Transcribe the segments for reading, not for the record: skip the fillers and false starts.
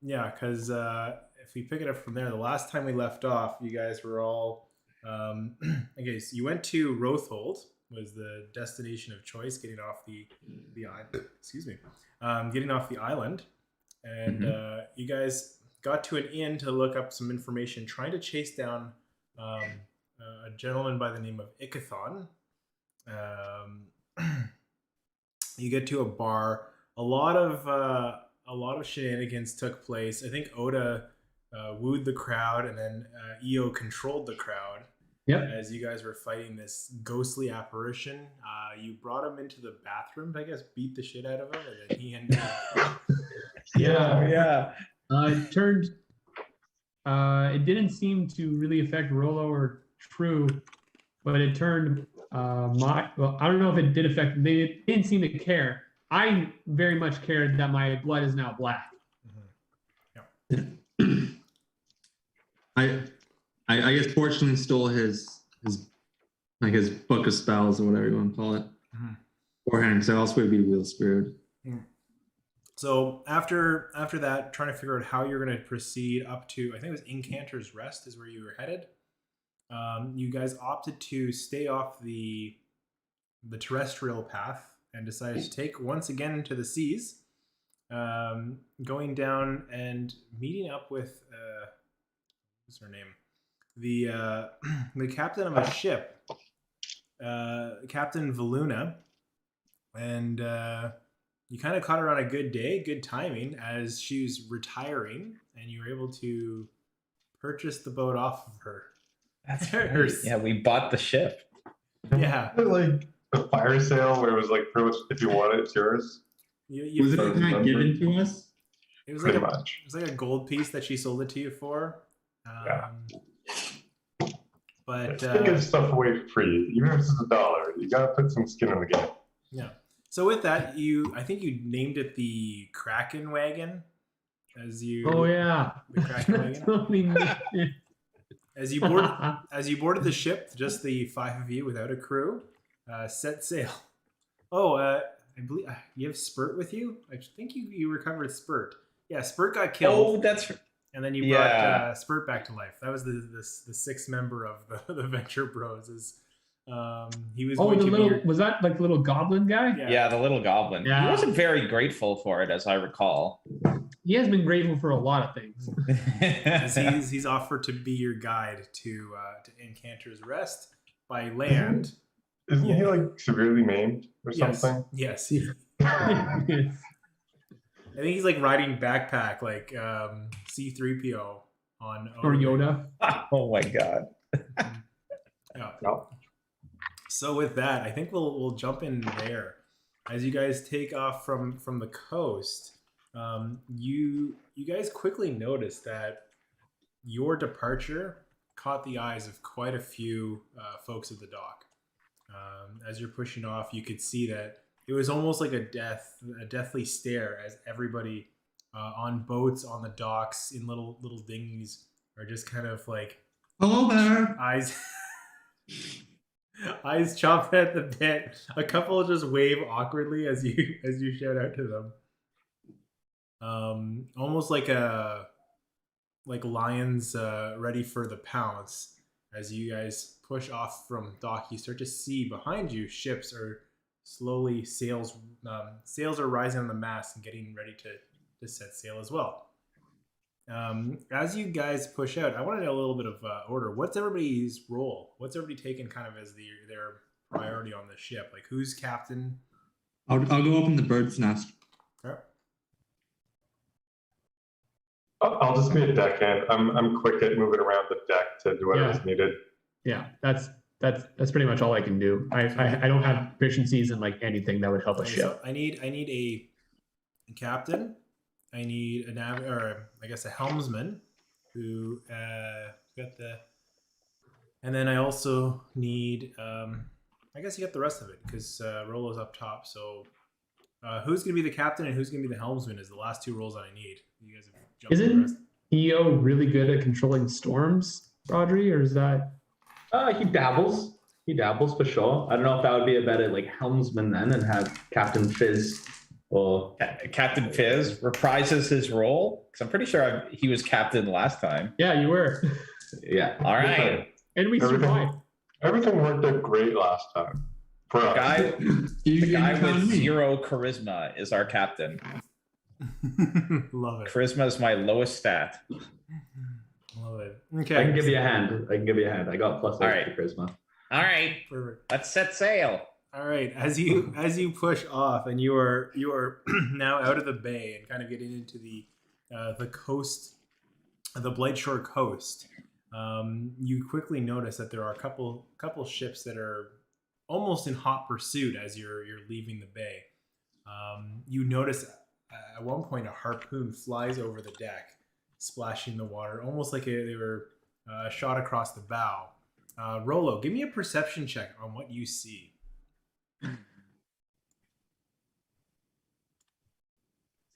Yeah, because if we pick it up from there, the last time we left off, you guys were all. Okay, so you went to Rothold, was the destination of choice, getting off the island. Excuse me, getting off the island, and Hmm. you guys got to an inn to look up some information, trying to chase down um, a gentleman by the name of Ikathon. Um, you get to a bar. A lot of shenanigans took place. I think Oda wooed the crowd, and then Io controlled the crowd Yep. as you guys were fighting this ghostly apparition. You brought him into the bathroom, I guess, beat the shit out of him, and then he ended up. Yeah. Yeah. It turned. It didn't seem to really affect Rolo or True, but it turned well, I don't know if it did affect. They didn't seem to care. I very much cared that my blood is now black. I I guess fortunately stole his book of spells or whatever you want to call it. Mhm. Beforehand, because else would be real screwed. So after that, trying to figure out how you're going to proceed up to, I think it was Incanter's Rest is where you were headed. You guys opted to stay off the terrestrial path and decided to take once again into the seas, going down and meeting up with what's her name, the the captain of a ship, Captain Valuna, and you kind of caught her on a good day, good timing, as she was retiring, and you were able to purchase the boat off of her. That's right. Yeah, we bought the ship. Yeah. Like a fire sale where it was like, pretty much, if you want it, it's yours. Was it not given to us? It was like Pretty a, much. it was like a gold piece that she sold it to you for. Yeah. But You can't give stuff away for free, even if it's $1. You gotta put some skin in the game. yeah. So with that, I think you named it the Kraken Wagon, as you. Oh yeah. The Kraken That's Wagon. only me. As you boarded the ship, just the five of you without a crew, set sail. Oh, I believe you have Spurt with you. I think you recovered Spurt. Yeah, Spurt got killed. Oh, that's And then you brought Spurt back to life. That was the sixth member of the Venture Bros. He was going the to little be your, was that like the little goblin guy? yeah, the little goblin. Yeah. He wasn't very grateful for it, as I recall. He has been grateful for a lot of things. he's offered to be your guide to Incanter's Rest by land. Isn't he like severely maimed or Yes. something? Yes. I think he's like riding backpack like C-3PO on Or Yoda. Oh my god. Yeah. No. So with that, I think we'll jump in there. As you guys take off from the coast, you guys quickly notice that your departure caught the eyes of quite a few folks at the dock. As you're pushing off, you could see that it was almost like a deathly stare as everybody on boats, on the docks, in little shoes are just kind of like Hello there. eyes eyes chomping at the bit. A couple just wave awkwardly as you shout out to them. Almost like lions ready for the pounce. As you guys push off from dock, you start to see behind you ships are slowly sails are rising on the mast and getting ready to set sail as well. As you guys push out, I want to know a little bit of order. What's everybody's role? What's everybody taking kind of as their priority on the ship? Like, who's captain? I'll go open the bird's nest. Okay. I'll just be a deckhand. I'm quick at moving around the deck to do whatever's needed. Yeah, that's pretty much all I can do. I don't have proficiencies in like anything that would help a Okay, ship. so I need a captain. I need a helmsman who got the, and then I also need I guess you got the rest of it because Rolo's up top. So who's gonna be the captain and who's gonna be the helmsman is the last two roles that I need. You guys have jumped in the rest. Isn't EO really good at controlling storms, Rodri, or is that? He dabbles. He dabbles for sure. I don't know if that would be a better like helmsman then, and have Captain Fizz Or Captain Fizz reprises his role because I'm pretty sure he was captain last time. Yeah, you were. yeah. All right, And we Everything- survived. Everything worked out great last time. For us. guy, You the guy found with me. 0 charisma is our captain. Love it. Charisma is my lowest stat. Love it. I Okay. can give you a hand. I got +8 Alright. to charisma. All right, Perfect. let's set sail. All right. As you push off, and you are now out of the bay and kind of getting into the coast, the Blightshore coast. You quickly notice that there are a couple ships that are almost in hot pursuit as you're leaving the bay. You notice at one point a harpoon flies over the deck, splashing the water, almost like they were shot across the bow. Rolo, give me a perception check on what you see.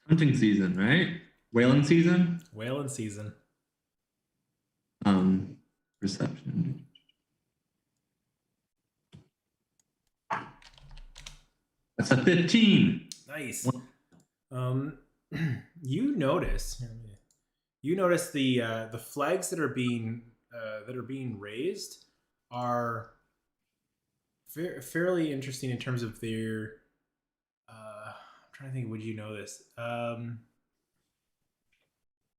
Hunting season, right? Whaling season. Whale season. Perception. That's a 15. Nice. You notice the flags that are being raised are fairly interesting in terms of their. I'm trying to think. Would you know this?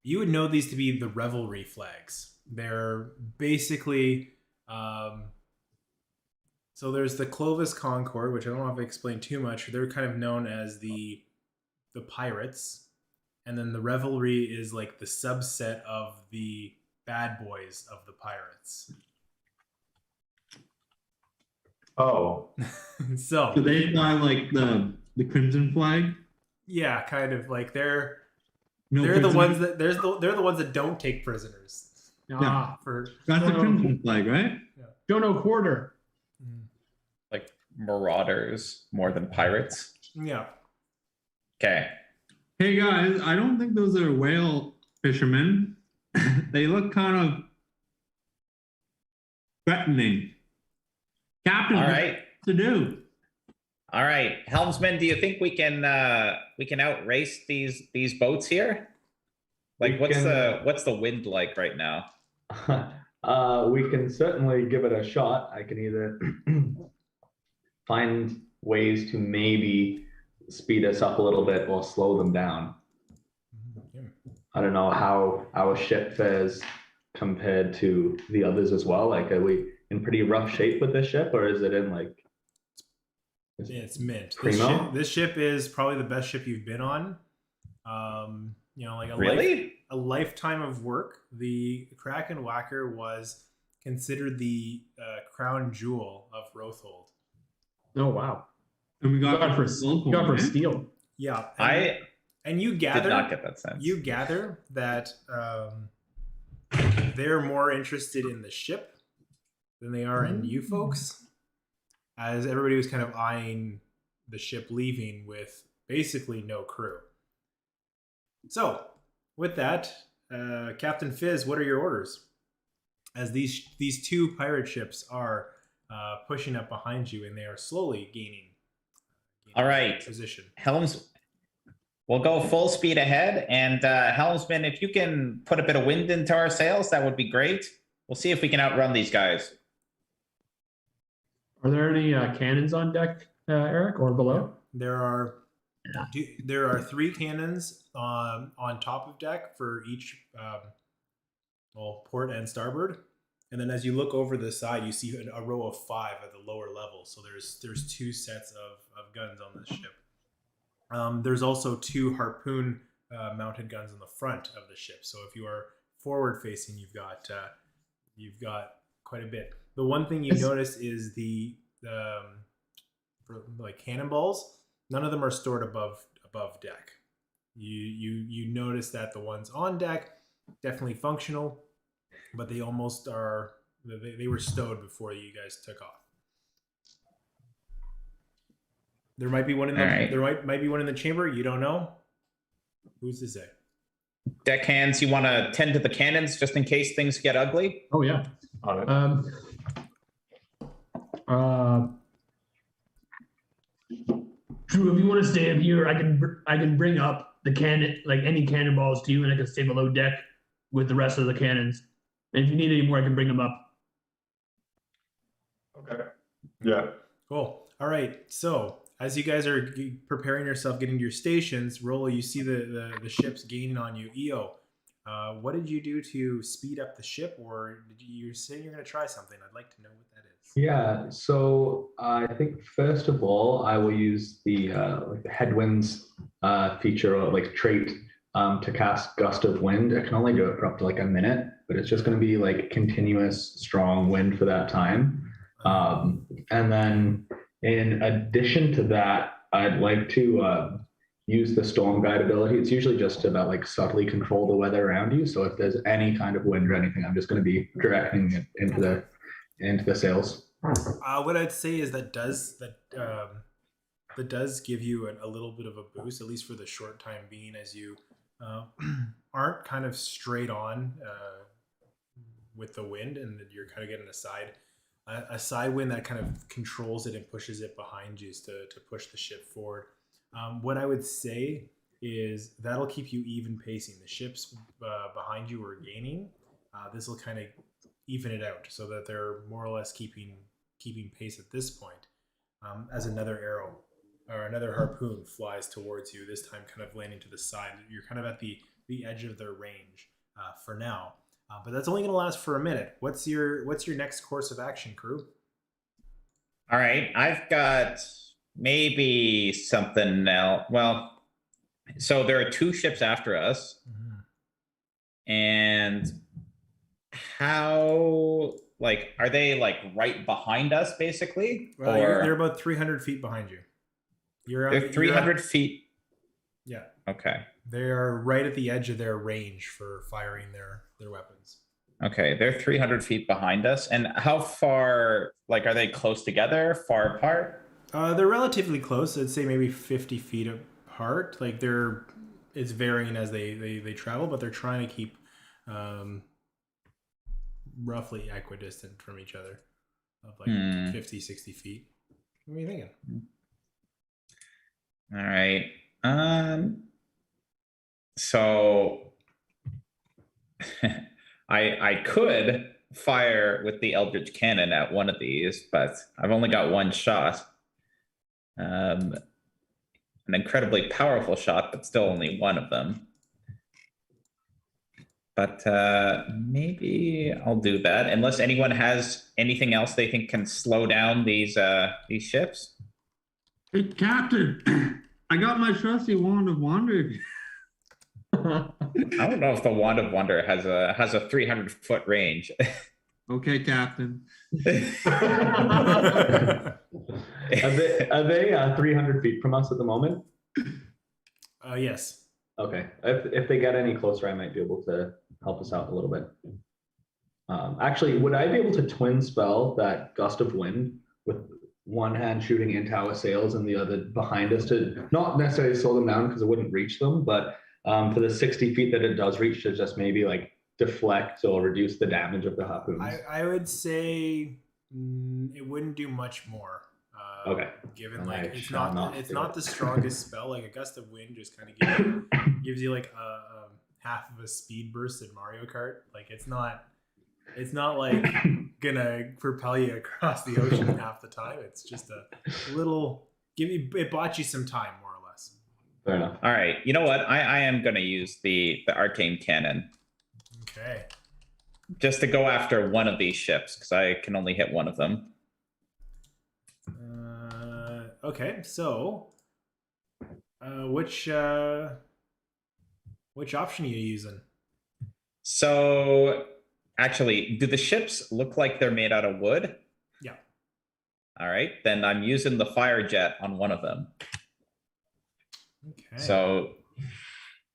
You would know these to be the revelry flags. They're basically. So there's the Clovis Concord, which I don't know if I explained too much. They're kind of known as the pirates, and then the Revelry is like the subset of the bad boys of the pirates. Oh, So Do they fly like the crimson flag? yeah, kind of like they're No the prisoners? ones that they're the ones that don't take prisoners. For That's the crimson flag, right? Jono Quarter. Like marauders more than pirates. yeah. Okay. Hey guys, I don't think those are whale fishermen. They look kind of threatening. Captain, All what right. to do? All right, helmsman. Do you think we can outrace these boats here? Like, We what's can- the wind like right now? We can certainly give it a shot. I can either find ways to maybe speed us up a little bit or slow them down. I don't know how our ship fares compared to the others as well. Like, are we in pretty rough shape with this ship, or is it in like? Yeah, it's mint. Primo? This ship is probably the best ship you've been on. Like a lifetime of work. The Kraken Whacker was considered the crown jewel of Rothold. Oh wow. And we got Got for gold coin, got for eh? steel. Yeah, and you Did gather not get that sense. you gather that they're more interested in the ship than they are in you folks, as everybody was kind of eyeing the ship leaving with basically no crew. So, with that, Captain Fizz, what are your orders? As these two pirate ships are pushing up behind you, and they are slowly gaining All right. position. Helms, we'll go full speed ahead, and helmsman, if you can put a bit of wind into our sails, that would be great. We'll see if we can outrun these guys. Are there any cannons on deck, Eric, or below? There are 3 cannons on top of deck for each port and starboard, and then as you look over the side, you see a row of 5 at the lower level. So there's 2 sets of guns on this ship. There's also 2 harpoon mounted guns on the front of the ship. So if you are forward facing, you've got quite a bit. The one thing you notice is the for like cannonballs. None of them are stored above deck. You notice that the ones on deck definitely functional, but they almost are. They were stowed before you guys took off. There might be one in the might be one in the chamber. You don't know. Who's to say? Deckhands, you want to tend to the cannons just in case things get ugly? Oh yeah. on it. True, if you want to stay up here, I can bring up the cannon, like any cannonballs to you, and I can stay below deck with the rest of the cannons. And if you need any more, I can bring them up. Okay. Yeah. Cool. All right. So as you guys are preparing yourself, getting to your stations, Rolo, you see the ships gaining on you. Io, what did you do to speed up the ship, or did you're saying you're going to try something? I'd like to know what that is. Yeah, so I think first of all, I will use the like the headwinds feature or like trait to cast Gust of Wind. I can only do it for up to like a minute, but it's just going to be like continuous strong wind for that time. And then in addition to that, I'd like to use the Storm Guide ability. It's usually just about like subtly control the weather around you. So if there's any kind of wind or anything, I'm just going to be directing it into the sails. What I'd say is that does give you a little bit of a boost, at least for the short time being, as you aren't kind of straight on with the wind, and you're kind of getting a side wind that kind of controls it and pushes it behind you to push the ship forward. What I would say is that'll keep you even pacing. The ships behind you are gaining. This will kind of even it out so that they're more or less keeping pace at this point. As another arrow or another harpoon flies towards you, this time kind of landing to the side. You're kind of at the edge of their range for now. But that's only going to last for a minute. What's your next course of action, crew? All right, I've got maybe something else. Well, so there are 2 ships after us, and how are they like right behind us, basically? Well, or they're about 300 feet behind you. they're 300 feet. Yeah. Okay. They are right at the edge of their range for firing their weapons. Okay, they're 300 feet behind us. And how far, are they close together, far apart? They're relatively close. I'd say maybe 50 feet apart. It's varying as they travel, but they're trying to keep roughly equidistant from each other of 50, 60 feet. What are you thinking? All right. So I could fire with the Eldritch Cannon at one of these, but I've only got one shot. An incredibly powerful shot, but still only one of them. But maybe I'll do that, unless anyone has anything else they think can slow down these ships. Hey, Captain, I got my trusty Wand of Wonder. I don't know if the Wand of Wonder has a 300-foot range. Okay, Captain. Are they 300 feet from us at the moment? Yes. Okay. If they get any closer, I might be able to help us out a little bit. Actually, would I be able to twin spell that Gust of Wind with one hand shooting into our sails and the other behind us to not necessarily slow them down because it wouldn't reach them, but for the 60 feet that it does reach to just maybe deflect or reduce the damage of the harpoons? I would say it wouldn't do much more. Okay. Given it's not the strongest spell. Like a Gust of Wind just kind of gives you a half of a speed burst in Mario Kart. It's not gonna propel you across the ocean half the time. It's just a little it bought you some time, more or less. Fair enough. All right, you know what? I am gonna use the arcane cannon. Okay. Just to go after one of these ships, because I can only hit one of them. Okay, so which option are you using? So, actually, do the ships look like they're made out of wood? Yeah. All right, then I'm using the fire jet on one of them. Okay. So,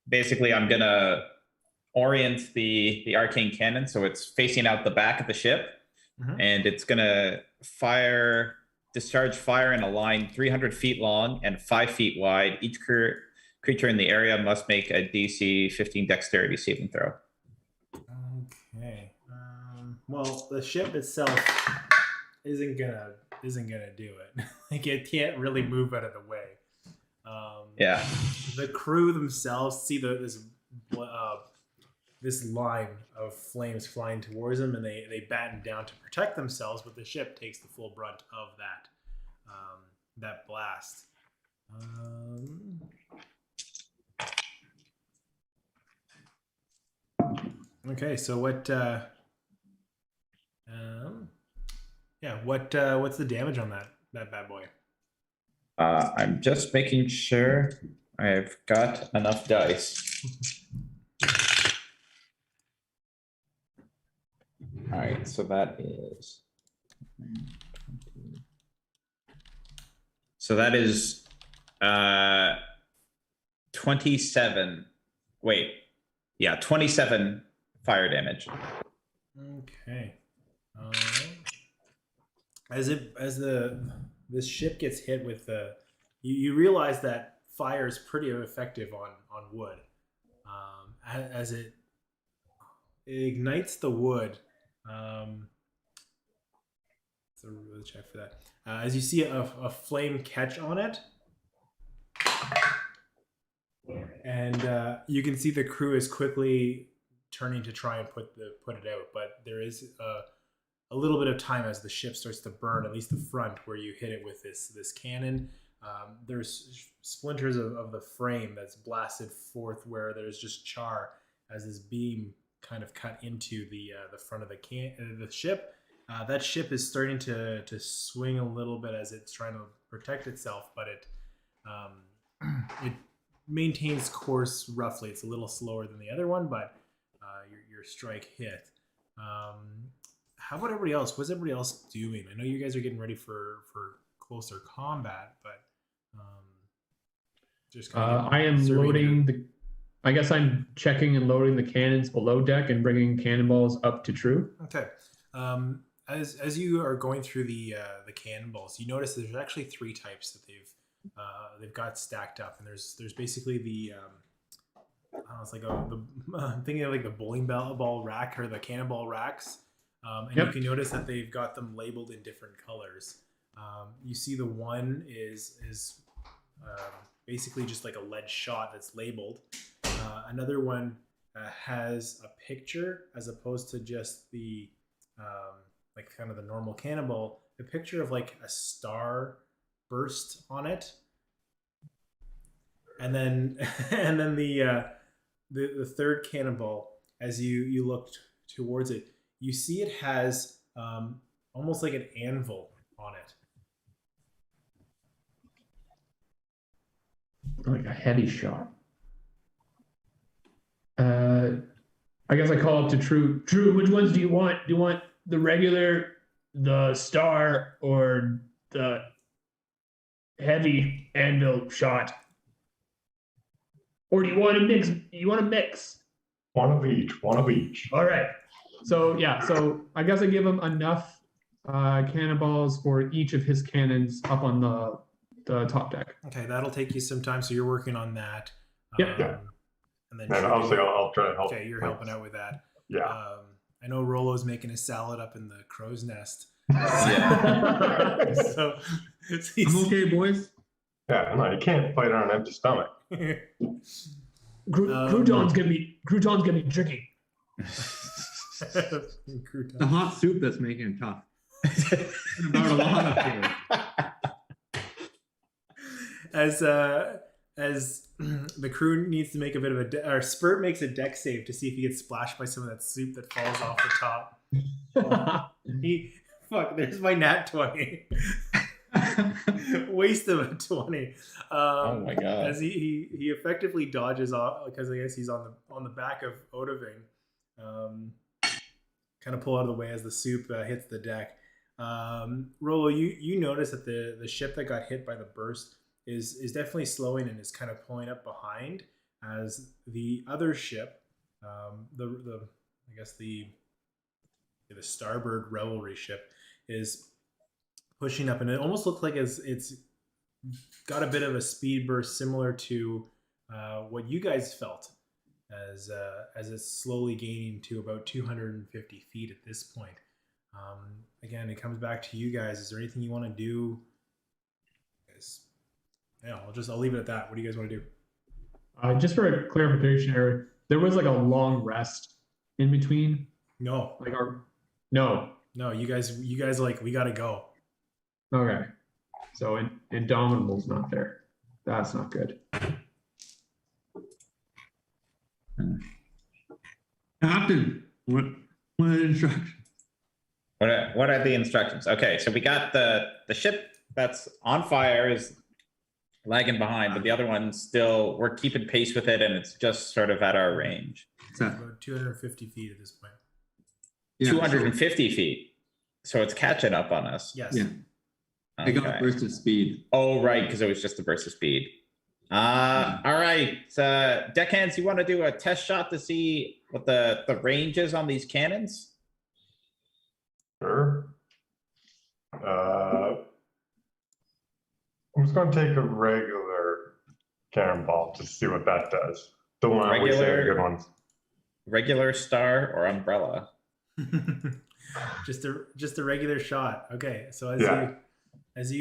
basically, I'm gonna orient the arcane cannon so it's facing out the back of the ship, and it's gonna discharge fire in a line 300 feet long and 5 feet wide. Each creature in the area must make a DC 15 dexterity saving throw. Okay. Well, the ship itself isn't gonna do it. It can't really move out of the way. Yeah. The crew themselves see this line of flames flying towards them, and they batten down to protect themselves, but the ship takes the full brunt of that blast. Okay, so what's the damage on that bad boy? I'm just making sure I've got enough dice. All right, so that is 27. Wait, yeah, 27 fire damage. Okay. This ship gets hit with you realize that fire is pretty effective on wood. As it ignites the wood. So really check for that. As you see a flame catch on it, and you can see the crew is quickly turning to try and put it out, but there is a little bit of time as the ship starts to burn, at least the front where you hit it with this cannon. There's splinters of the frame that's blasted forth where there's just char as this beam kind of cut into the front of the ship. That ship is starting to swing a little bit as it's trying to protect itself, but it maintains course roughly. It's a little slower than the other one, but your strike hit. How about everybody else? What's everybody else doing? I know you guys are getting ready for closer combat, but just kind of I am loading I guess I'm checking and loading the cannons below deck and bringing cannonballs up to true. Okay. As you are going through the cannonballs, you notice there's actually 3 types that they've got stacked up, and there's basically the it's like I'm thinking of like the bowling ball rack or the cannonball racks, and you can notice that they've got them labeled in different colors. You see the one is basically just like a lead shot that's labeled. Another one has a picture as opposed to just the like kind of the normal cannonball, a picture of like a star burst on it, and then the third cannonball, as you looked towards it, you see it has almost like an anvil on it. Like a heavy shot. I guess I call up to True. True, which ones do you want? Do you want the regular, the star, or the heavy anvil shot? Or do you want to mix? You want to mix? One of each. One of each. All right. So yeah. So I guess I give him enough cannonballs for each of his cannons up on the top deck. Okay, that'll take you some time. So you're working on that. Yep. Yeah. And then obviously I'll try to help. Okay, you're helping out with that. Yeah. I know Rolo's making a salad up in the crow's nest. Yeah. So I'm okay, boys. Yeah, no, you can't fight on an empty stomach. Crouton's gonna be drinking. The hot soup that's making it tough. About a lot up here. As the crew needs to make a bit of or Spurt makes a deck save to see if he gets splashed by some of that soup that falls off the top. There's my nat 20. Waste of a 20. Oh my god. As he effectively dodges off because I guess he's on the back of Odoving. Kind of pull out of the way as the soup hits the deck. Rolo, you notice that the ship that got hit by the burst is definitely slowing and is kind of pulling up behind as the other ship, the starboard revelry ship, is pushing up, and it almost looks like it's got a bit of a speed burst similar to what you guys felt as it's slowly gaining to about 250 feet at this point. Again, it comes back to you guys. Is there anything you want to do? yeah, I'll leave it at that. What do you guys want to do? Just for a clarification, Eric, there was like a long rest in between. No, Like no. you guys like we gotta go. Okay. So Indomitable's not there. That's not good. Captain, what are the instructions? What are the instructions? Okay, so we got the ship that's on fire is lagging behind, but the other one still, we're keeping pace with it, and it's just sort of at our range. About 250 feet at this point. Yeah, 250 feet. So it's catching up on us. Yes. Yeah. I got Okay. burst of speed. Oh, right, because it was just a burst of speed. All right. Deckhands, you want to do a test shot to see what the range is on these cannons? Sure. I'm just going to take a regular cannonball to see what that does. Don't want to waste any good ones. Regular star or umbrella? just a regular shot. Okay, so as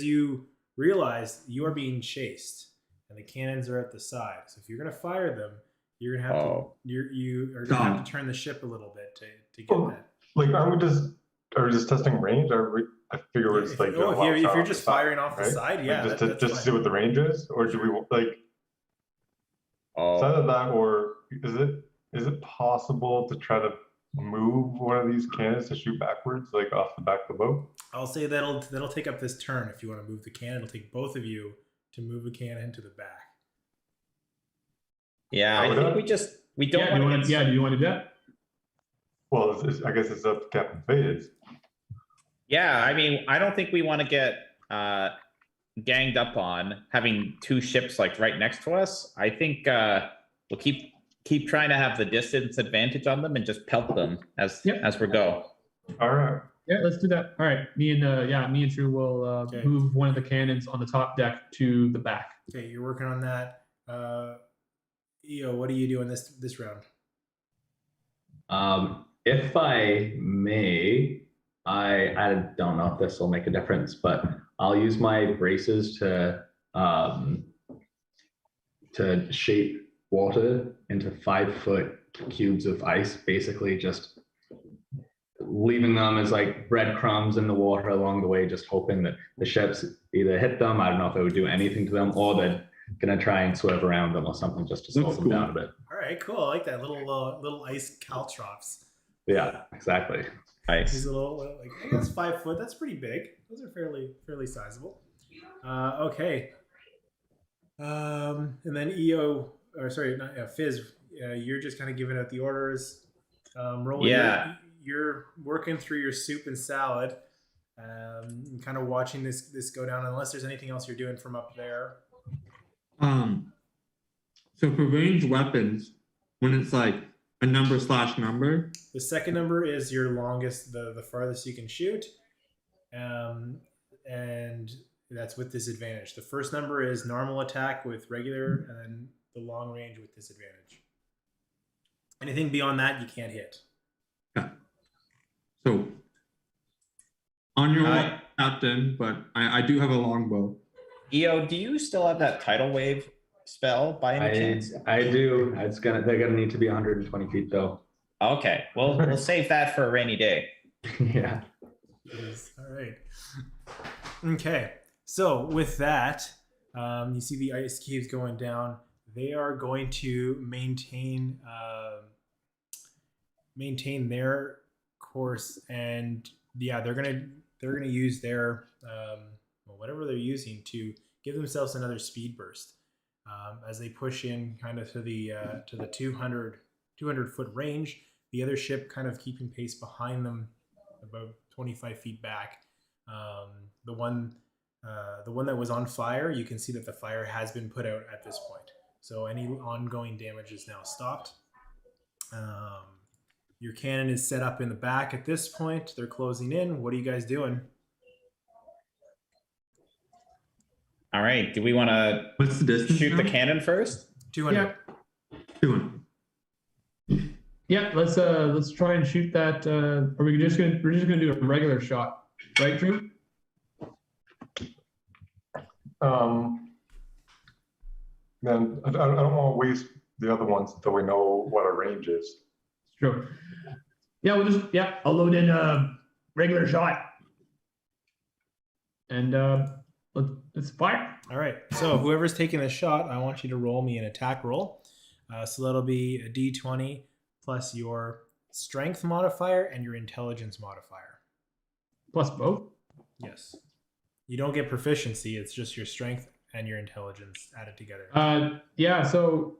you realize you are being chased and the cannons are at the side. So if you're gonna fire them, you're gonna have to you are gonna have to turn the ship a little bit to get that. Like, are we just testing range? I figure we're just like if you're just firing off the side, yeah, like that's just to see what the range is, or do we like? It's either that, or is it possible to try to move one of these cannons to shoot backwards, like off the back of the boat? I'll say that'll take up this turn. If you want to move the cannon, it'll take both of you to move a cannon to the back. Yeah, I think we don't want to. Yeah, do you want to do that? Well, I guess it's up to Captain Fades. Yeah, I mean, I don't think we want to get ganged up on having two ships like right next to us. I think we'll keep trying to have the distance advantage on them and just pelt them as we go. All right. Yeah, let's do that. All right, me and Drew will move one of the cannons on the top deck to the back. Okay, you're working on that. EO, what are you doing this round? If I may, I don't know if this will make a difference, but I'll use my braces to shape water into 5-foot cubes of ice, basically just leaving them as like breadcrumbs in the water along the way, just hoping that the ships either hit them. I don't know if it would do anything to them, or they're gonna try and swerve around them or something just to slow them down a bit. All right, cool. I like that little ice caltrops. Yeah, exactly. Nice. These little, like, I guess 5 foot. That's pretty big. Those are fairly sizable. Okay. And then EO, or sorry, not Fizz. You're just kind of giving out the orders. Roland, Yeah. You're working through your soup and salad, and kind of watching this go down. Unless there's anything else you're doing from up there. So for ranged weapons, when it's like a number/number, the second number is your longest, the farthest you can shoot, and that's with disadvantage. The first number is normal attack with regular, and then the long range with disadvantage. Anything beyond that, you can't hit. yeah. So on your way, Captain, but I do have a longbow. EO, do you still have that tidal wave spell by any chance? I do. They're gonna need to be 120 feet though. Okay, we'll save that for a rainy day. Yeah. All right. Okay. So with that, you see the ice caves going down. They are going to maintain their course, and they're gonna use their whatever they're using to give themselves another speed burst as they push in kind of to the 200 foot range. The other ship kind of keeping pace behind them, about 25 feet back. The one that was on fire, you can see that the fire has been put out at this point. So any ongoing damage is now stopped. Your cannon is set up in the back at this point. They're closing in. What are you guys doing? All right. Do we want to What's the distance? shoot the now? cannon first? 200. Yeah. 200. Yeah, let's try and shoot that. We're just gonna do a regular shot, right, Drew? Then I don't want to waste the other ones until we know what our range is. True. Yeah, I'll load in a regular shot. And let's fire. All right. So whoever's taking the shot, I want you to roll me an attack roll. So that'll be a d20 plus your strength modifier and your intelligence modifier. Plus both? Yes. You don't get proficiency. It's just your strength and your intelligence added together. Yeah. So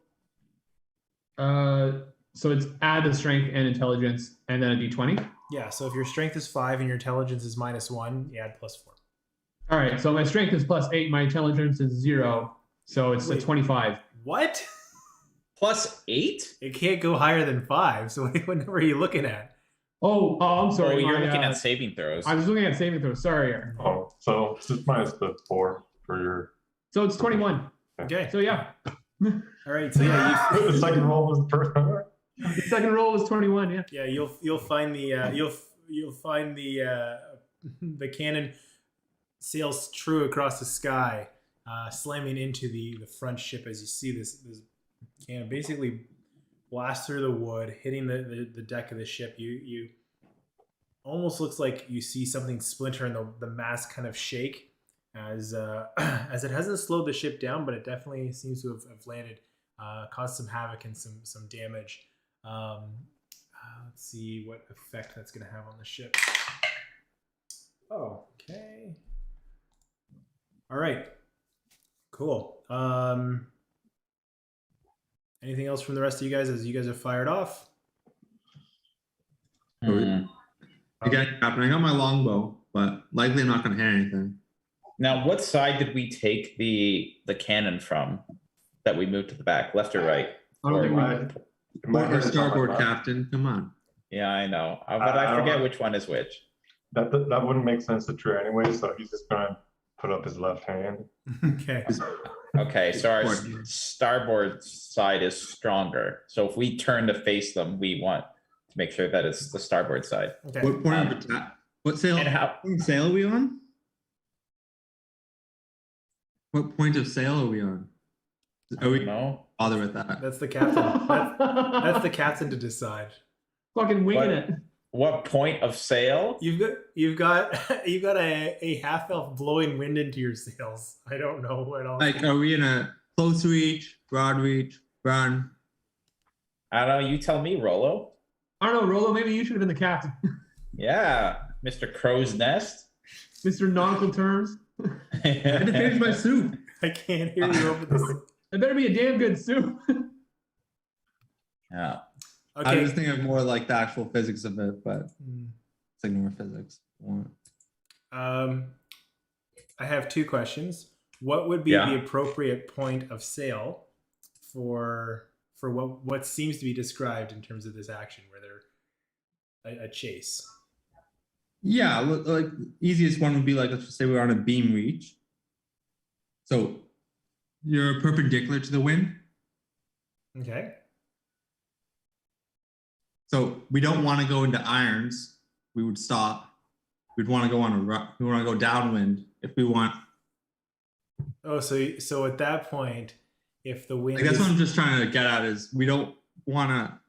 it's add the strength and intelligence and then a d20. Yeah. So if your strength is 5 and your intelligence is -1, you add +4. All right. So my strength is +8. My intelligence is 0. So it's a 25. What? +8? It can't go higher than 5. So what number are you looking at? Oh, I'm sorry. Oh, you're looking at saving throws. I was looking at saving throws. Sorry. Oh, so it's just minus the 4 for your. So it's 21. Okay. So yeah. All right. So yeah, The second roll was the first one. The second roll was 21. Yeah. yeah, you'll find the you'll find the cannon sails true across the sky, slamming into the front ship as you see this cannon basically blast through the wood, hitting the deck of the ship. You almost looks like you see something splinter and the mast kind of shake as as it hasn't slowed the ship down, but it definitely seems to have landed, caused some havoc and some damage. Let's see what effect that's going to have on the ship. Oh, okay. All right. Cool. Anything else from the rest of you guys as you guys have fired off? Hmm. Again, Captain, I got my longbow, but likely I'm not going to hear anything. Now, what side did we take the cannon from that we moved to the back, left or right? I don't think we Port or starboard, Captain? Come on. Yeah, I know. But I forget which one is which. That wouldn't make sense to True anyway, so he's just going to put up his left hand. Okay. Okay, so our starboard side is stronger. So if we turn to face them, we want to make sure that it's the starboard side. Okay. What point of attack? What sail? And how? What sail are we on? What point of sail are we on? Are we No. bother with that? That's the captain. That's the captain to decide. Fucking winging What? it. What point of sail? You've got a half elf blowing wind into your sails. I don't know what else. Like, are we in a close reach, broad reach, run? I don't know. You tell me, Rolo. I don't know, Rolo. Maybe you should have been the captain. Yeah, Mr. Crow's Nest. Mr. Nautical Terms. I had to finish my soup. I can't hear you over this. It better be a damn good soup. Yeah. I Okay. was thinking of more like the actual physics of it, but Hmm. let's ignore physics. I have two questions. What would be the appropriate point of sail for what seems to be described in terms of this action, where they're a chase? Yeah, like easiest one would be like, let's just say we're on a beam reach. So you're perpendicular to the wind. Okay. So we don't want to go into irons. We would stop. We'd want to go on we want to go downwind if we want. Oh, so at that point, if the wind, Like that's what I'm just trying to get at is we don't want to.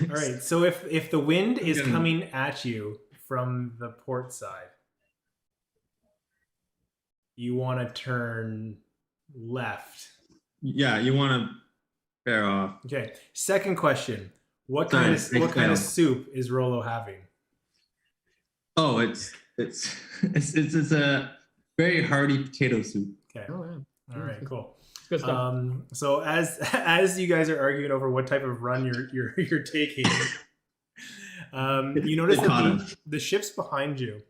all right. So if the wind is coming at you from the port side, you want to turn left. Yeah, you want to bear off. Okay. Second question: What kind of soup is Rolo having? Oh, it's a very hearty potato soup. Okay. Oh, yeah. All right. Cool. Good stuff. So as you guys are arguing over what type of run you're taking, you notice that the ships behind you.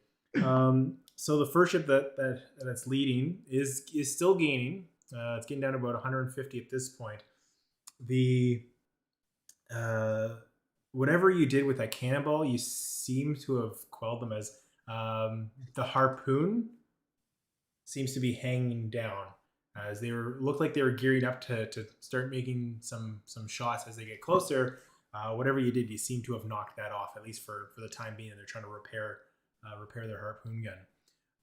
So the first ship that's leading is still gaining. It's getting down to about 150 at this point. The whatever you did with that cannonball, you seem to have quelled them, as the harpoon seems to be hanging down, as looked like they were gearing up to start making some shots as they get closer. Whatever you did, you seem to have knocked that off, at least for the time being. And they're trying to repair their harpoon gun.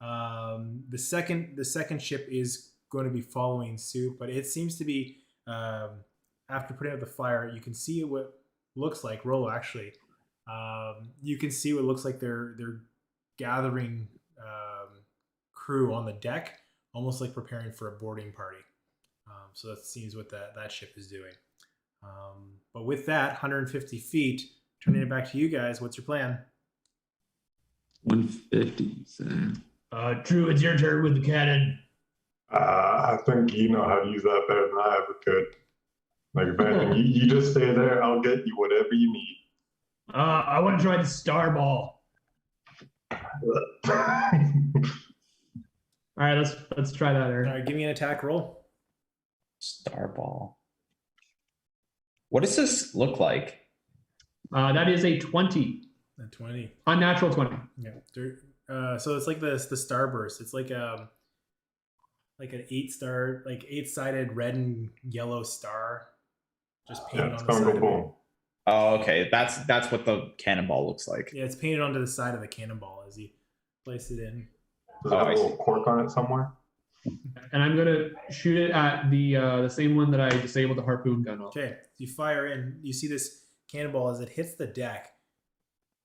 The second ship is going to be following suit, but it seems to be after putting out the fire, you can see what looks like Rolo actually. You can see what looks like they're gathering crew on the deck, almost like preparing for a boarding party. So that seems what that ship is doing. But with that, 150 feet, turning it back to you guys, what's your plan? 150. So. True, it's your turn with the cannon. I think you know how to use that better than I ever could. Like, if anything, you just stay there. I'll get you whatever you need. I want to try the star ball. All right, let's try that, Eric. All right, give me an attack roll. Starball. What does this look like? That is a 20. A 20. Unnatural 20. Yeah. So it's like the starburst. It's like an 8-star, like 8-sided red and yellow star, just painted on the side of it. Oh, okay. That's what the cannonball looks like. Yeah, it's painted onto the side of the cannonball as you place it in. Does it have a little cork on it somewhere? And I'm gonna shoot it at the same one that I disabled the harpoon gun on. Okay, you fire in. You see this cannonball as it hits the deck,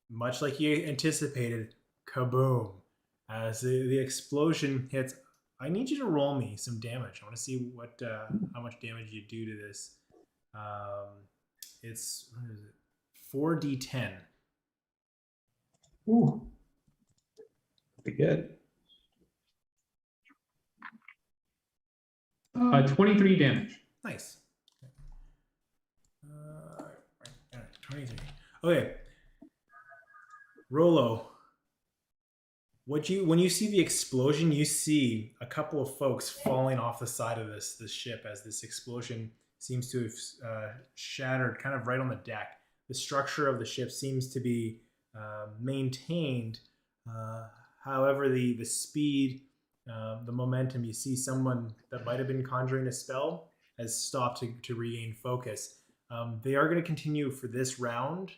much like you anticipated. Kaboom! As the explosion hits, I need you to roll me some damage. I want to see what how much damage you do to this. It's what is it? 4d10. Ooh. Pretty good. 23 damage. Nice. 23. Okay. Rolo, when you see the explosion, you see a couple of folks falling off the side of this ship as this explosion seems to have shattered kind of right on the deck. The structure of the ship seems to be maintained. However, the speed, the momentum, you see someone that might have been conjuring a spell has stopped to regain focus. They are going to continue for this round.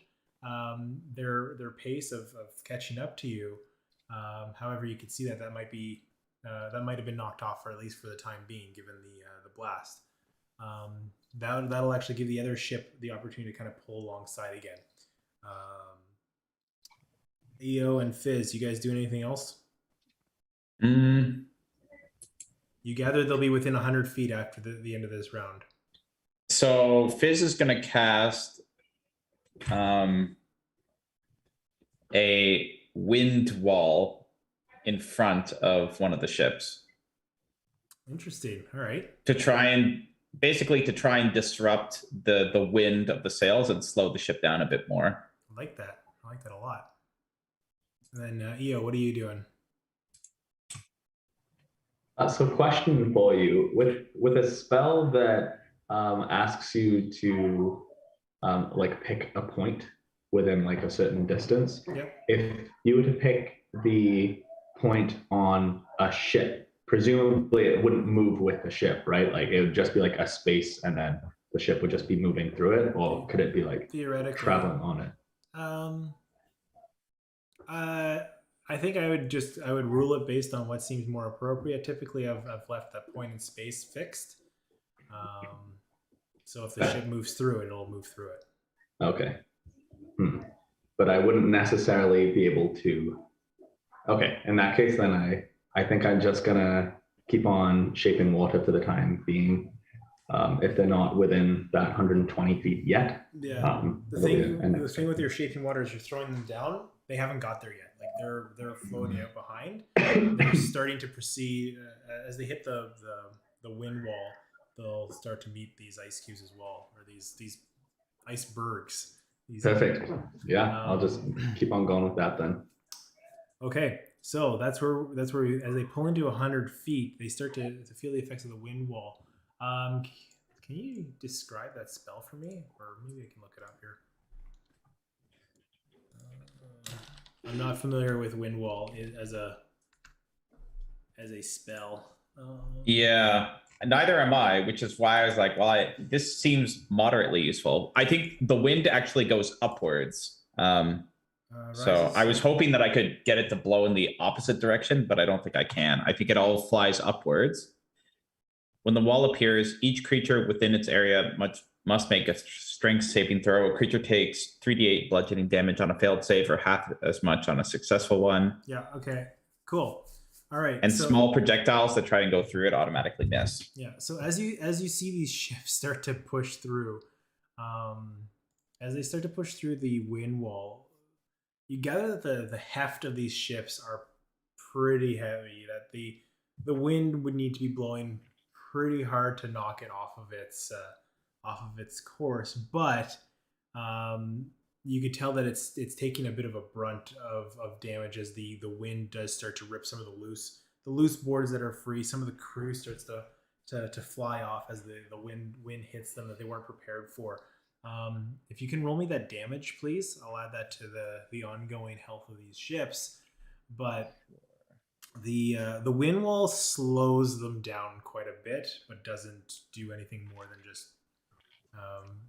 Their pace of catching up to you. However, you could see that might have been knocked off, for at least for the time being, given the blast. That'll actually give the other ship the opportunity to kind of pull alongside again. EO and Fizz, you guys doing anything else? You gather they'll be within 100 feet after the end of this round. So Fizz is going to cast a wind wall in front of one of the ships. Interesting. All right. To try and disrupt the wind of the sails and slow the ship down a bit more. I like that a lot. And then EO, what are you doing? So question for you, with a spell that asks you to like pick a point within like a certain distance. Yep. If you were to pick the point on a ship, presumably it wouldn't move with the ship, right? Like it would just be like a space and then the ship would just be moving through it, or could it be like theoretically traveling on it? I think I would rule it based on what seems more appropriate. Typically, I've left that point in space fixed. So if the ship moves through it, it'll move through it. Okay. But I wouldn't necessarily be able to. Okay, in that case, then I think I'm just gonna keep on shaping water for the time being. If they're not within that 120 feet yet. Yeah. The thing with your shaping water is you're throwing them down. They haven't got there yet. Like they're floating out behind. They're starting to proceed as they hit the wind wall. They'll start to meet these ice cubes as well, or these icebergs. Perfect. Yeah, I'll just keep on going with that then. Okay, so that's where as they pull into 100 feet, they start to feel the effects of the wind wall. Can you describe that spell for me, or maybe I can look it up here? I'm not familiar with wind wall as a spell. Yeah, neither am I, which is why I was like, well, this seems moderately useful. I think the wind actually goes upwards. So I was hoping that I could get it to blow in the opposite direction, but I don't think I can. I think it all flies upwards. When the wall appears, each creature within its area must make a strength saving throw. A creature takes 3d8 bludgeoning damage on a failed save, or half as much on a successful one. Yeah. Okay. Cool. All right. And small projectiles that try and go through it automatically miss. Yeah. So as you see these ships start to push through, as they start to push through the wind wall, you gather that the heft of these ships are pretty heavy. That the wind would need to be blowing pretty hard to knock it off of its course. But you could tell that it's taking a bit of a brunt of damage as the wind does start to rip some of the loose boards that are free. Some of the crew starts to fly off as the wind hits them that they weren't prepared for. If you can roll me that damage, please, I'll add that to the ongoing health of these ships. But the wind wall slows them down quite a bit, but doesn't do anything more than just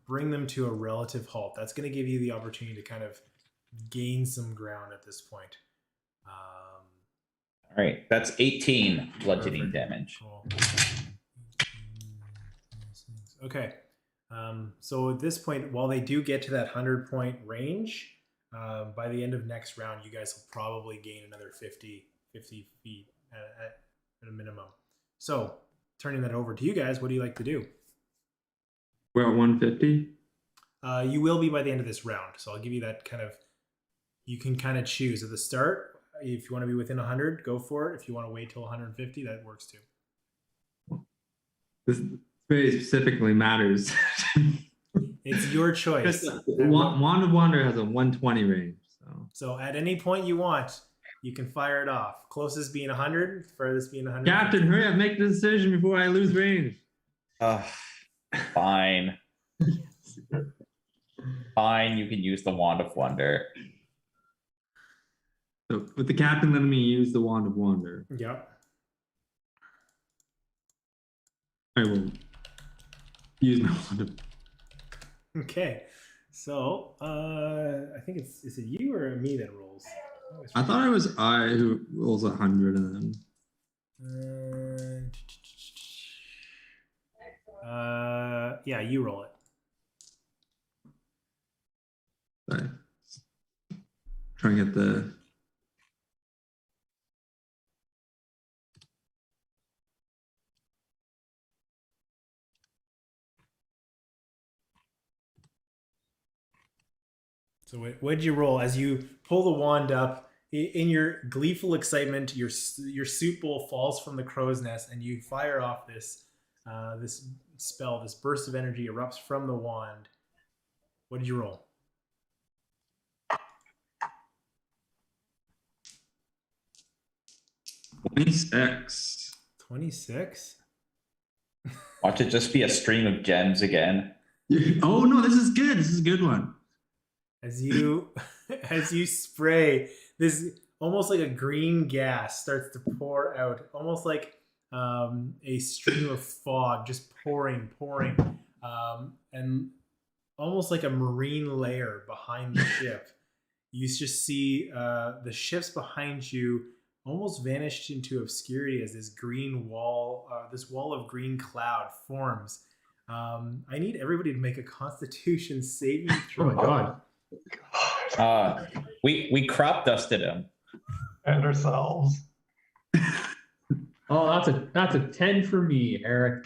bring them to a relative halt. That's going to give you the opportunity to kind of gain some ground at this point. All right, that's 18 bludgeoning damage. Cool. Okay. So at this point, while they do get to that 100-point range, by the end of next round, you guys will probably gain another 50 feet at a minimum. So turning that over to you guys, what do you like to do? We're at 150. You will be by the end of this round. So I'll give you that kind of, you can kind of choose at the start. If you want to be within 100, go for it. If you want to wait till 150, that works too. This very specifically matters. It's your choice. Wand of Wonder has a 120 range. So at any point you want, you can fire it off. Closest being 100, furthest being 100. Captain, hurry up, make the decision before I lose range. Fine. Fine, you can use the Wand of Wonder. So with the captain letting me use the Wand of Wonder. Yep. I will use my Wand of. Okay. So I think is it you or me that rolls? I thought it was I who rolls 100 and then. Yeah, you roll it. Sorry. Try and get the. So what did you roll as you pull the wand up? In your gleeful excitement, your soup bowl falls from the crow's nest, and you fire off this spell. This burst of energy erupts from the wand. What did you roll? 26. 26? Watch it just be a stream of gems again. Oh no, this is good. This is a good one. As you spray, this almost like a green gas starts to pour out, almost like a stream of fog just pouring, and almost like a marine layer behind the ship. You just see the ships behind you almost vanished into obscurity as this green wall, this wall of green cloud forms. I need everybody to make a Constitution saving throw. Oh my god. We crop dusted him. And ourselves. Oh, that's a 10 for me, Eric.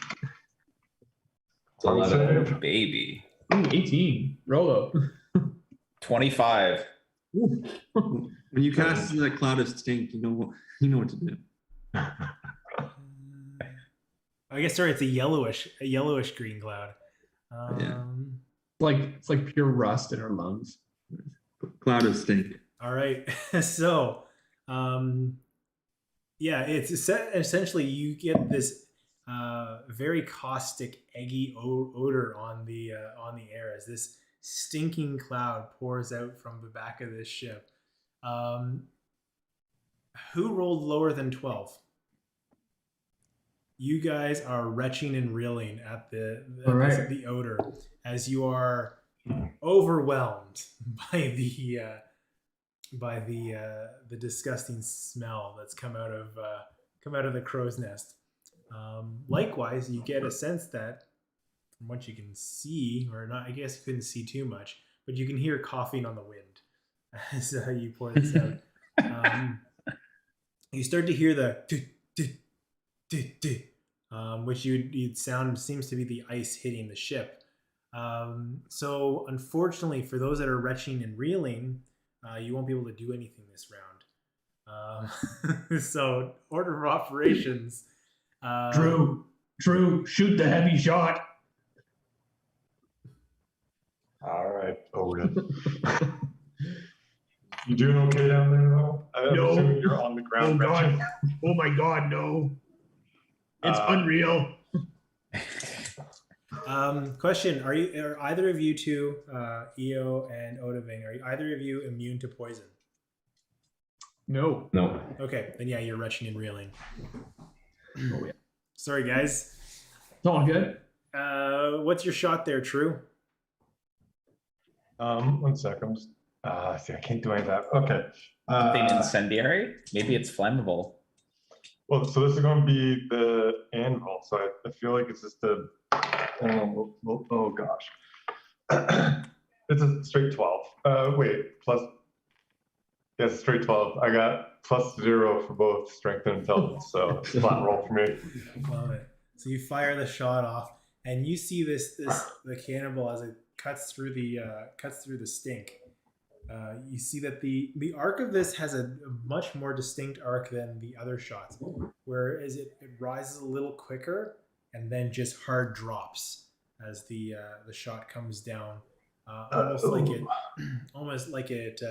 It's 11. Save. Baby. Ooh, 18. Rolo. 25. When you cast the cloud of stink, you know what to do. I guess sorry, it's a yellowish green cloud. Yeah. It's like pure rust in our lungs. Cloud of stink. All right. So, yeah, it's essentially you get this very caustic, eggy odor on the air as this stinking cloud pours out from the back of this ship. Who rolled lower than 12? You guys are retching and reeling at the odor as you are overwhelmed by the disgusting smell that's come out of the crow's nest. Likewise, you get a sense that from what you can see, or not, I guess you couldn't see too much, but you can hear coughing on the wind as you pour this out. You start to hear the which you'd sound seems to be the ice hitting the ship. So unfortunately, for those that are retching and reeling, you won't be able to do anything this round. So order of operations. True, shoot the heavy shot. All right, Odin. You doing okay down there, though? I'm No. assuming you're on the ground. Oh, God. retching. Oh my God, no. It's unreal. Question: Are either of you two, Eo and Odaving, are either of you immune to poison? No. No. Okay, then yeah, you're retching and reeling. Oh, yeah. Sorry, guys. It's all good. What's your shot there, True? 1 second. See, I can't do any of that. Okay. Something incendiary? Maybe it's flammable. Well, so this is going to be the anvil. So I feel like it's just a. Oh gosh. It's a straight 12. Wait, plus. Yes, straight 12. I got +0 for both strength and intelligence. So it's a flat roll for me. Love it. So you fire the shot off, and you see the cannonball as it cuts through the stink. You see that the arc of this has a much more distinct arc than the other shots, whereas it rises a little quicker and then just hard drops as the shot comes down, almost like it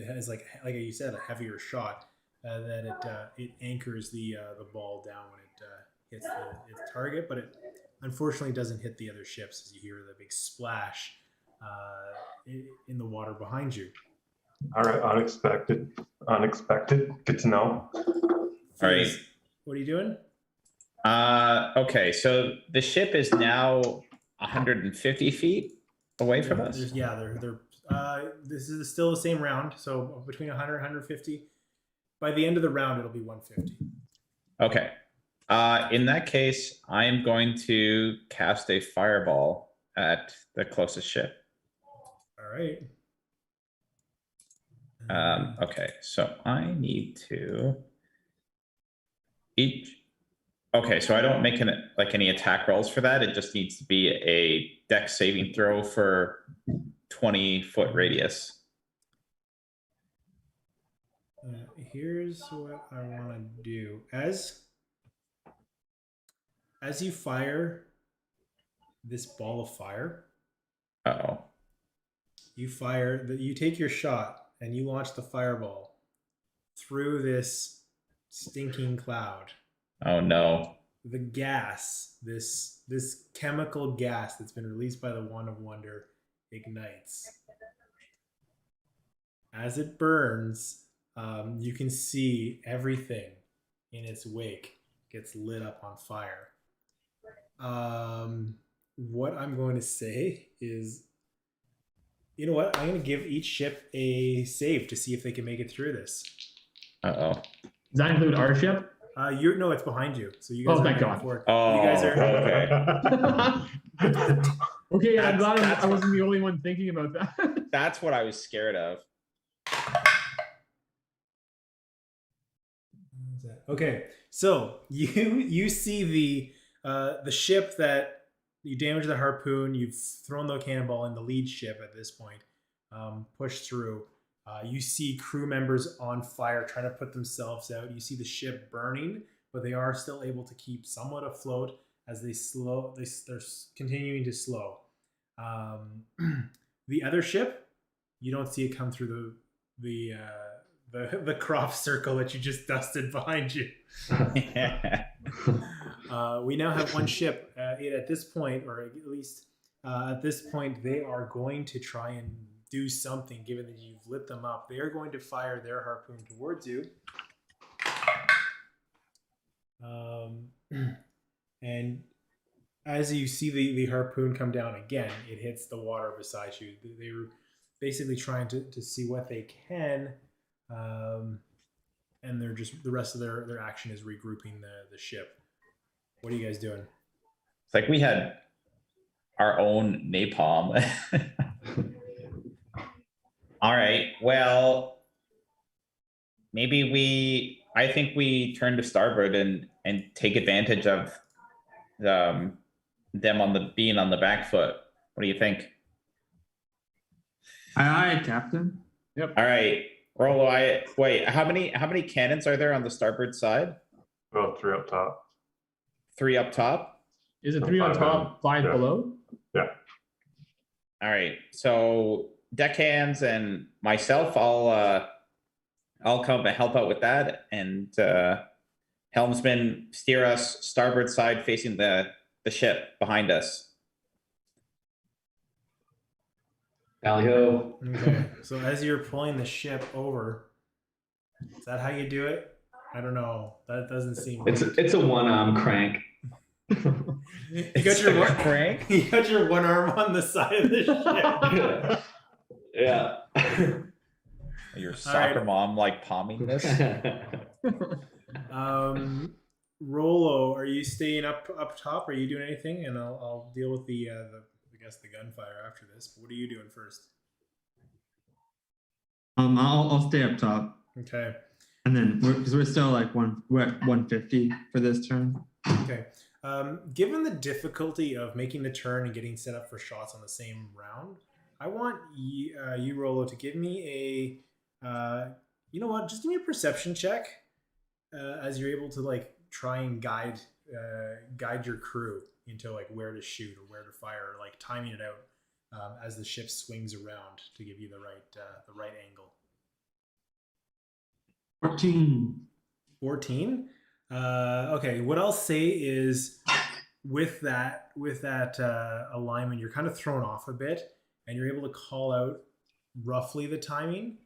has like you said, a heavier shot that it anchors the ball down when it hits its target, but it unfortunately doesn't hit the other ships as you hear the big splash in the water behind you. All right, unexpected. Good to know. All right. What are you doing? Okay, so the ship is now 150 feet away from us. This is still the same round, so between 100 and 150. By the end of the round, it'll be 150. Okay. In that case, I am going to cast a fireball at the closest ship. All right. Okay, so I need to each. Okay, so I don't make any attack rolls for that. It just needs to be a dex saving throw for 20-foot radius. Here's what I want to do. As you fire this ball of fire, you take your shot and you launch the fireball through this stinking cloud. Oh no. The gas, this chemical gas that's been released by the Wand of Wonder, ignites. As it burns, you can see everything in its wake gets lit up on fire. What I'm going to say is, you know what? I'm going to give each ship a save to see if they can make it through this. Uh-oh. Does that include our ship? No, it's behind you. So you guys are thank God. forward. Oh, you guys are okay. Okay, I'm glad I wasn't the only one thinking about that. That's what I was scared of. Okay, so you see the ship that you damaged the harpoon. You've thrown the cannonball in the lead ship at this point. Push through. You see crew members on fire trying to put themselves out. You see the ship burning, but they are still able to keep somewhat afloat as they're continuing to slow. The other ship, you don't see it come through the crop circle that you just dusted behind you. We now have one ship. At this point, or at least at this point, they are going to try and do something, given that you've lit them up. They are going to fire their harpoon towards you. And as you see the harpoon come down again, it hits the water beside you. basically trying to see what they can, and they're just the rest of their action is regrouping the ship. What are you guys doing? It's like we had our own napalm. All right. Well, maybe I think we turn to starboard and take advantage of them being on the back foot. What do you think? Aye, Captain. Yep. All right, Rollo. Wait. How many cannons are there on the starboard side? Well, 3 up top. 3 up top. Is it 3 on top, 5 Yeah. below? Yeah. All right. So deckhands and myself, I'll come and help out with that, and helmsman steer us starboard side facing the ship behind us. Tally ho. Okay. So as you're pulling the ship over, is that how you do it? I don't know. That doesn't seem. It's a one-arm crank. You got your one crank. You got your one arm on the side of the ship. Yeah. Your soccer right. mom like palming this. Rollo, are you staying up top? Are you doing anything? And I'll deal with the I guess the gunfire after this. But what are you doing first? I'll stay up top, Okay. and then because we're still like we're at 150 for this turn. Okay. Given the difficulty of making the turn and getting set up for shots on the same round, I want you Rollo, to give me a, you know what? Just give me a perception check as you're able to like try and guide your crew into like where to shoot or where to fire, or like timing it out as the ship swings around to give you the right angle. 14. 14. Okay, what I'll say is with that alignment, you're kind of thrown off a bit, and you're able to call out roughly the timing.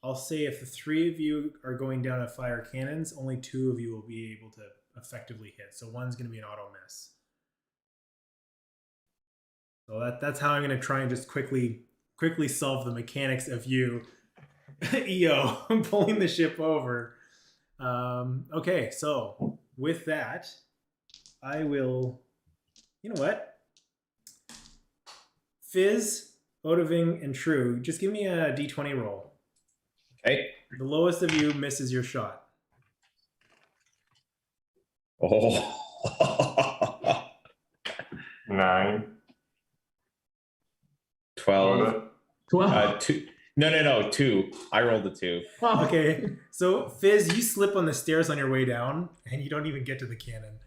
I'll say if the 3 of you are going down to fire cannons, only 2 of you will be able to effectively hit. So one's going to be an auto miss. So that's how I'm going to try and just quickly solve the mechanics of you, EO, pulling the ship over. Okay, so with that, I will, you know what? Fizz, Odoving, and True, just give me a d20 roll. Okay. The lowest of you misses your shot. Oh. 9. 12. 12. 2. No. 2. I rolled a 2. Okay, so Fizz, you slip on the stairs on your way down, and you don't even get to the cannon.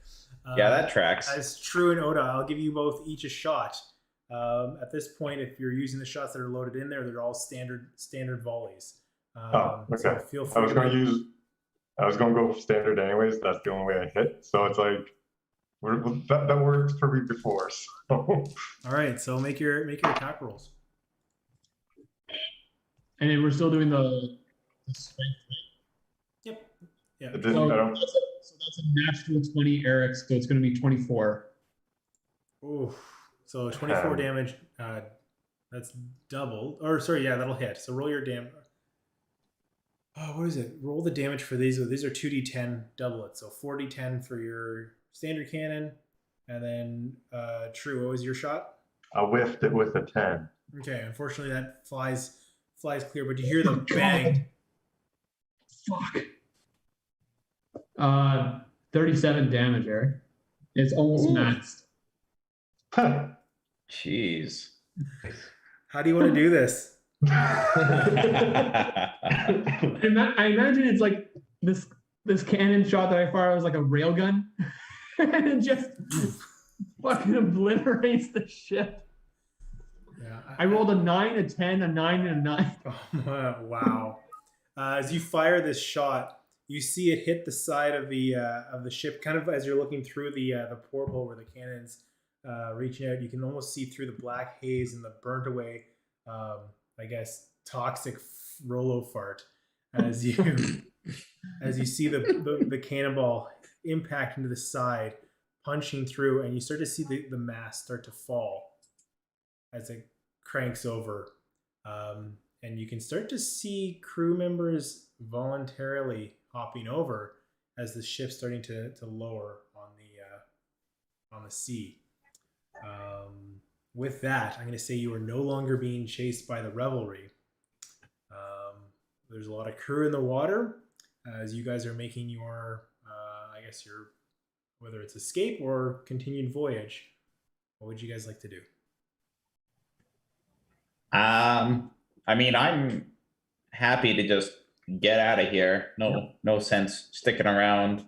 Yeah, that tracks. As True and Oda, I'll give you both each a shot. At this point, if you're using the shots that are loaded in there, they're all standard volleys. Okay. So feel free. I was going to go standard anyways. That's the only way I hit. So it's like that worked for me before. So. All right. So make your attack rolls. And then we're still doing the strength, right? Yep. Yeah. So that's a natural 20, Eric. So it's going to be 24. Ooh. So 24 damage. That's double. Or sorry, yeah, that'll hit. So roll your damage. What is it? Roll the damage for these. These are 2d10, double it. So 4d10 for your standard cannon. And then True, what was your shot? I whiffed it with a 10. Okay, unfortunately that flies clear, but you hear the bang. Fuck. 37 damage, Eric. It's almost maxed. Jeez. How do you want to do this? I imagine it's like this cannon shot that I fired was like a railgun, and it just fucking obliterates the ship. Yeah, I rolled a 9, a 10, a 9, and a 9. Wow. As you fire this shot, you see it hit the side of the ship, kind of as you're looking through the porthole where the cannon's reaching out. You can almost see through the black haze and the burnt away, I guess, toxic Rollo fart as you see the cannonball impact into the side, punching through, and you start to see the mast start to fall as it cranks over. And you can start to see crew members voluntarily hopping over as the ship's starting to lower on the sea. With that, I'm going to say you are no longer being chased by the revelry. There's a lot of crew in the water as you guys are making your, I guess your, whether it's escape or continued voyage. What would you guys like to do? I mean, I'm happy to just get out of here. No sense sticking around.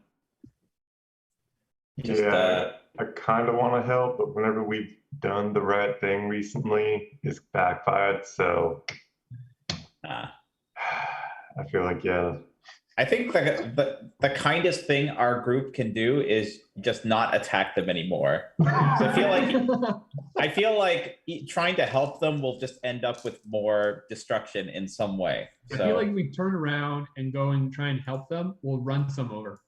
Just, I kind of want to help, but whenever we've done the right thing recently, it's backfired. So I feel like, I think the kindest thing our group can do is just not attack them anymore. So I feel like trying to help them will just end up with more destruction in some way. I feel like we turn around and go and try and help them, we'll run some over.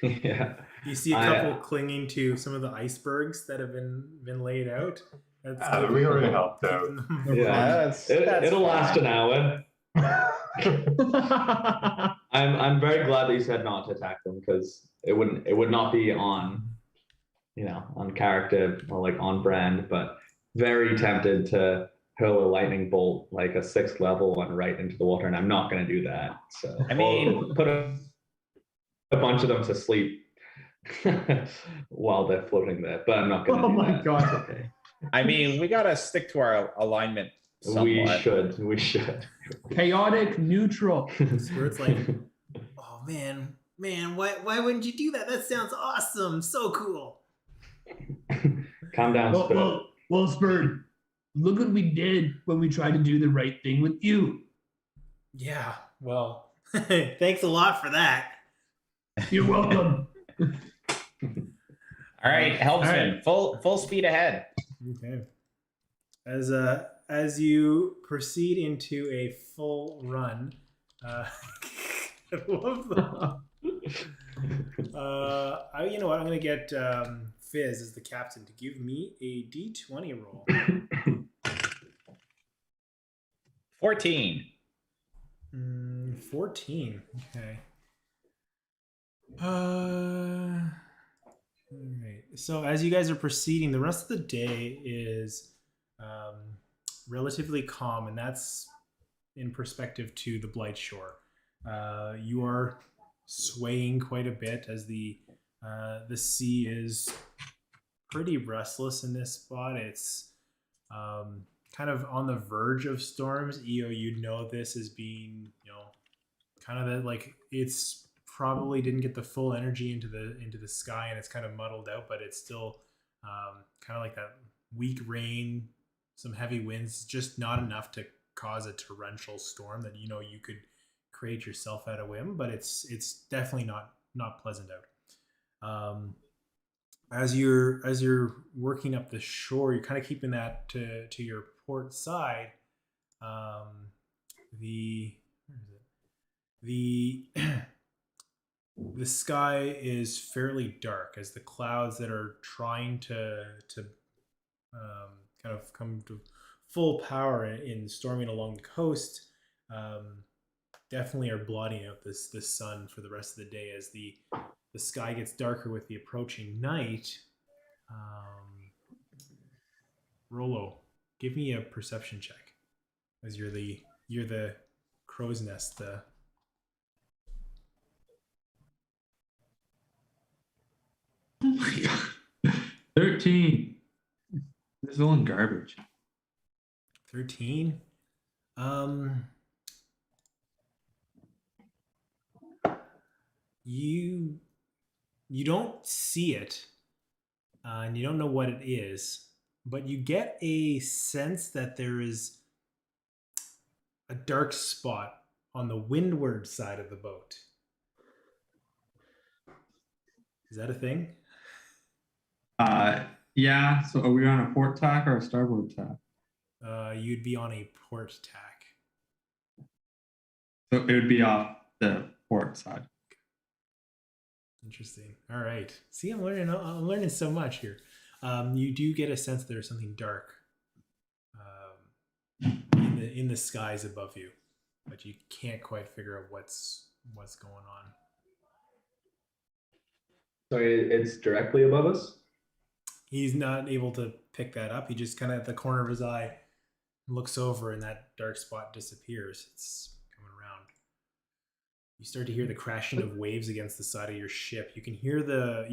Yeah. You see a couple clinging to some of the icebergs that have been laid out. We already helped out. Yeah, it'll last an hour. I'm very glad that you said not to attack them, because it would not be on, on character or like on brand, but very tempted to hurl a lightning bolt, like a 6th level one, right into the water, and I'm not going to do that. So I mean, put a bunch of them to sleep while they're floating there, but I'm not going to do that. God. It's okay. I mean, we got to stick to our alignment somewhat. We should. Chaotic neutral. Where it's like, oh man, why wouldn't you do that? That sounds awesome. So cool. Calm down, Spurd. Well, Spurd, look what we did when we tried to do the right thing with you. Yeah, well, thanks a lot for that. You're welcome. All right, helmsman, full speed ahead. Okay. As you proceed into a full run, I love that. You know what? I'm gonna get Fizz as the captain to give me a D20 roll. 14. 14. Okay. All right. So as you guys are proceeding, the rest of the day is relatively calm, and that's in perspective to the Blight Shore. You are swaying quite a bit as the sea is pretty restless in this spot. It's kind of on the verge of storms. EO, you'd know this as being, kind of like it's probably didn't get the full energy into the sky, and it's kind of muddled out, but it's still kind of like that weak rain, some heavy winds, just not enough to cause a torrential storm that you could create yourself at a whim, but it's definitely not pleasant out. As you're working up the shore, you're kind of keeping that to your port side. The sky is fairly dark as the clouds that are trying to kind of come to full power in storming along the coast definitely are blotting out this sun for the rest of the day as the sky gets darker with the approaching night. Rolo, give me a perception check as you're the crow's nest. Oh my god. 13. This is all in garbage. 13. You don't see it, and you don't know what it is, but you get a sense that there is a dark spot on the windward side of the boat. Is that a thing? Yeah. So are we on a port tack or a starboard tack? You'd be on a port tack. So it would be off the port side. Interesting. All right. See, I'm learning so much here. You do get a sense that there's something dark in the skies above you, but you can't quite figure out what's going on. So it's directly above us? He's not able to pick that up. He just kind of at the corner of his eye looks over and that dark spot disappears. It's coming around. You start to hear the crashing of waves against the side of your ship. You can hear the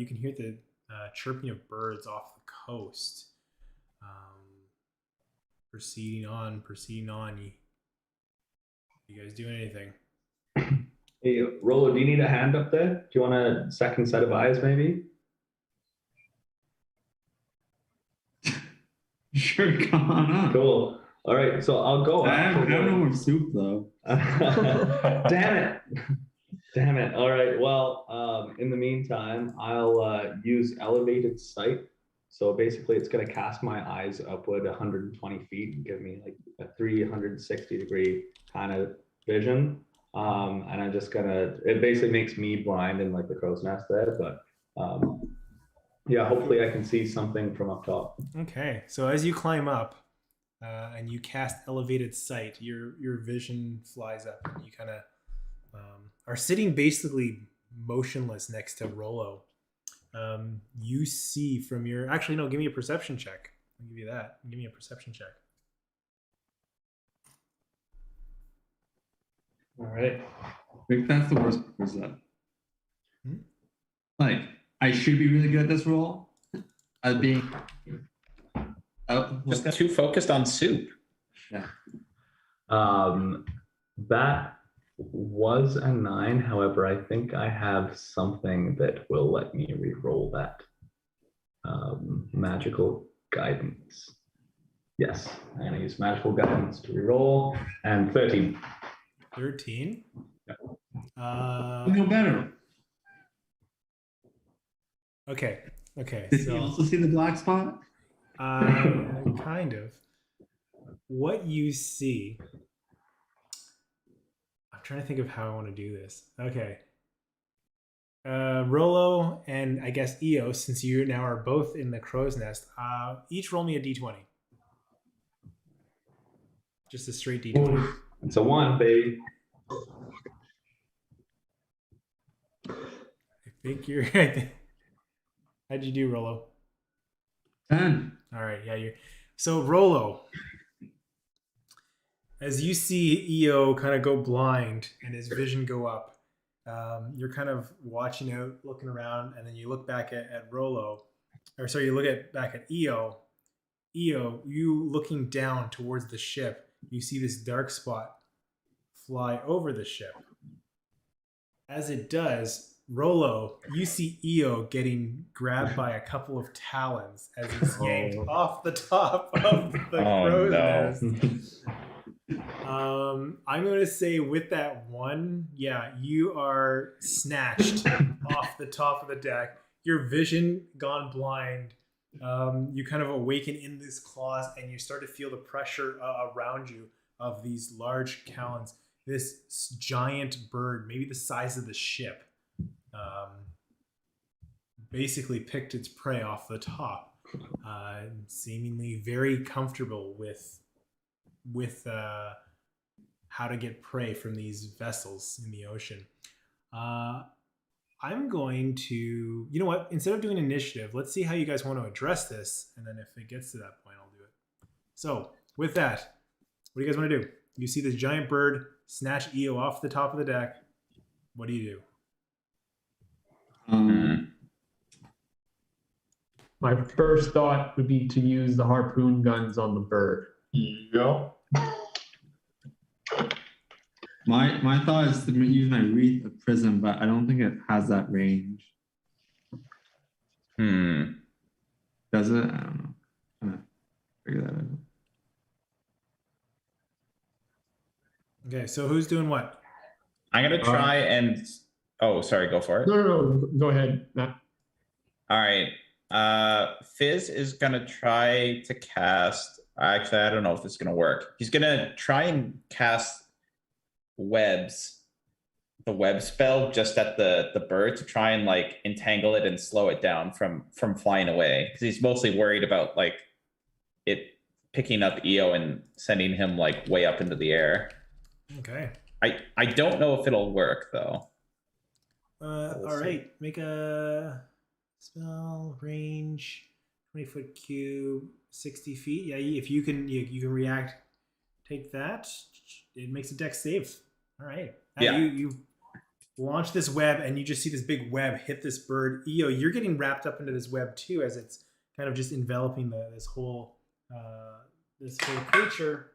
chirping of birds off the coast. Proceeding on. You guys doing anything? Hey, Rolo, do you need a hand up there? Do you want a second set of eyes, maybe? Sure, come on up. Cool. All right, so I'll go. I have no more soup though. Damn it. All right. Well, in the meantime, I'll use elevated sight. So basically, it's going to cast my eyes upward 120 feet and give me like a 360-degree kind of vision. And I'm just gonna. It basically makes me blind in like the crow's nest there, but yeah, hopefully I can see something from up top. Okay, so as you climb up and you cast elevated sight, your vision flies up, and you kind of are sitting basically motionless next to Rolo. You see from your actually no, give me a perception check. I'll give you that. Give me a perception check. All right. I think that's the worst part is that. Hmm? Like, I should be really good at this role. As being Just too focused on soup. Yeah. That was a 9. However, I think I have something that will let me re-roll that. Magical guidance. Yes, I'm gonna use magical guidance to re-roll, and 13. 13. no better. Okay. Did you So also see the black spot? kind of. What you see. I'm trying to think of how I want to do this. Okay. Rolo and I guess Io, since you now are both in the crow's nest, each roll me a d20. Just a straight d20. Ooh, it's a 1, baby. I think you're. How'd you do, Rolo? 10. All right, yeah, so Rolo. As you see Io kind of go blind and his vision go up, you're kind of watching out, looking around, and then you look back at Rolo, or sorry, you look back at Io. Io, you looking down towards the ship, you see this dark spot fly over the ship. As it does, Rolo, you see Io getting grabbed by a couple of talons as he's yanked off the top of the crow's nest. I'm going to say with that one, yeah, you are snatched off the top of the deck. Your vision gone blind. You kind of awaken in this claws, and you start to feel the pressure around you of these large talons. This giant bird, maybe the size of the ship, basically picked its prey off the top, seemingly very comfortable with how to get prey from these vessels in the ocean. I'm going to, you know what, instead of doing initiative, let's see how you guys want to address this, and then if it gets to that point, I'll do it. So with that, what do you guys want to do? You see this giant bird snatch Io off the top of the deck. What do you do? My first thought would be to use the harpoon guns on the bird. Yeah. My thought is to use my wreath of prism, but I don't think it has that range. Does it? I don't know. I'm gonna figure that out. Okay, so who's doing what? I'm gonna try and. Oh, sorry. Go for it. No. Go ahead, Matt. All right. Fizz is gonna try to cast. Actually, I don't know if this is gonna work. He's gonna try and cast webs, the web spell, just at the bird to try and like entangle it and slow it down from flying away, because he's mostly worried about like it picking up EO and sending him like way up into the air. Okay. I don't know if it'll work though. All right. Make a spell range 20-foot cube, 60 feet. Yeah, if you can react. Take that. It makes a dex save. All right. Yeah. You launch this web, and you just see this big web hit this bird. Io, you're getting wrapped up into this web too, as it's kind of just enveloping this whole creature.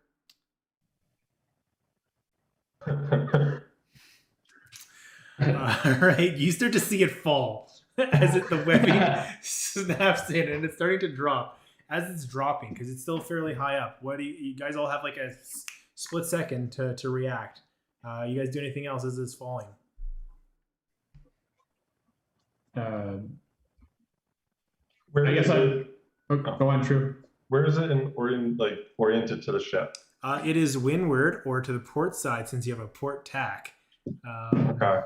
All right. You start to see it fall as the webbing snaps in, and it's starting to drop. As it's dropping, because it's still fairly high up. What do you guys all have like a split second to react? You guys do anything else as it's falling? I Where guess is I. it? Go on, True. Where is it oriented to the ship? It is windward or to the port side, since you have a port tack. Okay.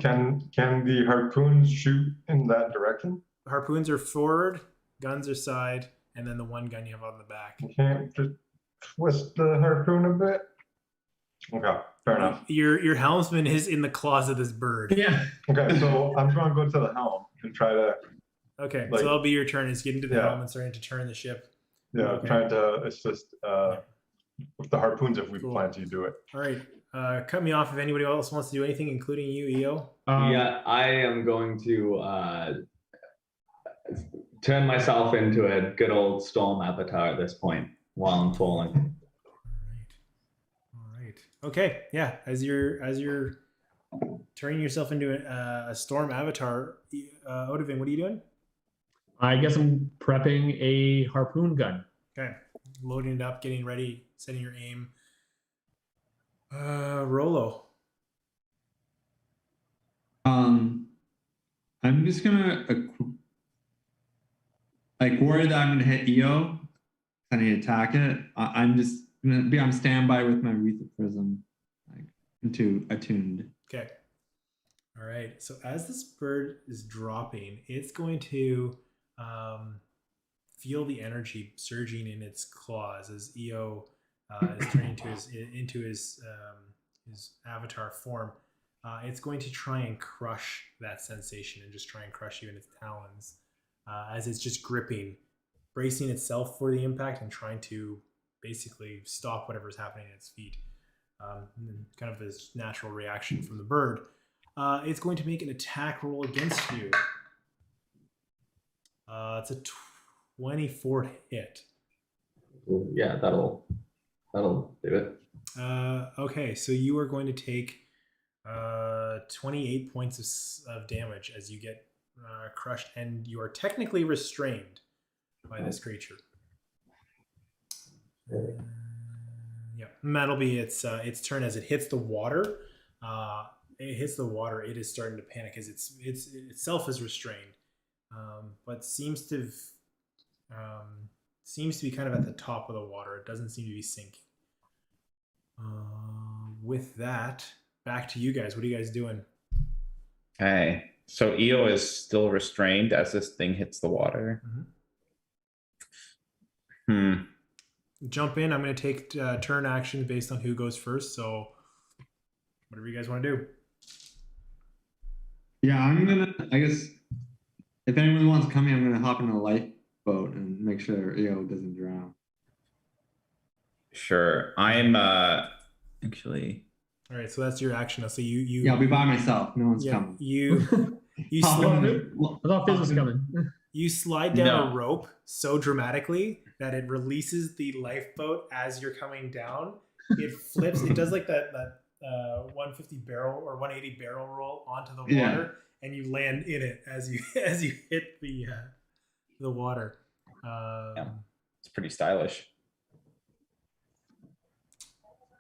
Can the harpoons shoot in that direction? Harpoons are forward, guns are side, and then the one gun you have on the back. You can't just twist the harpoon a bit? Okay, fair enough. Your helmsman is in the claws of this bird. Yeah. Okay, so I'm going to go to the helm and try to, Okay, Like- so that'll be your turn. Is getting to the Yeah. helm and starting to turn the ship. yeah, Okay. trying to assist with the harpoons if we Cool. plan to do it. All right. Cut me off if anybody else wants to do anything, including you, Io. Yeah, I am going to turn myself into a good old storm avatar at this point while I'm falling. All right. Okay. Yeah. As you're turning yourself into a storm avatar, Odovin, what are you doing? I guess I'm prepping a harpoon gun. Okay. Loading it up, getting ready, setting your aim. Rolo. I'm just gonna worry that I'm gonna hit EO. I need to attack it. I'm just gonna be on standby with my Wreath of Prism, attuned. Okay. All right. So as this bird is dropping, it's going to feel the energy surging in its claws as EO is turning into his avatar form. It's going to try and crush that sensation and just try and crush you in its talons as it's just gripping, bracing itself for the impact and trying to basically stop whatever's happening at its feet. Kind of this natural reaction from the bird. It's going to make an attack roll against you. It's a 24 to hit. Yeah, that'll do it. Okay, so you are going to take 28 points of damage as you get crushed, and you are technically restrained by this creature. Yeah, and that'll be its turn as it hits the water. It hits the water. It is starting to panic as it's itself is restrained, but seems to be kind of at the top of the water. It doesn't seem to be sinking. With that, back to you guys. What are you guys doing? Okay, so EO is still restrained as this thing hits the water. Jump in. I'm going to take turn action based on who goes first. So whatever you guys want to do. Yeah, I guess if anyone wants to come in, I'm gonna hop in a lifeboat and make sure EO doesn't drown. Sure, I'm actually. All right, so that's your action. So you Yeah, I'll be by myself. No one's coming. You Hop slide, in. I thought Fizz was coming. you slide down No. a rope so dramatically that it releases the lifeboat as you're coming down. It flips. It does like that 150 barrel or 180 barrel roll onto the water, and you land in it as you hit the water. It's pretty stylish.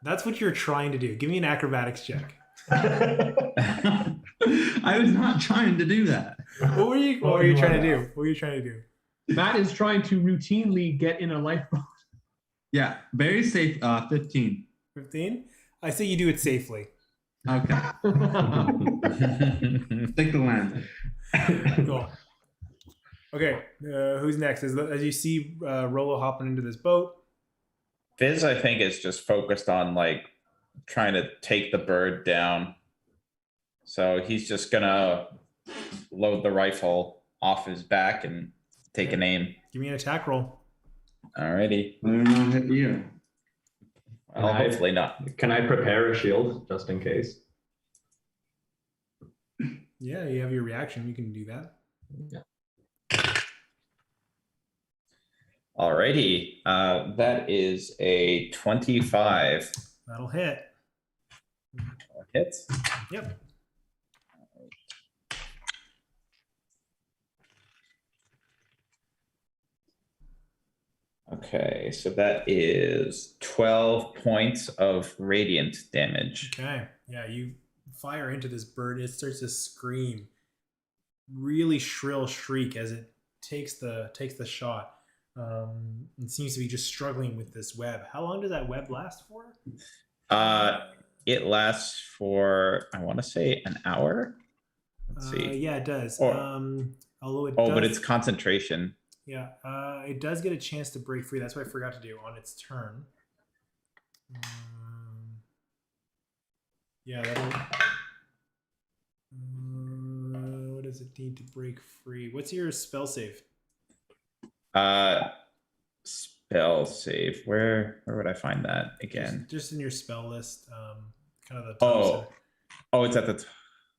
That's what you're trying to do. Give me an acrobatics check. I was not trying to do that. What were you trying to do? What were you trying to do? Matt is trying to routinely get in a lifeboat. Yeah, very safe. 15. 15? I say you do it safely. Okay. Stick the landing. Cool. Okay, who's next? As you see Rolo hopping into this boat. Fizz, I think, is just focused on like trying to take the bird down. So he's just gonna load the rifle off his back and take an aim. Give me an attack roll. Alrighty. They're not hit you. Well, hopefully not. Can I prepare a shield just in case? Yeah, you have your reaction. You can do that. Yeah. Alrighty. That is a 25. That'll hit. Hits. Yep. Okay, so that is 12 points of radiant damage. Okay. Yeah, you fire into this bird. It starts to scream, really shrill shriek as it takes the shot. It seems to be just struggling with this web. How long does that web last for? It lasts for, I want to say, an hour. Let's see. Yeah, it does. Or, Although it oh, does, but it's concentration. Yeah, it does get a chance to break free. That's what I forgot to do on its turn. Yeah, that'll. What does it need to break free? What's your spell save? Spell save. Where would I find that again? Just in your spell list, kind of the top. Oh, it's at the.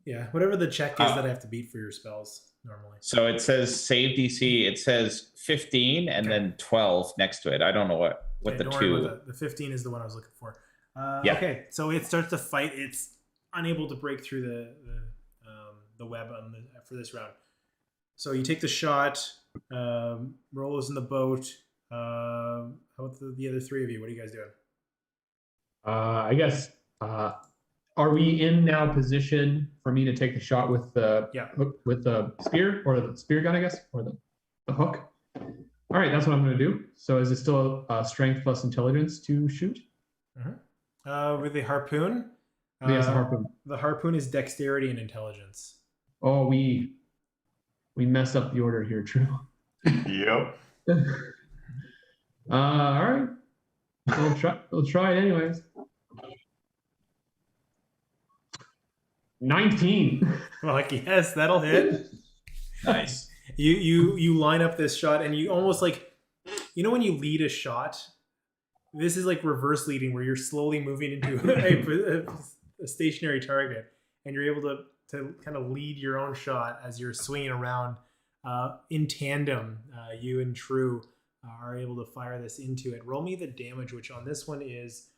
Yeah, whatever the check is that I have to beat for your spells normally. So it says save DC. It says 15 and then 12 next to it. I don't know what the two. The 15 is the one I was looking for. Yeah. Okay, so it starts to fight. It's unable to break through the web for this round. So you take the shot. Rolo's in the boat. How about the other three of you? What are you guys doing? I guess. Are we in now position for me to take the shot with the spear or the spear gun, I guess, or the hook? All right, that's what I'm going to do. So is it still strength plus intelligence to shoot? Mm-hmm. With the harpoon? Yes, the harpoon. The harpoon is dexterity and intelligence. Oh, we messed up the order here, True. Yep. All right. We'll try it anyways. 19. Like, yes, that'll hit. Nice. You line up this shot and you almost like, when you lead a shot, this is like reverse leading where you're slowly moving into a stationary target and you're able to kind of lead your own shot as you're swinging around in tandem. You and True are able to fire this into it. Roll me the damage, which on this one is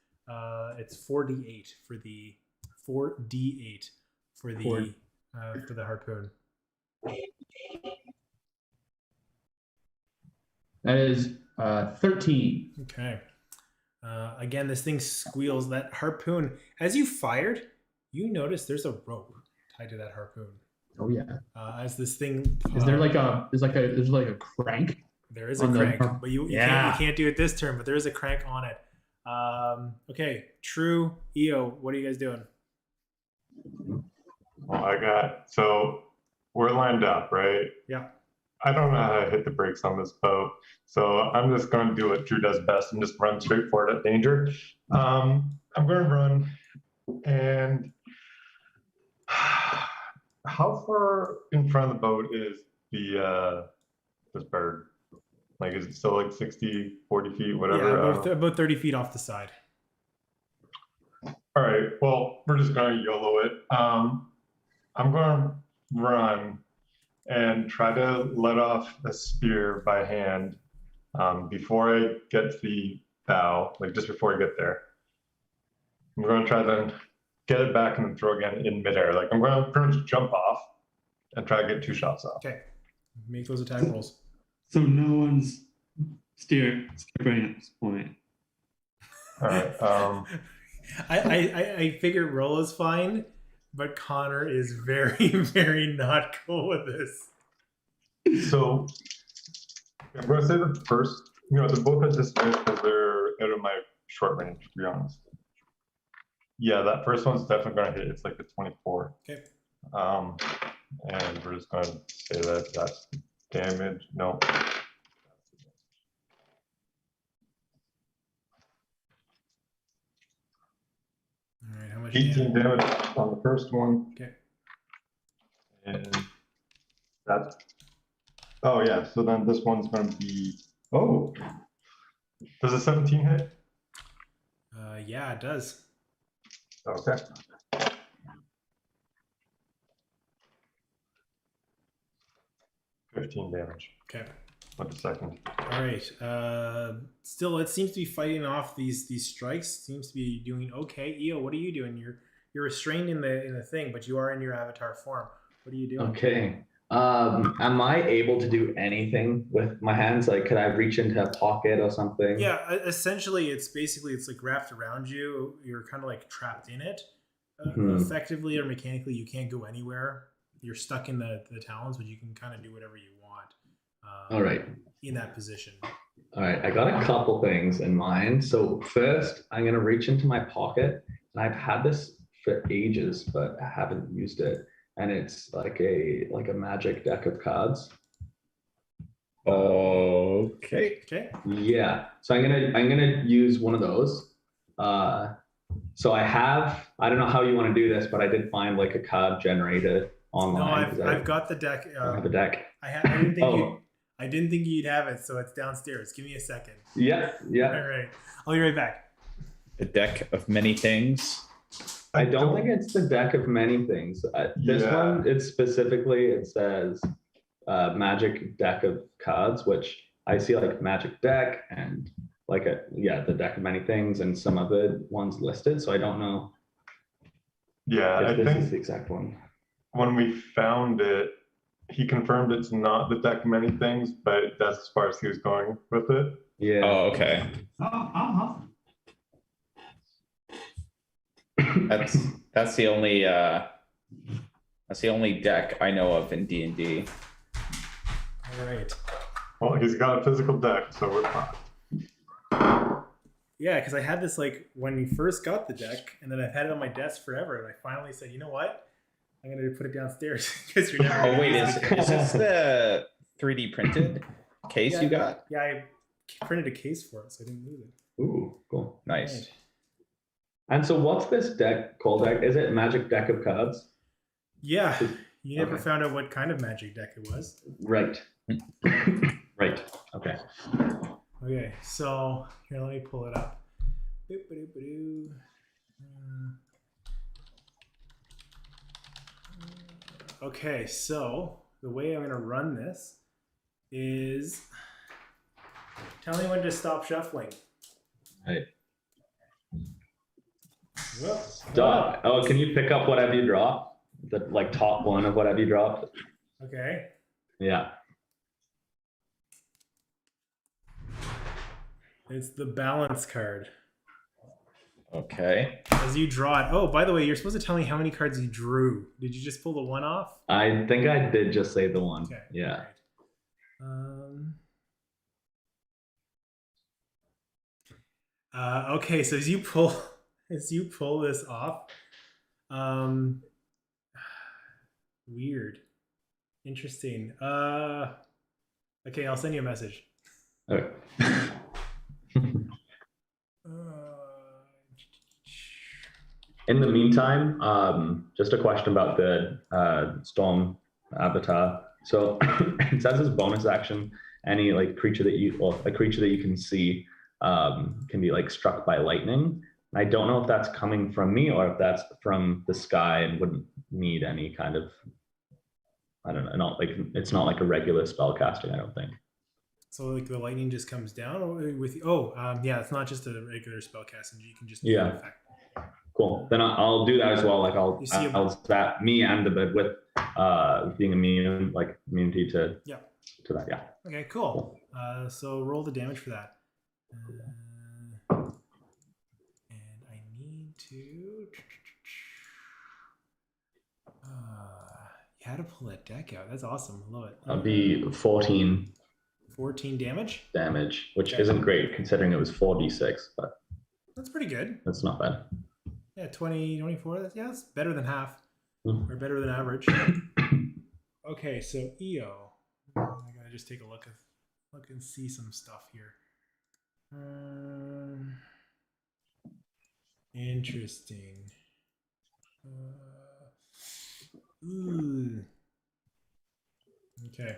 it's 4d8 for the 4d8 for the harpoon. That is 13. Okay. Again, this thing squeals. That harpoon, as you fired, you notice there's a rope tied to that harpoon. Oh yeah. As this thing, is there like a crank? There is a crank, but you can't do it this turn. But there is a crank on it. Okay, True, EO, what are you guys doing? Well, so we're lined up, right? Yeah. I don't know how to hit the brakes on this boat, so I'm just going to do what Drew does best and just run straight for it at danger. I'm going to run, and how far in front of the boat is this bird? Like, is it still like 60, 40 feet, whatever? Yeah, about 30 feet off the side. All right, well, we're just going to YOLO it. I'm going to run and try to let off a spear by hand before I get to the bow, like just before I get there. I'm going to try to get it back and then throw again in midair. Like, I'm going to pretty much jump off and try to get 2 shots off. Okay, make those attack rolls. So no one's skipping at this point. All right. I figure Rolo's fine, but Connor is very, very not cool with this. So I'm going to say the first, they're both at disadvantage because they're out of my short range, to be honest. Yeah, that first one's definitely going to hit. It's like a 24. Okay. And we're just going to say that that's damage. No. All right, how much 18 damage? damage on the first one. Okay. And that's, oh yeah, so then this one's going to be, oh, does a 17 hit? Yeah, it does. Okay. $15 damage. Okay. What a second. All right. Still, it seems to be fighting off these strikes. Seems to be doing okay. Io, what are you doing? You're restrained in the thing, but you are in your avatar form. What are you doing? Okay. Am I able to do anything with my hands? Like, could I reach into a pocket or something? Yeah, essentially, it's like wrapped around you. You're kind of like trapped in it. Effectively or mechanically, you can't go anywhere. You're stuck in the talons, but you can kind of do whatever you want. All right. In that position. All right. I got a couple things in mind. So first, I'm gonna reach into my pocket, and I've had this for ages, but I haven't used it. And it's like a magic deck of cards. Okay. Okay. Yeah. So I'm gonna use one of those. So I don't know how you want to do this, but I did find like a card generator online. No, I've got the deck. I have a deck. I didn't think you'd have it, so it's downstairs. Give me a second. Yeah. All right. I'll be right back. A deck of many things. I don't think it's the deck of many things. This one, it says magic deck of cards, which I see like magic deck and like the deck of many things and some other ones listed. So I don't know. Yeah, if I this think is the exact one. when we found it, he confirmed it's not the deck of many things, but that's as far as he was going with it. Yeah. Oh, okay. That's the only deck I know of in D&D. All right. Well, he's got a physical deck, so we're fine. Yeah, because I had this like when we first got the deck, and then I've had it on my desk forever, and I finally said, you know what? I'm gonna put it downstairs because you're never. Oh wait, is this the 3D printed case you got? Yeah, I printed a case for it, so I didn't lose it. Ooh, cool. Nice. Right. And so what's this deck called? Is it magic deck of cards? Yeah, you never Okay. found out what kind of magic deck it was. Right. Right. Okay. Okay, so here, let me pull it up. Okay, so the way I'm going to run this is tell me when to stop shuffling. Right. Whoop. Stop. Oh, can you pick up whatever you drop? The like top one of whatever you dropped? Okay. Yeah. It's the balance card. Okay. As you draw it. Oh, by the way, you're supposed to tell me how many cards you drew. Did you just pull the one off? I think I did just say the one. Okay. Yeah. Right. Okay, so as you pull this off, weird, interesting. Okay, I'll send you a message. Okay. In the meantime, just a question about the storm avatar. So it says as bonus action, any like creature that you can see can be like struck by lightning. I don't know if that's coming from me or if that's from the sky and wouldn't need any kind of, I don't know, it's not like a regular spell casting, I don't think. So like the lightning just comes down with yeah, it's not just a regular spell casting. You can just yeah. Effect. Cool. Then I'll do that as well. Like I'll zap me and the bit with being immune, like immunity to that. Yeah. Okay. Cool. So roll the damage for that. And I need to. You had to pull that deck out. That's awesome. I love it. That'll be 14. 14 damage. Damage, which isn't great considering it was 4d6, but that's pretty good. That's not bad. Yeah, 20, 24. That's better than half, or better than average. Okay, so EO. I gotta just take a look and see some stuff here. Interesting. Ooh. Okay.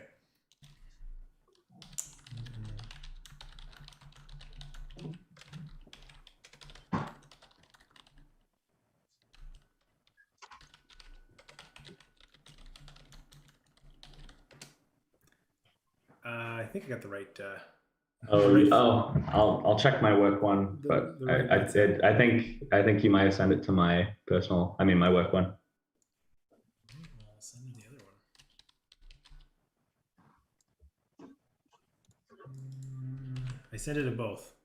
I think I got the right. I'll check my work one, but I think you might have sent it to my personal. I mean, my work one. I'll send you the other one. I sent it to both.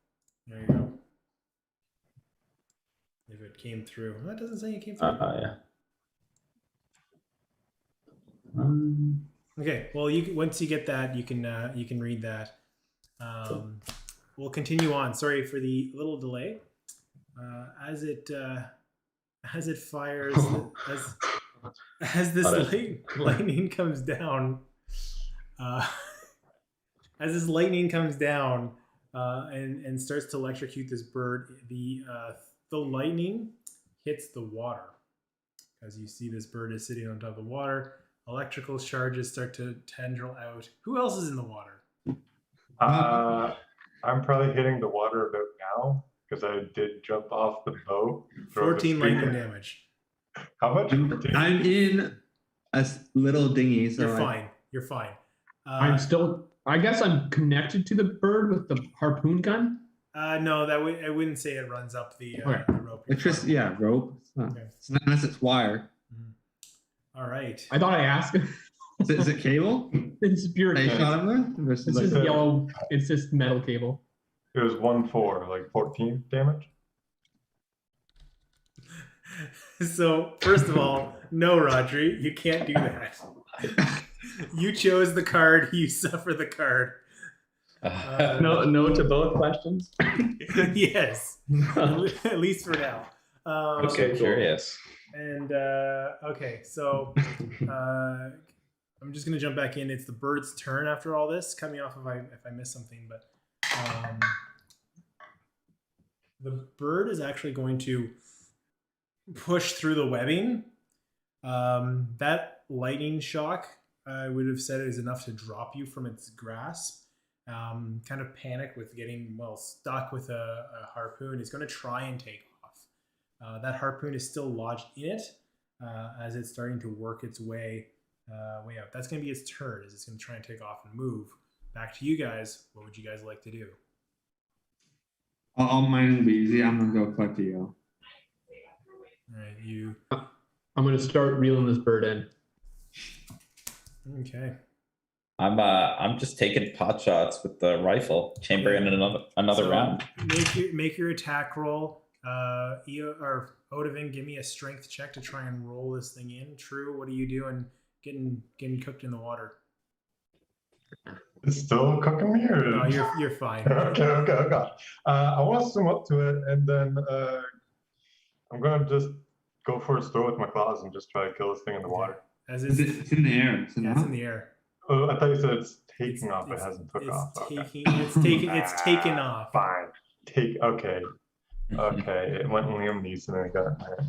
There you go. If it came through, that doesn't say it came through. Yeah. Okay. Well, once you get that, you can read that. We'll continue on. Sorry for the little delay. As it fires, as this lightning comes down, as this lightning comes down and starts to electrocute this bird, the lightning hits the water. As you see, this bird is sitting on top of the water. Electrical charges start to tendril out. Who else is in the water? I'm probably hitting the water about now because I did jump off the boat. 14 lightning damage. How much? I'm in a little dinghy, so You're fine. I'm still. I guess I'm connected to the bird with the harpoon gun. No, I wouldn't say it runs up the rope. It's just rope. Okay. It's not unless it's wire. All right. I thought I asked. Is it cable? It's pure. They shot him with? It's just yellow. It's just metal cable. It was 1-4, like 14 damage. So first of all, no, Rodri, you can't do that. You chose the card. You suffer the card. No to both questions. Yes, at least for now. Okay, curious. And okay, so I'm just gonna jump back in. It's the bird's turn after all this. Cut me off if I miss something, but the bird is actually going to push through the webbing. That lightning shock, I would have said, is enough to drop you from its grasp. Kind of panic with getting stuck with a harpoon. It's going to try and take off. That harpoon is still lodged in it as it's starting to work its way out. That's going to be its turn. Is it's going to try and take off and move. Back to you guys. What would you guys like to do? All mine will be easy. I'm gonna go collect the All right, you. I'm gonna start reeling this bird in. Okay. I'm just taking pot shots with the rifle, chamber in another round. Make your attack roll. Eo or Odovin, give me a strength check to try and roll this thing in. True, what are you doing? Getting cooked in the water. It's still cooking me, or no? You're fine. Okay. I want to swim up to it, and then I'm gonna just go for a throw with my claws and just try to kill this thing in the water. It's in the air. It's in the air. Oh, I thought you said it's taking off. It hasn't took off. It's taken off. Fine. Okay. It went Liam Neeson and I got it there.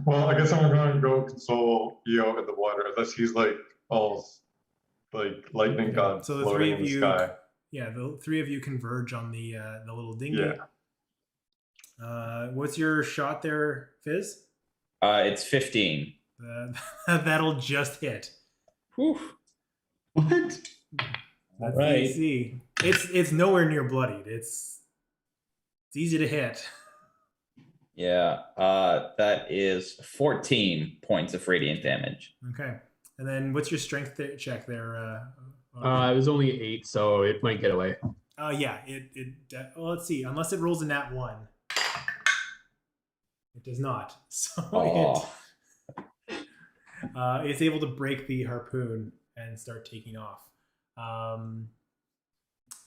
Well, I guess I'm gonna go console Eo in the water, unless he's like all like lightning god floating in the sky. Yeah, the three of you converge on the little dinghy. Yeah. What's your shot there, Fizz? It's 15. That'll just hit. Whew. What? That's right. easy. It's nowhere near bloodied. It's easy to hit. Yeah, that is 14 points of radiant damage. Okay. And then what's your strength check there? It was only 8, so it might get away. Yeah. Well, let's see. Unless it rolls a nat 1. It does not. So it's able to break the harpoon and start taking off.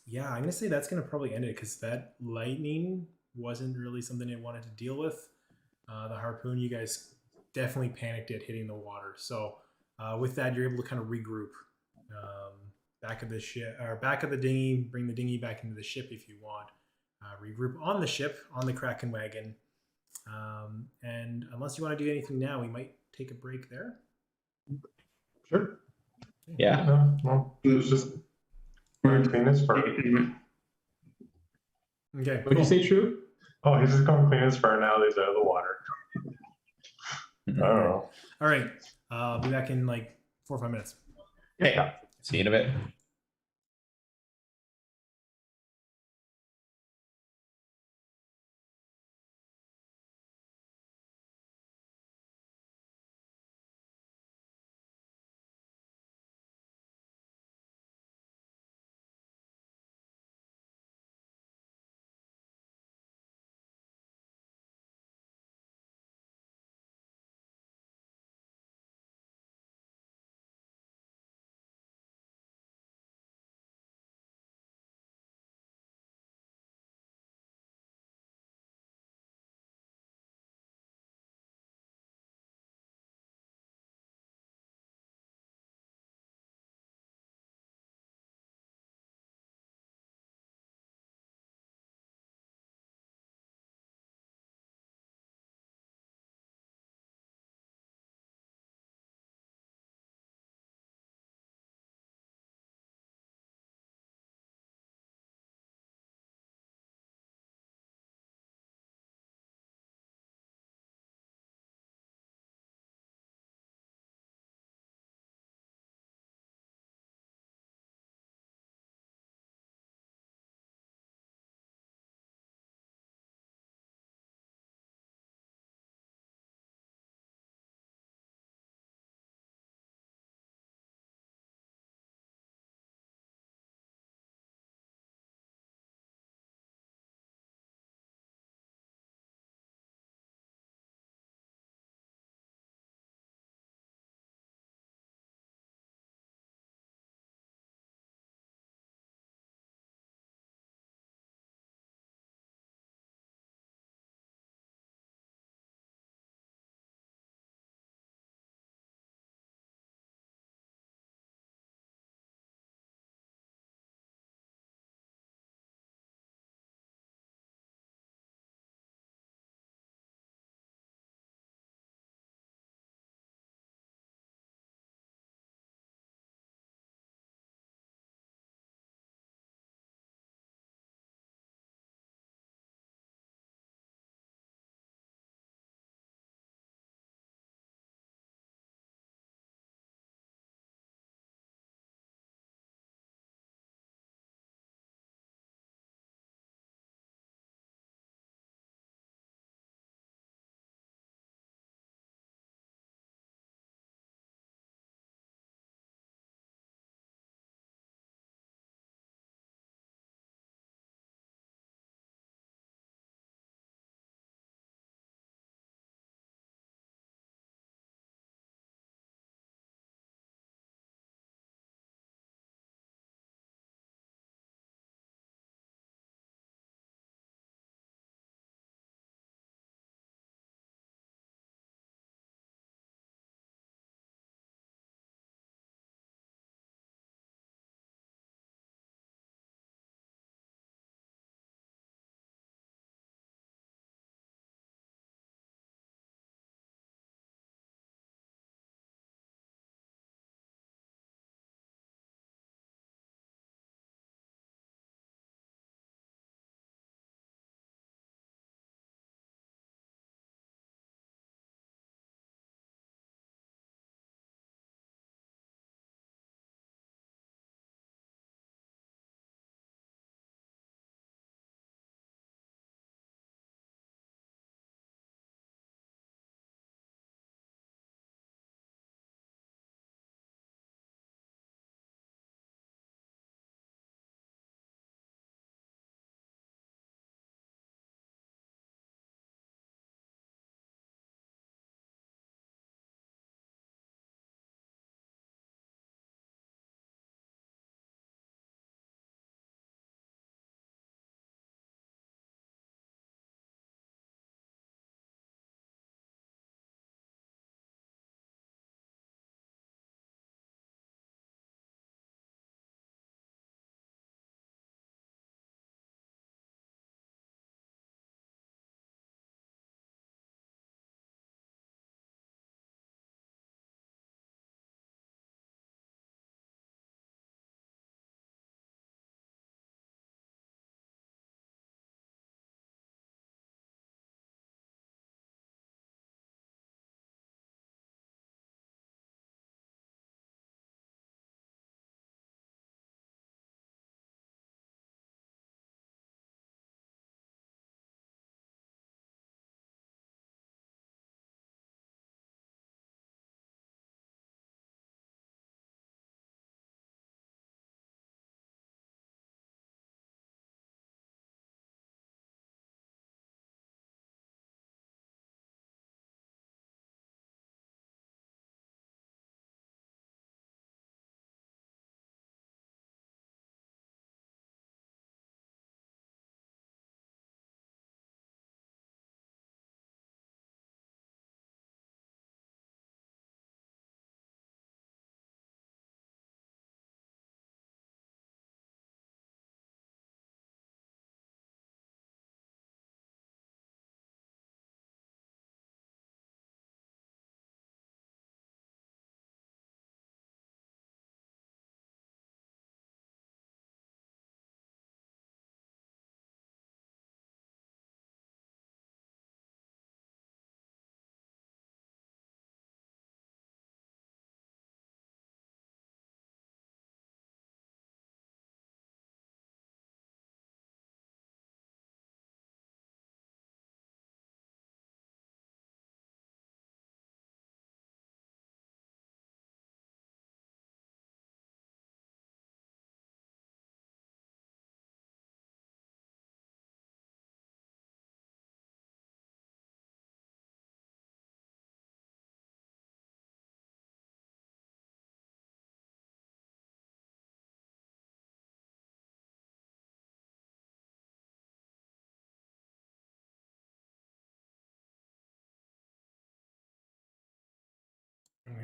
Yeah, I'm going to say that's going to probably end it because that lightning wasn't really something it wanted to deal with. The harpoon, you guys definitely panicked at hitting the water. So with that, you're able to kind of regroup back of the ship or back of the dinghy. Bring the dinghy back into the ship if you want. Regroup on the ship on the Kraken wagon. And unless you want to do anything now, we might take a break there. Sure. Yeah. No, it's just clean his fur. Okay. What did you say, True? Oh, he's just going to clean his fur now that he's out of the water. I don't know. All right. I'll be back in like 4 or 5 minutes. Okay. See you in a bit.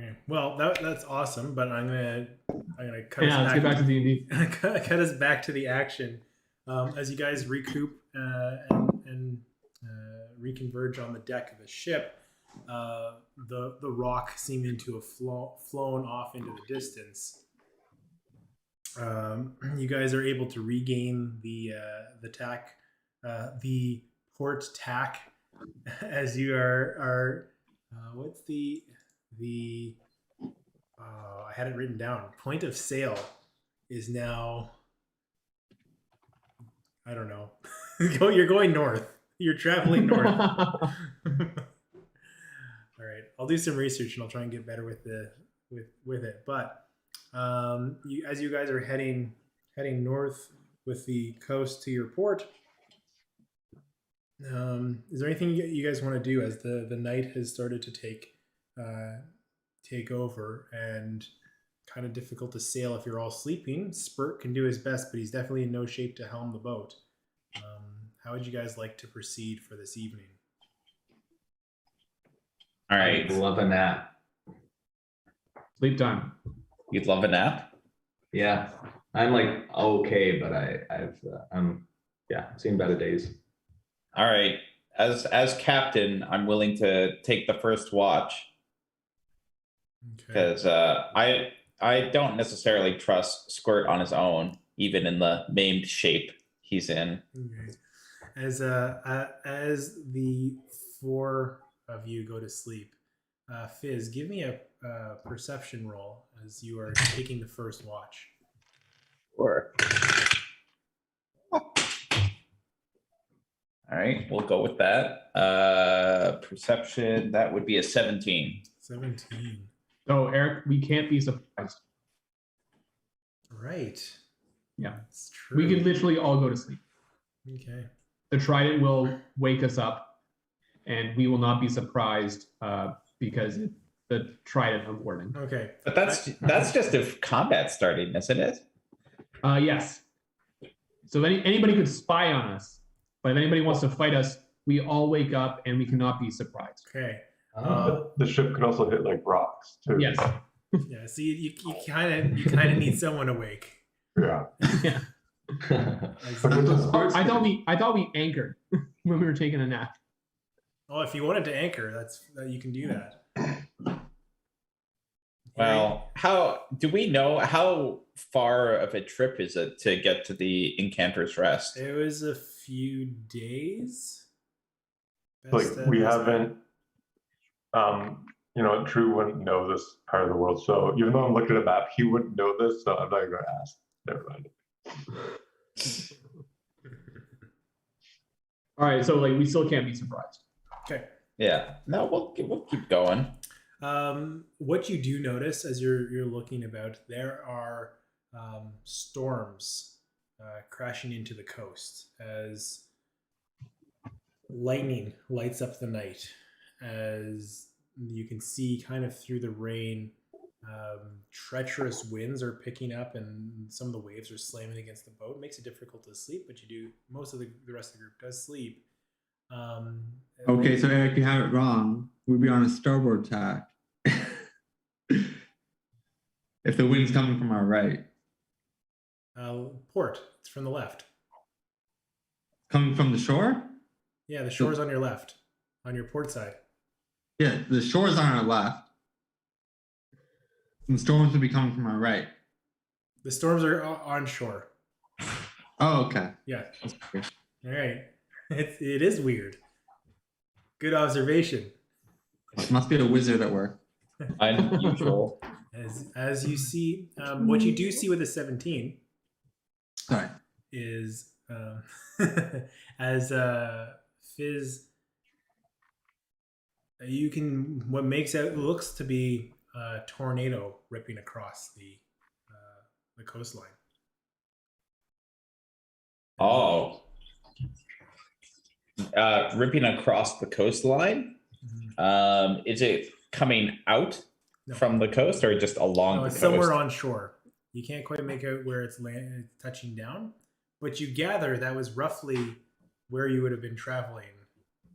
Okay. Well, that's awesome, but I'm gonna cut us Let's back. get back to D&D. Cut us back to the action as you guys recoup and reconverge on the deck of the ship. The rock seeming to have flown off into the distance. You guys are able to regain the port tack as you are what's the I had it written down. Point of sail is now, I don't know. You're going north. You're traveling north. All right, I'll do some research and I'll try and get better with it. But as you guys are heading north with the coast to your port, is there anything you guys want to do as the night has started to take over and kind of difficult to sail if you're all sleeping? Spurt can do his best, but he's definitely in no shape to helm the boat. How would you guys like to proceed for this evening? All right. I'd love a nap. Sleep time. You'd love a nap? Yeah, I'm like okay, but I'm seen better days. All right. As captain, I'm willing to take the first watch because I don't necessarily trust Squirt on his own, even in the maimed shape he's in. Okay. As the four of you go to sleep, Fizz, give me a perception roll as you are taking the first watch. Sure. All right, we'll go with that. Perception, that would be a 17. 17. So, Eric, we can't be surprised. Right. Yeah. It's true. We could literally all go to sleep. Okay. The trident will wake us up, and we will not be surprised because the trident of warning. Okay. But that's just if combat starting, isn't it? Yes. So anybody could spy on us, but if anybody wants to fight us, we all wake up and we cannot be surprised. Okay. The ship could also hit like rocks too. Yes. Yeah. So you kind of need someone awake. Yeah. Yeah. I thought we anchored when we were taking a nap. Oh, if you wanted to anchor, you can do that. Well, how do we know how far of a trip is it to get to the Incanter's Rest? It was a few days. We haven't. True wouldn't know this part of the world, so even though I'm looking at a map, he wouldn't know this, so I'm not going to ask. Never mind. All right, so we still can't be surprised. Okay. Yeah. No, we'll keep going. What you do notice as you're looking about, there are storms crashing into the coast as lightning lights up the night. As you can see, kind of through the rain, treacherous winds are picking up, and some of the waves are slamming against the boat. It makes it difficult to sleep, but most of the rest of the group does sleep. Okay, so Eric, you have it wrong. We'd be on a starboard tack. If the wind's coming from our right. Port, it's from the left. Coming from the shore? Yeah, the shore's on your left, on your port side. Yeah, the shore's on our left. And the storms would be coming from our right. The storms are on shore. Oh, okay. Yeah. All right. It is weird. Good observation. It must be a wizard at work. Unusual. As you see, what you do see with the 17 Sorry. is as Fizz, what makes out looks to be a tornado ripping across the coastline. Oh. Ripping across the coastline? Mm-hmm. Is it coming out from the coast or just along the it's coast? Somewhere on shore. You can't quite make out where it's touching down, but you gather that was roughly where you would have been traveling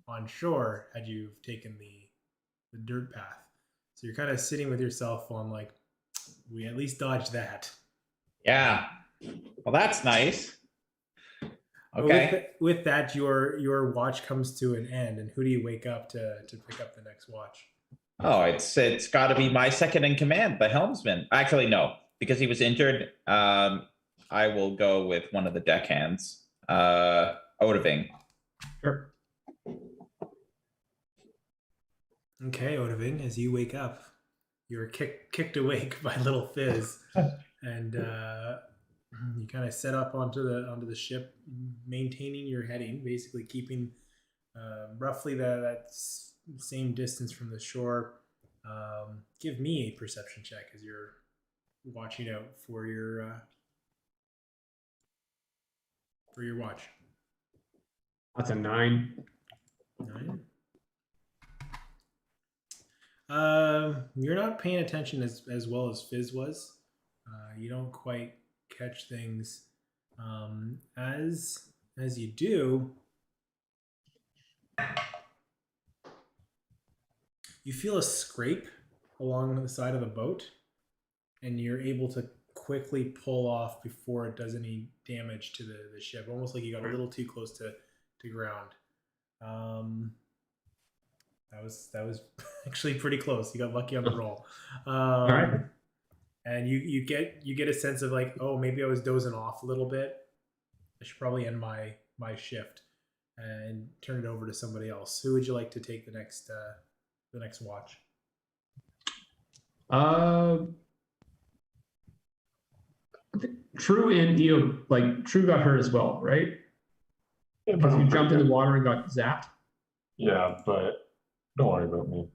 on shore had you taken the dirt path. So you're kind of sitting with your cell phone, like, we at least dodged that. Yeah. Well, that's nice. But Okay. with that, your watch comes to an end, and who do you wake up to pick up the next watch? Oh, it's got to be my second in command, the helmsman. Actually, no, because he was injured. I will go with one of the deckhands, Odoving. Sure. Okay, Odoving, as you wake up, you're kicked awake by little Fizz, and you kind of set up onto the ship, maintaining your heading, basically keeping roughly that same distance from the shore. Give me a perception check as you're watching out for your watch. That's a 9. 9. You're not paying attention as well as Fizz was. You don't quite catch things. As you do, you feel a scrape along the side of the boat, and you're able to quickly pull off before it does any damage to the ship. Almost like you got a little too close to ground. That was actually pretty close. You got lucky on the roll. All right. And you get a sense of like, oh, maybe I was dozing off a little bit. I should probably end my shift and turn it over to somebody else. Who would you like to take the next watch? True and Eo, like True got hurt as well, right? Yeah, Because but you I'm jumped in pretty the good. water and got zapped. Yeah, but don't worry about me.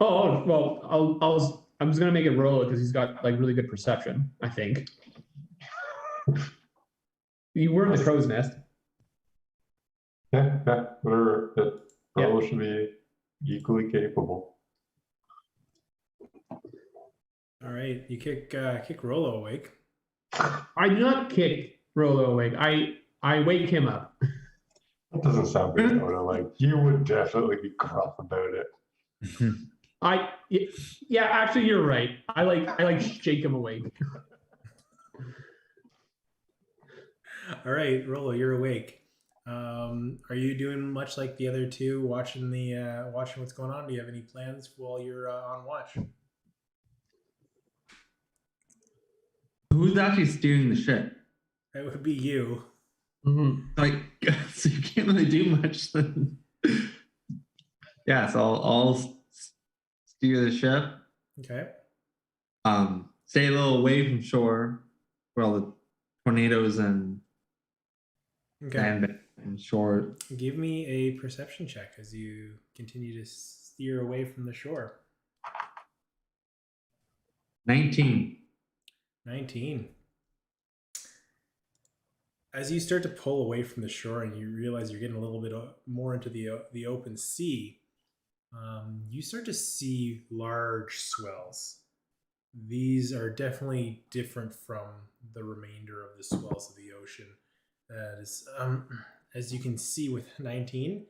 Oh well, I'm just gonna make it roll because he's got like really good perception. I think you were in the crow's nest. Yeah, whatever. Yeah. Rollo should be equally capable. All right, you kick Rollo awake. I do not kick Rolo awake. I wake him up. That doesn't sound good, Oda. Like, you would definitely be gruff about it. Yeah, actually, you're right. I like shake him awake. All right, Rollo, you're awake. Are you doing much like the other two, watching what's going on? Do you have any plans while you're on watch? Who's actually steering the ship? That would be you. Mm-hmm. Like, so you can't really do much then. Yeah, so I'll steer the ship. Okay. Stay a little away from shore where all the tornadoes and sandbags and shore. Give me a perception check as you continue to steer away from the shore. 19. 19. As you start to pull away from the shore and you realize you're getting a little bit more into the open sea, you start to see large swells. These are definitely different from the remainder of the swells of the ocean. As you can see with 19,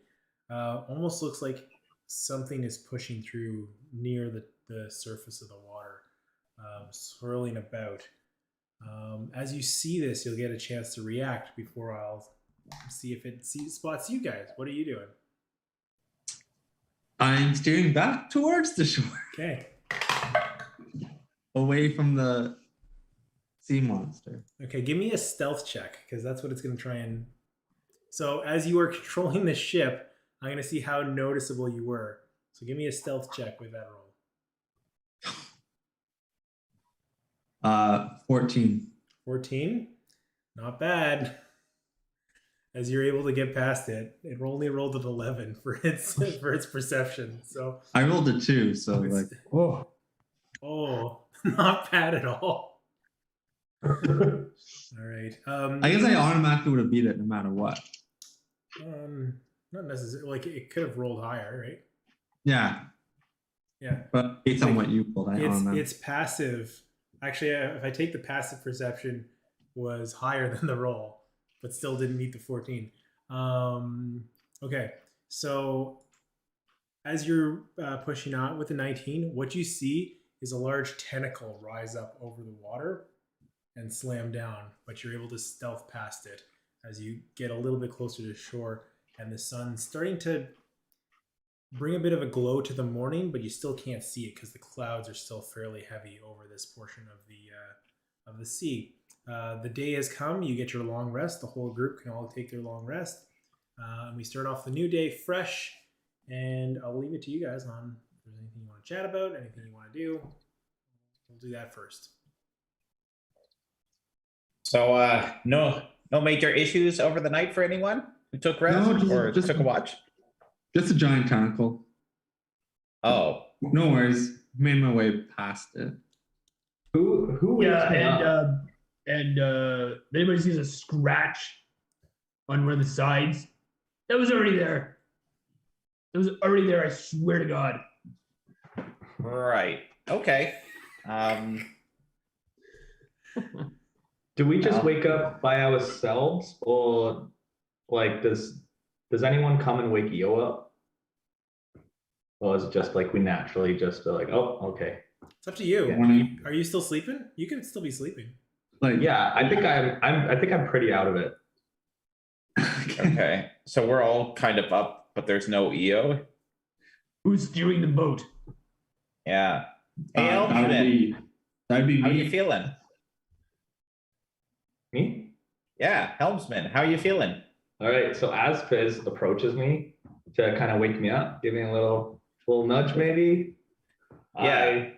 almost looks like something is pushing through near the surface of the water, swirling about. As you see this, you'll get a chance to react before I'll see if it spots you guys. What are you doing? I'm steering back towards the shore, Okay. away from the sea monster. Okay, give me a stealth check, because that's what it's going to try and... So as you are controlling the ship, I'm going to see how noticeable you were. So give me a stealth check with that roll. 14. 14? Not bad. As you're able to get past it, it only rolled an 11 for its perception. So I rolled a 2, so like, oh, not bad at all. All right. I guess I automatically would have beat it no matter what. Not necessarily. Like, it could have rolled higher, right? Yeah. Yeah. But based on what you rolled, It's passive. Actually, if I take the passive perception, was higher than the roll, but still didn't meet the 14. Okay, so as you're pushing out with the 19, what you see is a large tentacle rise up over the water and slam down, but you're able to stealth past it as you get a little bit closer to shore, and the sun's starting to bring a bit of a glow to the morning, but you still can't see it because the clouds are still fairly heavy over this portion of the sea. The day has come. You get your long rest. The whole group can all take their long rest, and we start off the new day fresh. And I'll leave it to you guys on if there's anything you want to chat about, anything you want to do. We'll do that first. So no major issues over the night for anyone who took rest or just took a watch? Just a giant tentacle. Oh. No worries. Made my way past it. Who wakes me up? And if anybody sees a scratch on one of the sides, that was already there. It was already there, I swear to God. Right. Okay. Do we just wake up by ourselves, or like does anyone come and wake you up? Or is it just like we naturally just are like, oh, okay. It's up to you. Yeah. Are you still sleeping? You can still be sleeping. Like, Yeah, I think I'm pretty out of it. Okay. So we're all kind of up, but there's no EO. Who's steering the boat? Yeah. Hey, that'd be how me. you feeling? Me? Yeah, helmsman, how you feeling? All right. So as Fizz approaches me to kind of wake me up, give me a little nudge, maybe. Yeah.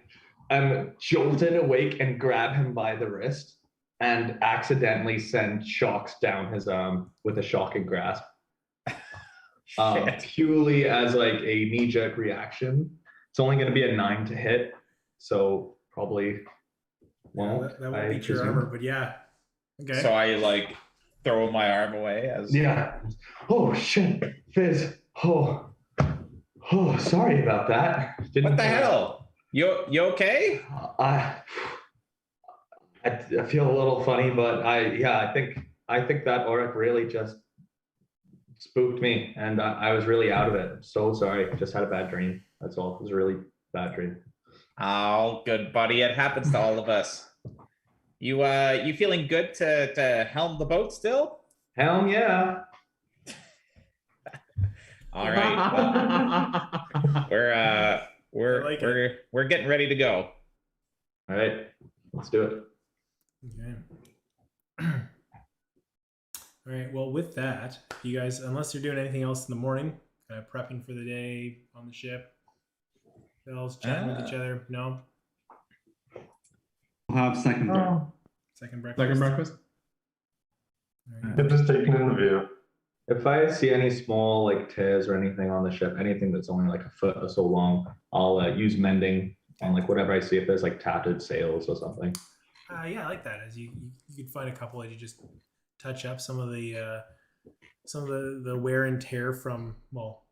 I'm jolted awake and grab him by the wrist and accidentally send shocks down his arm with a shocking grasp. Purely as like a knee-jerk reaction. It's only going to be a 9 to hit, so probably won't. That won't beat your armor, but yeah. Okay. So I like throw my arm away as Oh shit, Fizz. Oh, sorry about that. What the hell? You okay? I feel a little funny, but I think that Auric really just spooked me, and I was really out of it. I'm so sorry. Just had a bad dream. That's all. It was a really bad dream. Oh, good buddy. It happens to all of us. You feeling good to helm the boat still? Helm, yeah. All right. Well, we're getting ready to go. All right, let's do it. Okay. All right. Well, with that, you guys, unless you're doing anything else in the morning, prepping for the day on the ship, else chatting with each other. No. I'll have second breakfast. Second breakfast. Second breakfast. All right. Yeah, just taking in the view. If I see any small like tears or anything on the ship, anything that's only like a foot or so long, I'll use mending on like whatever I see. If there's like tattered sails or something. Yeah, I like that. As you could find a couple as you just touch up some of the wear and tear from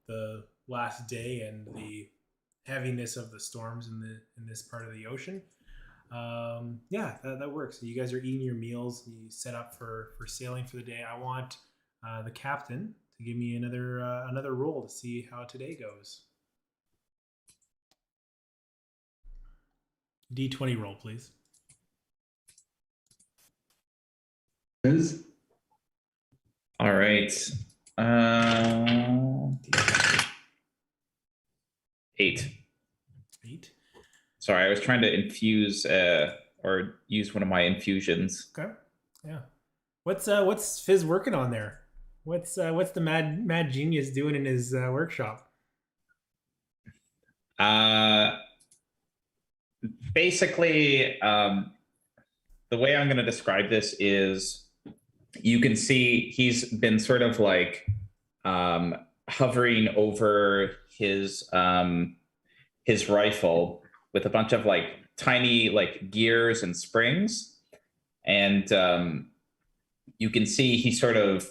the last day and the heaviness of the storms in this part of the ocean. Yeah, that works. So you guys are eating your meals. You set up for sailing for the day. I want the captain to give me another roll to see how today goes. D20 roll, please. Is All right. 8. 8. Sorry, I was trying to infuse or use one of my infusions. Okay. Yeah. What's Fizz working on there? What's the mad genius doing in his workshop? Basically, the way I'm going to describe this is you can see he's been sort of like hovering over his rifle with a bunch of like tiny like gears and springs, and you can see he sort of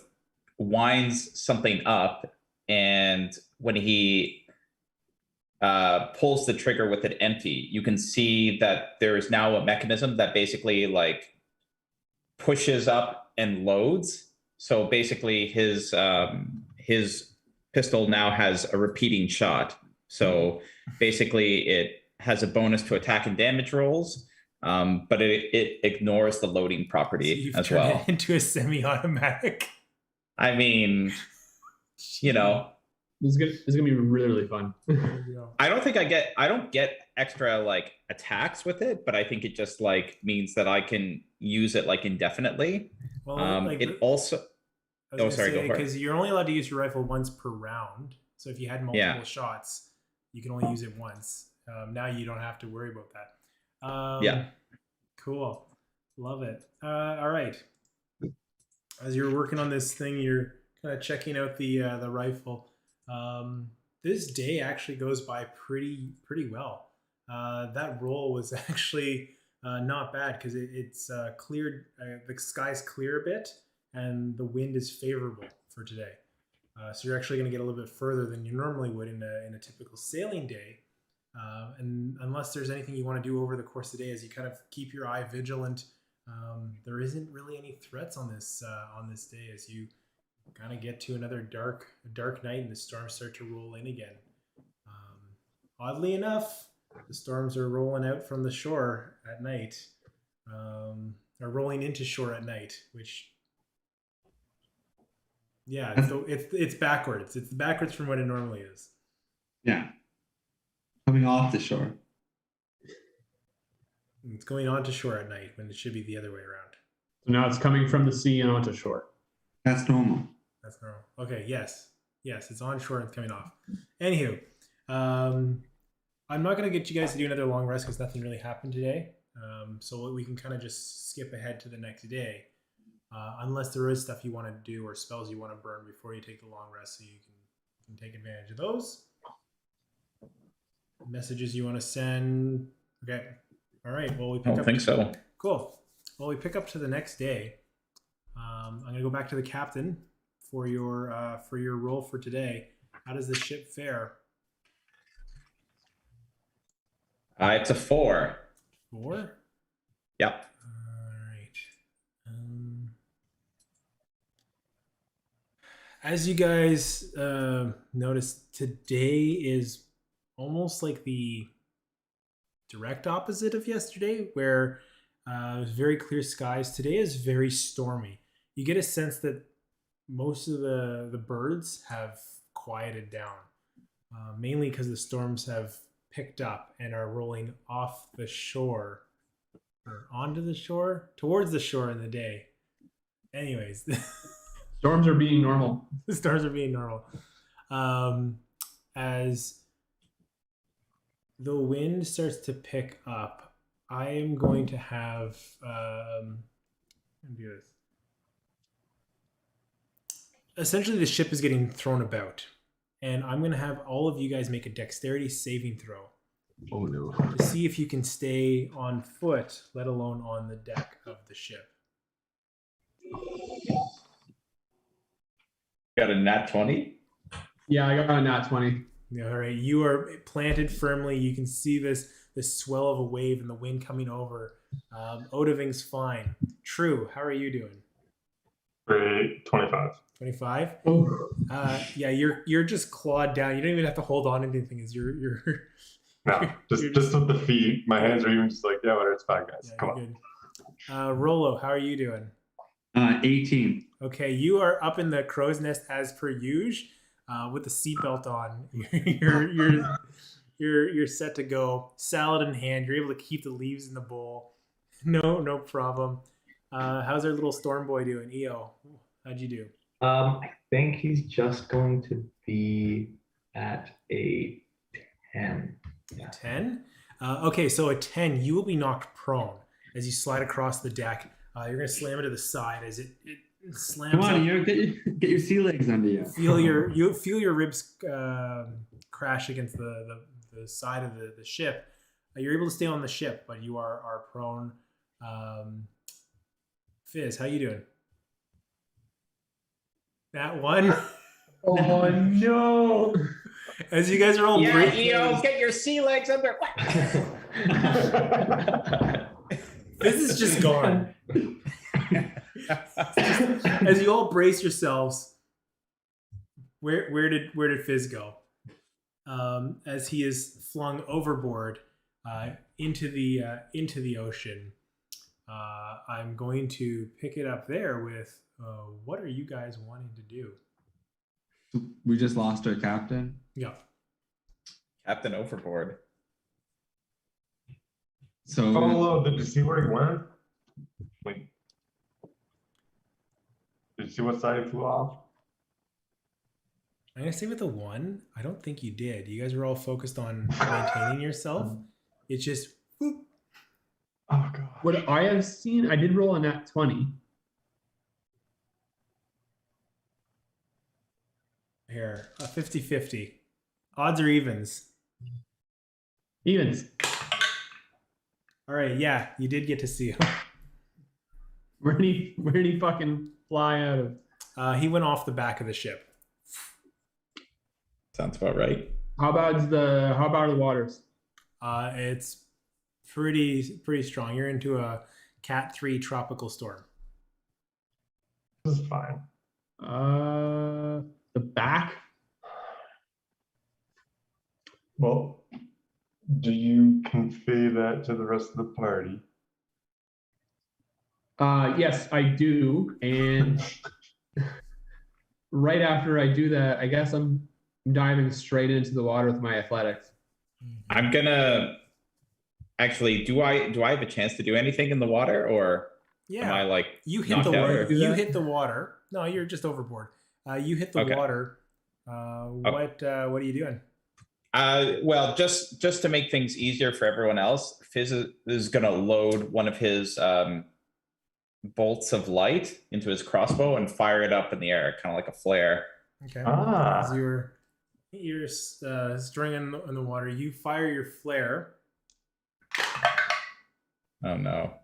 winds something up, and when he pulls the trigger with it empty, you can see that there is now a mechanism that basically like pushes up and loads. So basically his pistol now has a repeating shot. So basically, it has a bonus to attack and damage rolls, but it ignores the loading property So as well. it into a semi-automatic. I mean, you know, This is gonna be really, really fun. I don't get extra like attacks with it, but I think it just like means that I can use it like indefinitely. Well, like it also. Oh, sorry, go for it. Because you're only allowed to use your rifle once per round. So if you had multiple Yeah. shots, you can only use it once. Now you don't have to worry about that. Yeah. Cool. Love it. All right. As you're working on this thing, you're kind of checking out the rifle. This day actually goes by pretty well. That roll was actually not bad because it's cleared. The sky's clear a bit, and the wind is favorable for today. So you're actually going to get a little bit further than you normally would in a typical sailing day. And unless there's anything you want to do over the course of the day, as you kind of keep your eye vigilant, there isn't really any threats on this day as you kind of get to another dark night and the storms start to roll in again. Oddly enough, the storms are rolling out from the shore at night, or rolling into shore at night, which, yeah, it's backwards. It's backwards from what it normally is. Yeah. Coming off the shore. It's going onto shore at night when it should be the other way around. So now it's coming from the sea and onto shore. That's normal. That's normal. Okay, yes, it's on shore and it's coming off. Anywho, I'm not going to get you guys to do another long rest because nothing really happened today. So we can kind of just skip ahead to the next day, unless there is stuff you want to do or spells you want to burn before you take the long rest, so you can take advantage of those. Messages you want to send. Okay. All right. Well, we pick I don't think so. Cool. Well, we pick up to the next day. I'm going to go back to the captain for your roll for today. How does the ship fare? It's a 4. 4? Yep. All right. As you guys notice, today is almost like the direct opposite of yesterday, where it was very clear skies. Today is very stormy. You get a sense that most of the birds have quieted down, mainly because the storms have picked up and are rolling off the shore or onto the shore, towards the shore in the day. Anyways, Storms are being normal. the stars are being normal. As the wind starts to pick up, I am going to have do this. Essentially, the ship is getting thrown about, and I'm going to have all of you guys make a dexterity saving throw. Oh no. To see if you can stay on foot, let alone on the deck of the ship. Got a nat 20? Yeah, I got a nat 20. All right, you are planted firmly. You can see this swell of a wave and the wind coming over. Odoving's fine. True, how are you doing? Great, 25. 25. Oh. Yeah, you're just clawed down. You don't even have to hold on to anything. Is you're No, just with the feet. My hands are even just like, yeah, whatever, it's fine, guys. yeah, Come you're on. good. Rollo, how are you doing? 18. Okay, you are up in the crow's nest as per usual, with the seatbelt on. You're set to go. Salad in hand. You're able to keep the leaves in the bowl. No problem. How's our little storm boy doing? EO, how'd you do? I think he's just going to be at a 10. A 10? Okay, so a 10, you will be knocked prone as you slide across the deck. You're going to slam it to the side as it slams. Come on, up. you get your sea legs under you. You feel your ribs crash against the side of the ship. You're able to stay on the ship, but you are prone. Fizz, how you doing? That one. Oh no! As you guys are all get your sea legs under. Fizz is just gone. As you all brace yourselves, where did Fizz go? as he is flung overboard into the ocean. I'm going to pick it up there with what are you guys wanting to do? We just lost our captain. Yeah. Captain overboard. So Oh, did you see where he went? Like, did you see what side he flew off? I'm gonna say with a 1. I don't think you did. You guys were all focused on maintaining yourself. It's just whoop. Oh god. What I have seen, I did roll a nat 20. Here, a 50-50. Odds or evens? Evens. All right, yeah, you did get to see him. Where did he fucking fly out of? He went off the back of the ship. Sounds about right. How about the waters? It's pretty strong. You're into a Cat 3 tropical storm. This is fine. The back. Well, do you convey that to the rest of the party? Yes, I do. And right after I do that, I guess I'm diving straight into the water with my athletics. I'm gonna actually. Do I have a chance to do anything in the water, or am I like you hit knocked the out, water? or- You hit the water. No, you're just overboard. You hit the Okay. water. What are you doing? Well, just to make things easier for everyone else, Fizz is gonna load one of his bolts of light into his crossbow and fire it up in the air, kind of like a flare. Okay. Ah. As you're stringing in the water, you fire your flare. Oh no.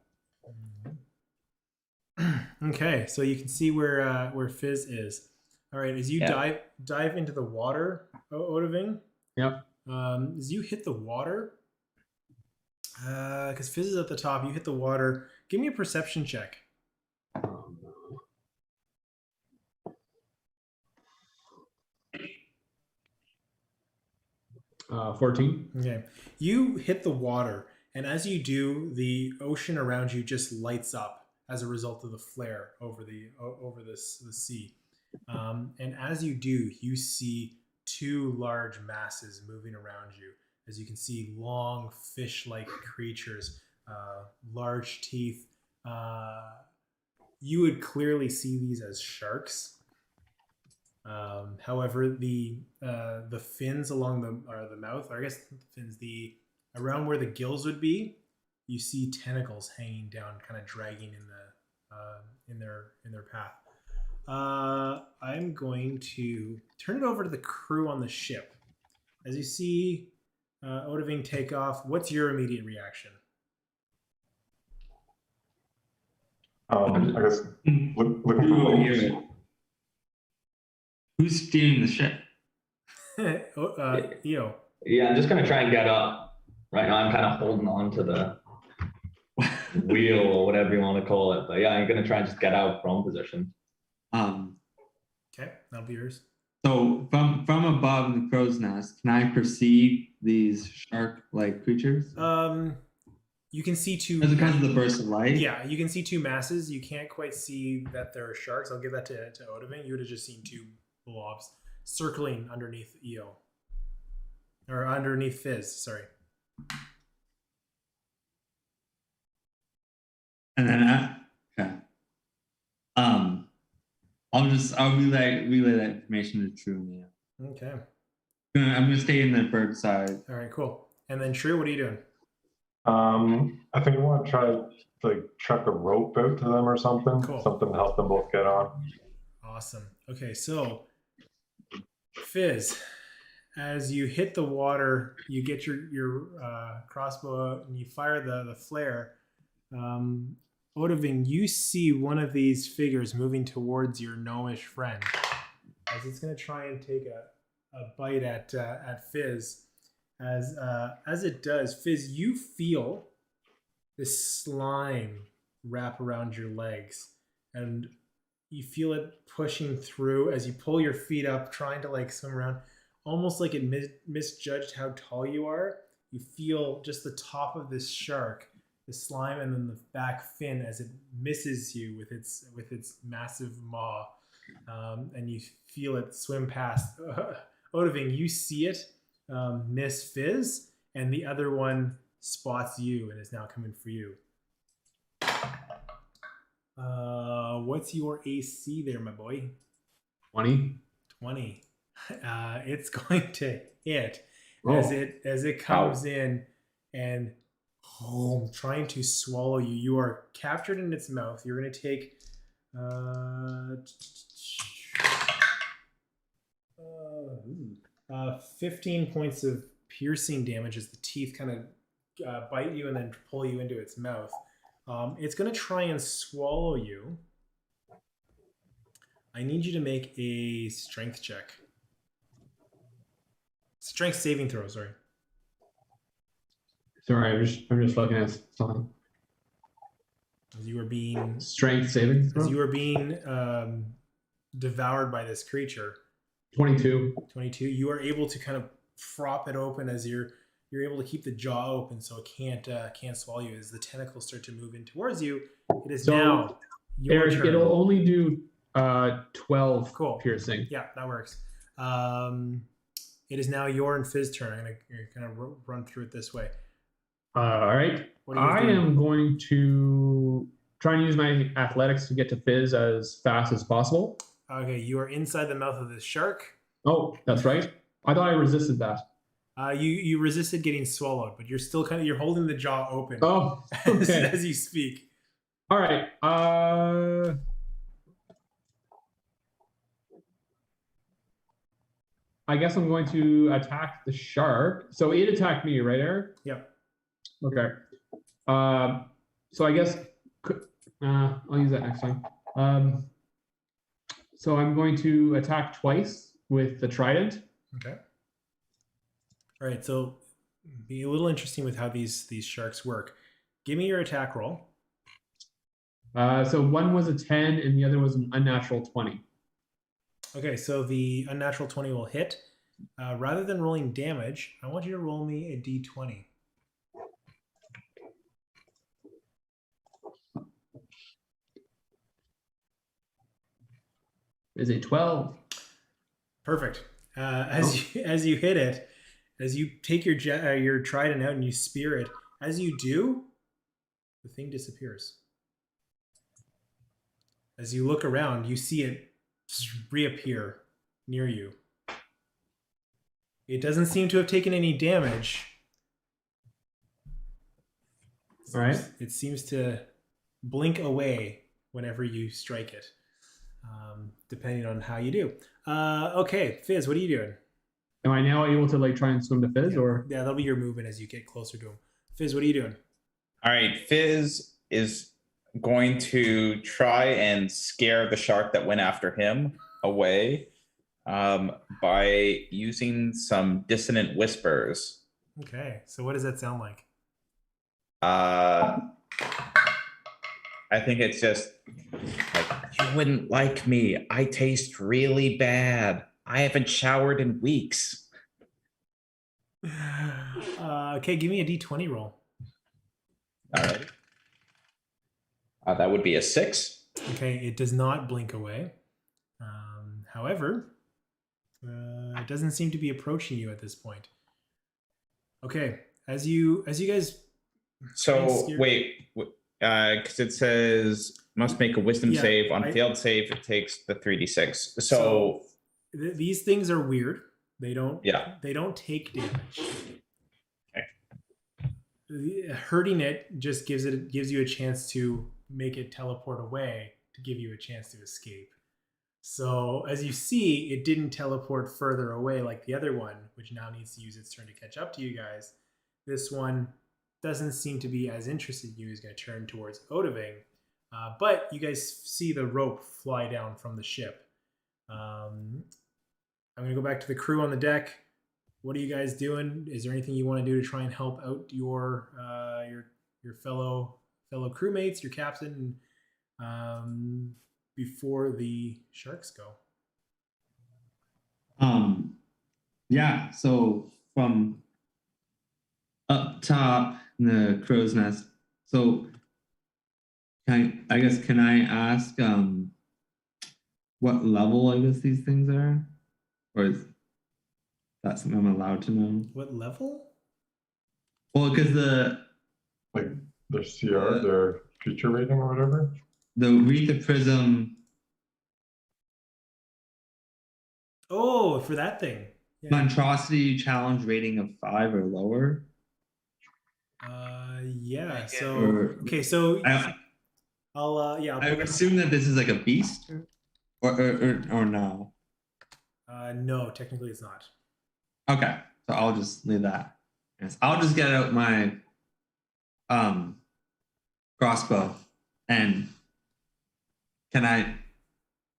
Okay, so you can see where Fizz is. All right, as you dive into the water, Odoving. Yep. As you hit the water, because Fizz is at the top, you hit the water. Give me a perception check. 14. Okay, you hit the water, and as you do, the ocean around you just lights up as a result of the flare over the sea. And as you do, you see 2 large masses moving around you. As you can see, long fish-like creatures, large teeth. You would clearly see these as sharks. However, the fins along the mouth, or I guess the fins, around where the gills would be, you see tentacles hanging down, kind of dragging in their path. I'm going to turn it over to the crew on the ship. As you see Odoving take off, what's your immediate reaction? I guess looking for boats. Who's steering the ship? Eo. Yeah, I'm just gonna try and get up. Right now, I'm kind of holding on to the wheel or whatever you want to call it. But yeah, I'm gonna try and just get out from position. Okay, that'll be yours. So from above the crow's nest, can I perceive these shark-like creatures? You can see 2. Because of the burst of light? Yeah, you can see 2 masses. You can't quite see that there are sharks. I'll give that to Odoving. You would have just seen 2 blobs circling underneath Eo. Or underneath Fizz, sorry. And then okay. I'll relay that information to True and Eo. Okay. I'm gonna stay in the bird side. All right, cool. And then True, what are you doing? I think I want to try to like chuck a rope out to them or something. Cool. Something to help them both get on. Awesome. Okay, so Fizz, as you hit the water, you get your crossbow out and you fire the flare. Odoving, you see one of these figures moving towards your gnomish friend as it's going to try and take a bite at Fizz. As it does, Fizz, you feel this slime wrap around your legs, and you feel it pushing through as you pull your feet up, trying to like swim around. almost like it misjudged how tall you are. You feel just the top of this shark, the slime, and then the back fin as it misses you with its massive maw, and you feel it swim past. Odoving, you see it miss Fizz, and the other one spots you and is now coming for you. What's your AC there, my boy? 20. 20. It's going to hit as it comes in and trying to swallow you. You are captured in its mouth. You're going to take 15 points of piercing damage as the teeth kind of bite you and then pull you into its mouth. It's going to try and swallow you. I need you to make a strength check. Strength saving throw, sorry. Sorry, I'm just looking at something. As you are being strength saving throw? As you are being devoured by this creature. 22. 22. You are able to kind of prop it open as you're able to keep the jaw open so it can't swallow you. As the tentacles start to move in towards you, it is now your Eric, turn. it'll only do 12 cool. piercing. Yeah, that works. It is now your and Fizz turn. I'm gonna run through it this way. All right. I am going to try and use my athletics to get to Fizz as fast as possible. Okay, you are inside the mouth of this shark. Oh, that's right. I thought I resisted that. You resisted getting swallowed, but you're still you're holding the jaw open. Oh, okay. as you speak. All right. I guess I'm going to attack the shark. So it attacked me, right, Eric? Yep. Okay. So I guess I'll use that next time. So I'm going to attack twice with the trident. Okay. All right. So be a little interesting with how these sharks work. Give me your attack roll. So one was a 10 and the other was an unnatural 20. Okay, so the unnatural 20 will hit. Rather than rolling damage, I want you to roll me a d20. Is it 12? Perfect. As you hit it, as you take your trident out and you spear it, as you do, the thing disappears. As you look around, you see it reappear near you. It doesn't seem to have taken any damage. All right. It seems to blink away whenever you strike it, depending on how you do. Okay, Fizz, what are you doing? Am I now able to try and swim to Fizz, or? Yeah, that'll be your movement as you get closer to him. Fizz, what are you doing? All right, Fizz is going to try and scare the shark that went after him away by using some dissonant whispers. Okay, so what does that sound like? I think it's just like, you wouldn't like me. I taste really bad. I haven't showered in weeks. Okay, give me a d20 roll. All right. That would be a 6. Okay, it does not blink away. However, it doesn't seem to be approaching you at this point. Okay, as you guys. So wait, because it says must make a wisdom save. On failed save, it takes the 3d6. So these things are weird. They don't. Yeah. They don't take damage. Okay. Hurting it just gives you a chance to make it teleport away to give you a chance to escape. So as you see, it didn't teleport further away like the other one, which now needs to use its turn to catch up to you guys. This one doesn't seem to be as interested in you. Is going to turn towards Odoving. But you guys see the rope fly down from the ship. I'm going to go back to the crew on the deck. What are you guys doing? Is there anything you want to do to try and help out your fellow crewmates, your captain, before the sharks go? Yeah, so from up top in the crow's nest. So can I ask what level I guess these things are? Or is that something I'm allowed to know? What level? Well, because Like their CR, their feature rating or whatever. the Aretha Prism Oh, for that thing. Yeah. monstrosity challenge rating of 5 or lower. Yeah. So Or- okay. So I'll I would assume that this is like a beast, or no. No, technically it's not. Okay, so I'll just leave that. Yes, I'll just get out my crossbow, and can I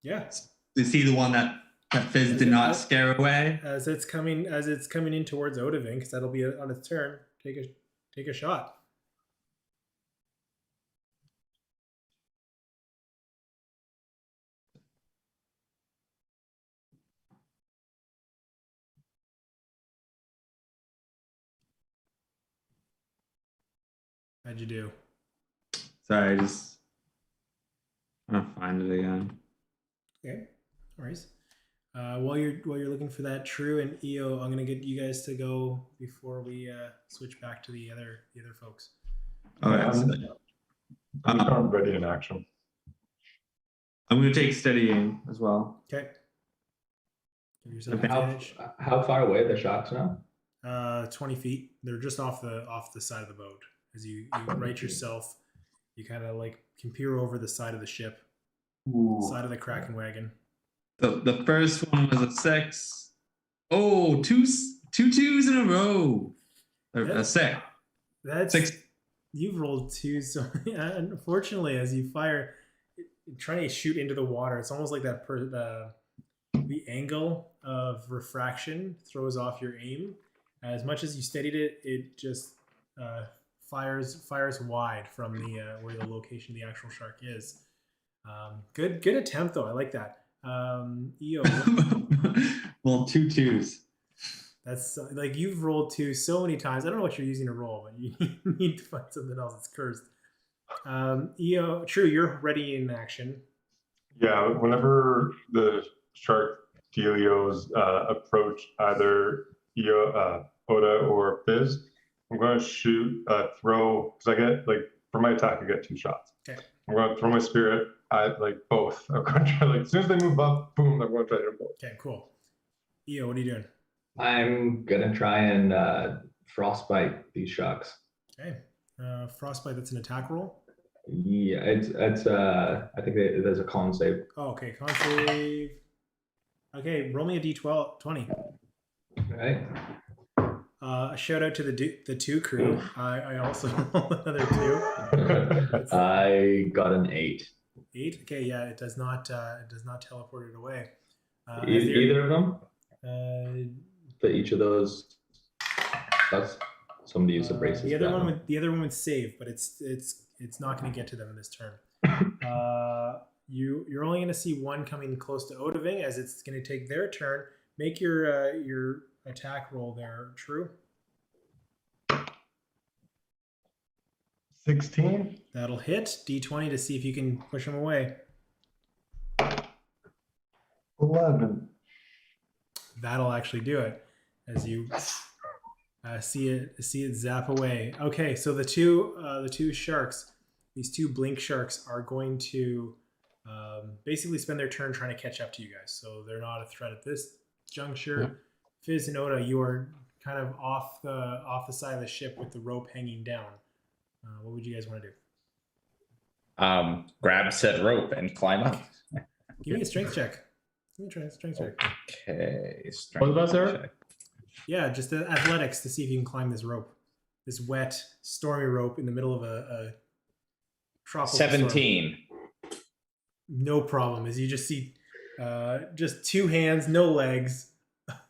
Yeah. see the one that Fizz did not scare away? As it's coming in towards Odavin, because that'll be on its turn. Take a shot. How'd you do? Sorry, I just want to find it again. Okay, no worries. While you're looking for that, True and EO, I'm gonna get you guys to go before we switch back to the other folks. Okay, I'm ready in action. I'm going to take steady aim as well. Okay. Give yourself Okay. advantage. How far away are the sharks now? 20 feet. They're just off the side of the boat. As you right yourself, you kind of like can peer over the side of the ship, side of the Kraken wagon. So the first one was a 6. Oh, two twos in a row. A 6. That's 6. You've rolled 2, so unfortunately, as you fire, trying to shoot into the water, it's almost like that the angle of refraction throws off your aim. As much as you steadied it, it just fires wide from the where the location of the actual shark is. Good attempt though. I like that. EO. Well, 2 twos. That's like you've rolled 2 so many times. I don't know what you're using to roll, but you need to find something else that's cursed. EO, True, you're ready in action. Yeah, whenever the shark dealios approach either Oda or Fizz, I'm going to shoot, throw, because I get, like, for my attack, I get 2 shots. Okay. I'm going to throw my spirit at, like, both. I'm going to try, like, as soon as they move up, boom, I'm going to try to hit them both. Okay, cool. EO, what are you doing? I'm gonna try and frostbite these sharks. Okay. Frostbite, that's an attack roll? Yeah, it's I think there's a con save. Oh, okay, con save. Okay, roll me a d12, 20. Right. A shout out to the 2 crew. I also rolled another 2. I got an 8. 8. Okay, yeah, it does not teleport it away. Either of them? For each of those, that's somebody use the braces. The other one would save, but it's not going to get to them in this turn. You're only going to see one coming close to Odaving, as it's going to take their turn. Make your attack roll there, True. 16. That'll hit. D20 to see if you can push them away. 11. That'll actually do it, as you see it zap away. Okay, so the two sharks, these 2 blink sharks, are going to basically spend their turn trying to catch up to you guys. So they're not a threat at this juncture. Yeah. Fizz and Oda, you are kind of off the side of the ship with the rope hanging down. What would you guys want to do? Grab said rope and climb up. Give me a strength check. Give me a strength check. Okay. What about Sarah? Yeah, just athletics to see if you can climb this rope. This wet, stormy rope in the middle of a tropical 17. storm. No problem. As you just see just 2 hands, no legs.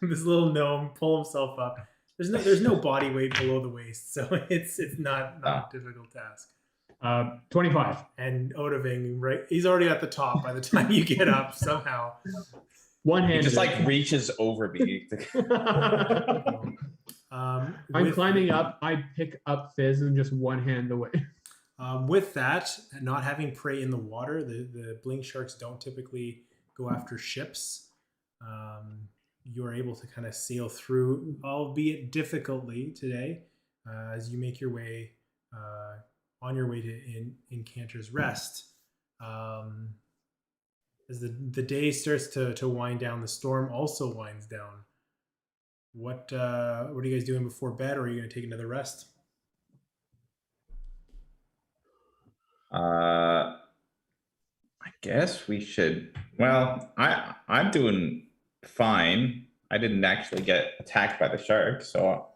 This little gnome pull himself up. There's no body weight below the waist, so it's not a difficult task. 25. And Odaving, right? He's already at the top by the time you get up somehow. One He hand. just like reaches over me. I'm With- climbing up. I pick up Fizz and just one hand away. With that, not having prey in the water, the blink sharks don't typically go after ships. You are able to kind of sail through, albeit difficultly today, as you make your way on your way to Incanter's Rest. As the day starts to wind down, the storm also winds down. What are you guys doing before bed, or are you going to take another rest? I guess we should. Well, I'm doing fine. I didn't actually get attacked by the shark, so.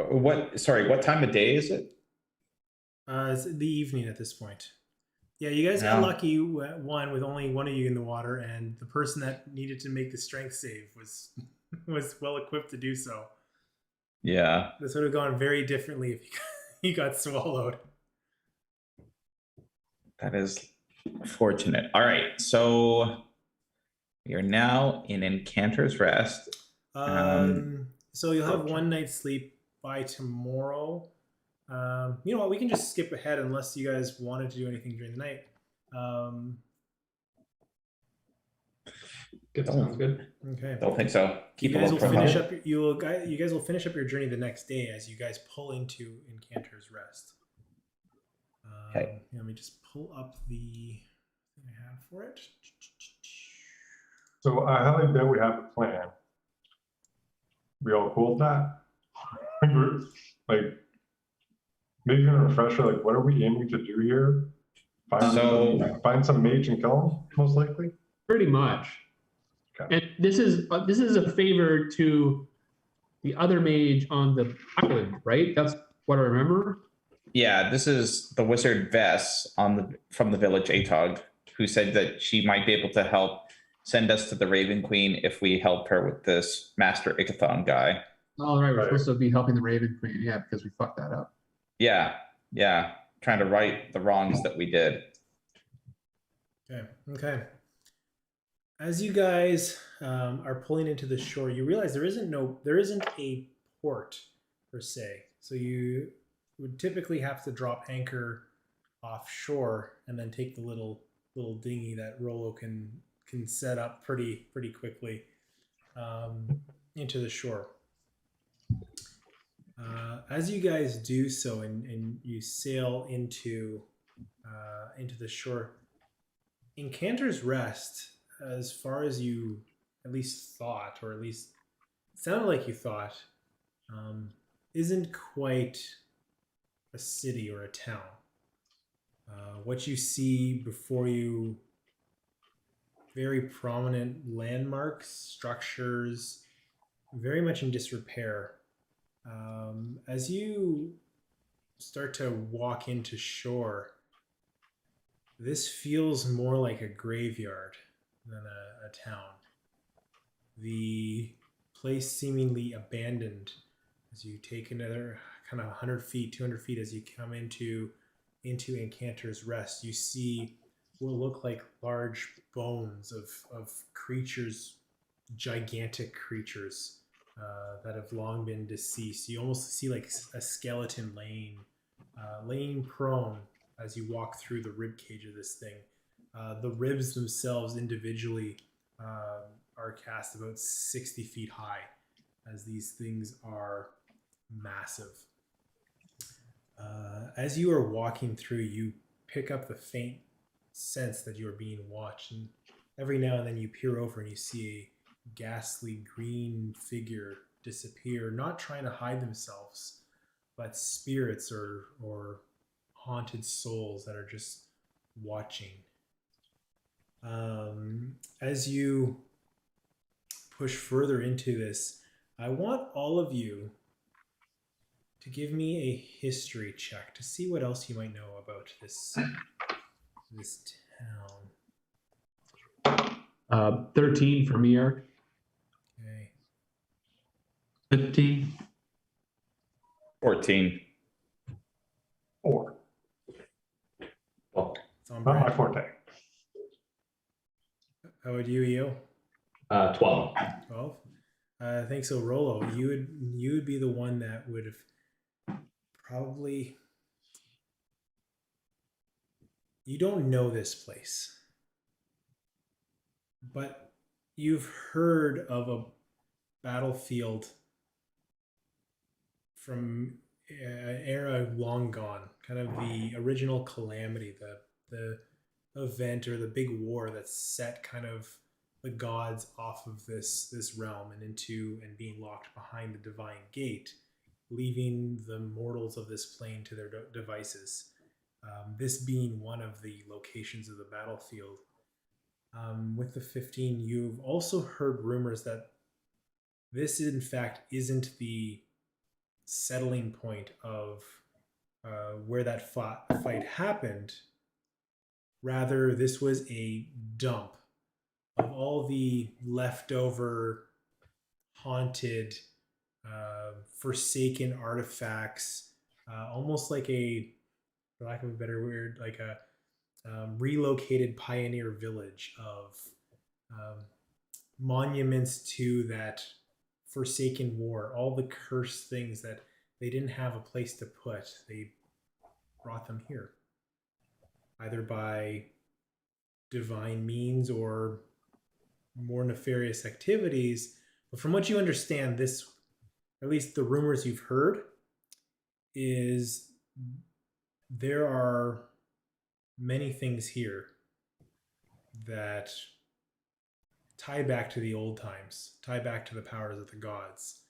What time of day is it? It's the evening at this point. Yeah, you guys got lucky. One with only one of you in the water, and the person that needed to make the strength save was well equipped to do so. Yeah. This would have gone very differently if he got swallowed. That is fortunate. All right, so we are now in Incanter's Rest. So you'll have one night's sleep by tomorrow. You know what? We can just skip ahead unless you guys wanted to do anything during the night. Sounds good. Okay. Don't think so. Keep You guys a will low finish profile. up. You guys will finish up your journey the next day as you guys pull into Incanter's Rest. Okay. Let me just pull up the thing I have for it. So I highly bet we have a plan. We all cool with that? Like, maybe a refresher, like what are we aiming to do here? Find some mage and kill him, most likely? Pretty much. Okay. And this is a favor to the other mage on the island, right? That's what I remember. Yeah, this is the wizard Vess from the village Atog, who said that she might be able to help send us to the Raven Queen if we help her with this Master Ikathon guy. All right, we're Right. supposed to be helping the Raven Queen, yeah, because we fucked that up. Yeah, trying to right the wrongs that we did. Okay. As you guys are pulling into the shore, you realize there isn't a port per se. So you would typically have to drop anchor offshore and then take the little dinghy that Rolo can set up pretty quickly into the shore. As you guys do so and you sail into the shore, Incanter's Rest, as far as you at least thought, or at least sounded like you thought, isn't quite a city or a town. What you see before you, very prominent landmarks, structures, very much in disrepair. As you start to walk into shore, this feels more like a graveyard than a town. The place seemingly abandoned as you take another kind of 100 feet, 200 feet as you come into Incanter's Rest. You see what look like large bones of creatures, gigantic creatures that have long been deceased. You almost see like a skeleton laying prone as you walk through the rib cage of this thing. The ribs themselves individually are cast about 60 feet high, as these things are massive. As you are walking through, you pick up the faint sense that you are being watched, and every now and then you peer over and you see a ghastly green figure disappear, not trying to hide themselves, but spirits or haunted souls that are just watching. As you push further into this, I want all of you to give me a history check to see what else you might know about this town. 13 for me, Eric. Okay. 15. 14. 4. Well, It's on Not my brand. forte. How about you, Eo? 12. 12. I think so. Rolo, you would be the one that would have probably. You don't know this place, but you've heard of a battlefield from an era long gone, kind of the original calamity, the event or the big war that set kind of the gods off of this realm and into and being locked behind the divine gate, leaving the mortals of this plane to their devices. This being one of the locations of the battlefield. With the 15, you've also heard rumors that this, in fact, isn't the settling point of where that fight happened. Rather, this was a dump of all the leftover, haunted, forsaken artifacts, almost like a, for lack of a better word, like a relocated pioneer village of monuments to that forsaken war, all the cursed things that they didn't have a place to put. They brought them here, either by divine means or more nefarious activities. But from what you understand, this, at least the rumors you've heard, is there are many things here that tie back to the old times, tie back to the powers of the gods.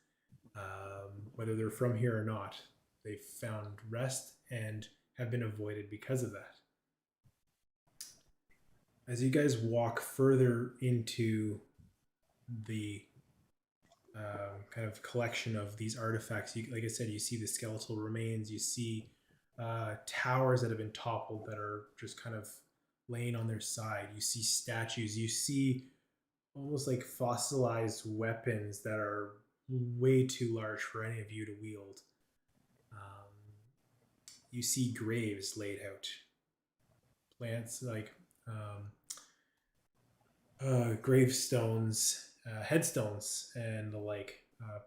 Whether they're from here or not, they've found rest and have been avoided because of that. As you guys walk further into the kind of collection of these artifacts, like I said, you see the skeletal remains, you see towers that have been toppled that are just kind of laying on their side. You see statues, you see almost like fossilized weapons that are way too large for any of you to wield. You see graves laid out, plants like gravestones, headstones, and the like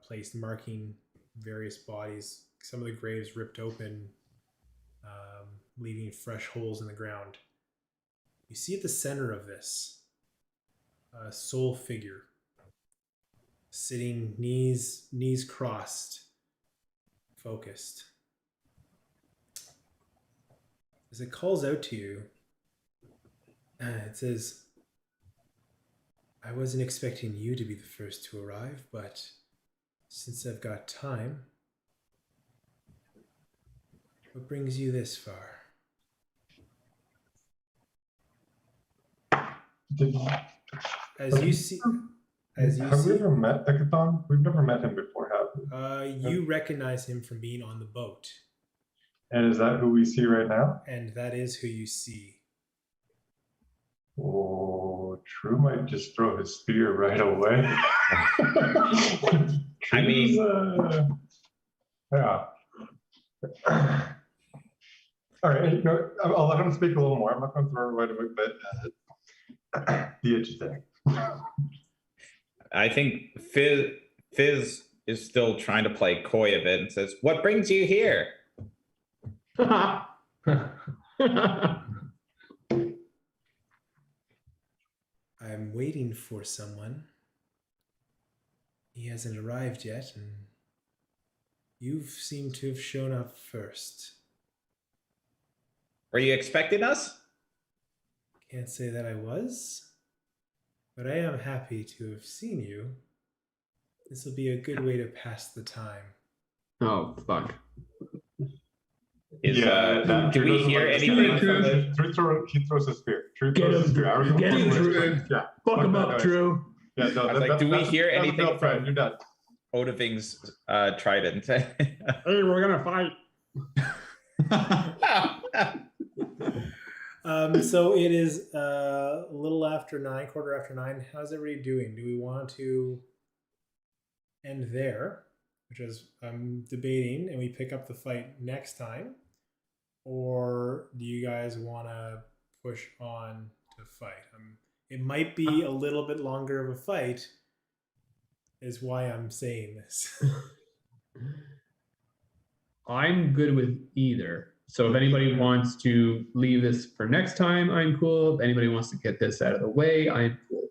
placed, marking various bodies. Some of the graves ripped open, leaving fresh holes in the ground. You see at the center of this a soul figure sitting, knees crossed, focused. As it calls out to you, it says, I wasn't expecting you to be the first to arrive, but since I've got time, what brings you this far? As you see, have we ever met Ekathon? We've never met him before, have we? You recognize him from being on the boat. And is that who we see right now? And that is who you see. Oh, True might just throw his spear right away. I mean, yeah. All right, no, I'll let him speak a little more. I'm not going to throw it right away, but the itch thing. I think Fizz is still trying to play coy a bit and says, "What brings you here?" I'm waiting for someone. He hasn't arrived yet, and you've seemed to have shown up first. Were you expecting us? Can't say that I was, but I am happy to have seen you. This will be a good way to pass the time. Oh, fuck. Do we hear anything from the... He throws his spear. True Get throws his him, spear. get him, True. Yeah. Fuck him up, True. Yeah, no, I was like, do we hear anything from You're done. Odoving's trident? Hey, we're gonna fight. So it is a little after 9, quarter after 9. How's everybody doing? Do we want to end there, which is I'm debating, and we pick up the fight next time? Or do you guys want to push on to fight? it might be a little bit longer of a fight, is why I'm saying this. I'm good with either. So if anybody wants to leave this for next time, I'm cool. If anybody wants to get this out of the way, I'm cool.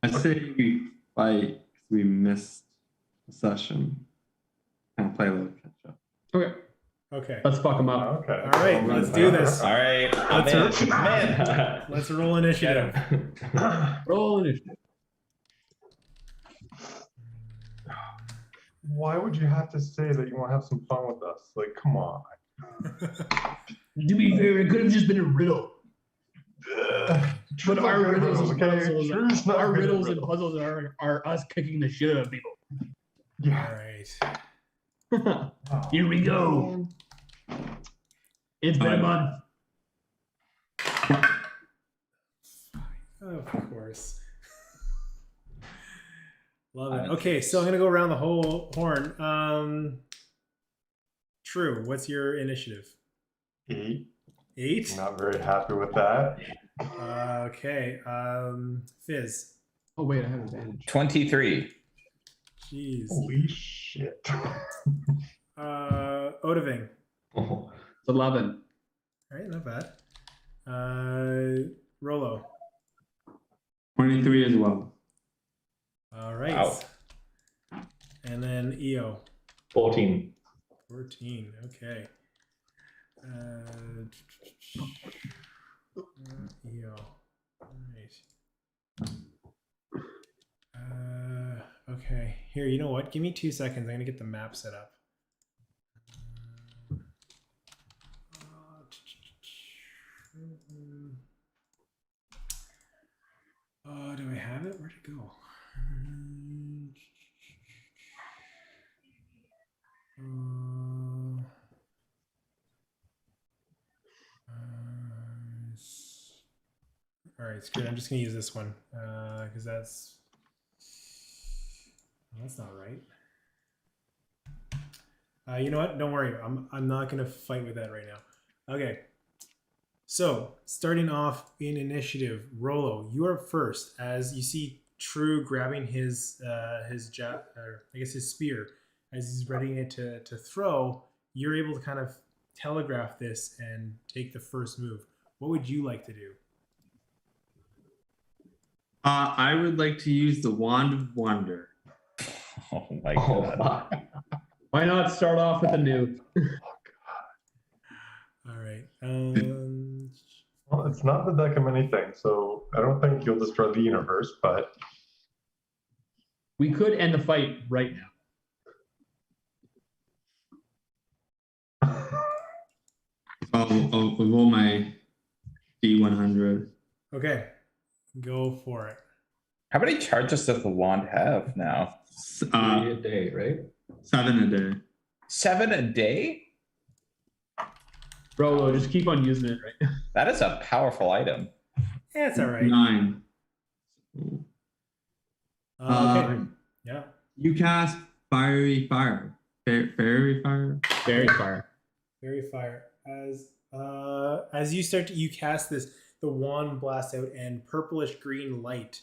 I say we fight 'cause we missed a session and play a little catch up. Okay, Okay. let's fuck them up. Okay. All right, let's do this. All right. Man. Let's roll initiative. Roll initiative. Why would you have to say that you want to have some fun with us? Like, come on. To be fair, it could have just been a riddle. But our riddles and puzzles, are us kicking the shit out of people. All right. Here we go. It's been a month. Of course. Love it. Okay, so I'm gonna go around the whole horn. True. What's your initiative? 8. 8. Not very happy with that. Okay. Fizz. Oh wait, I have advantage. 23. Jeez. Holy shit. Odaving. Oh, It's 11. All right, not bad. Rolo. 23 as well. All right. Wow. And then EO. 14. 14. Okay. EO. All right. Okay. Here, you know what? Give me 2 seconds. I'm gonna get the map set up. Do I have it? Where'd it go? All right, screw it. I'm just gonna use this one because that's not right. You know what? Don't worry. I'm not gonna fight with that right now. Okay. So starting off in initiative, Rolo, you are first. As you see True grabbing his spear as he's readying it to throw, you're able to kind of telegraph this and take the first move. What would you like to do? I would like to use the Wand of Wonder. Oh my Oh, god. fuck. Why not start off with a nuke? All right. Well, it's not the deck of many things, so I don't think you'll destroy the universe, but We could end the fight right now. I'll roll my D100. Okay, go for it. How many charges does the wand have now? 3 a day, right? 7 a day. 7 a day? Rolo, just keep on using it, right? That is a powerful item. Yeah, it's all right. 9. Okay. Yeah. You cast Fiery Fire. Fairy Fire? Very fire. Very fire. As you start to you cast this, the wand blasts out and purplish green light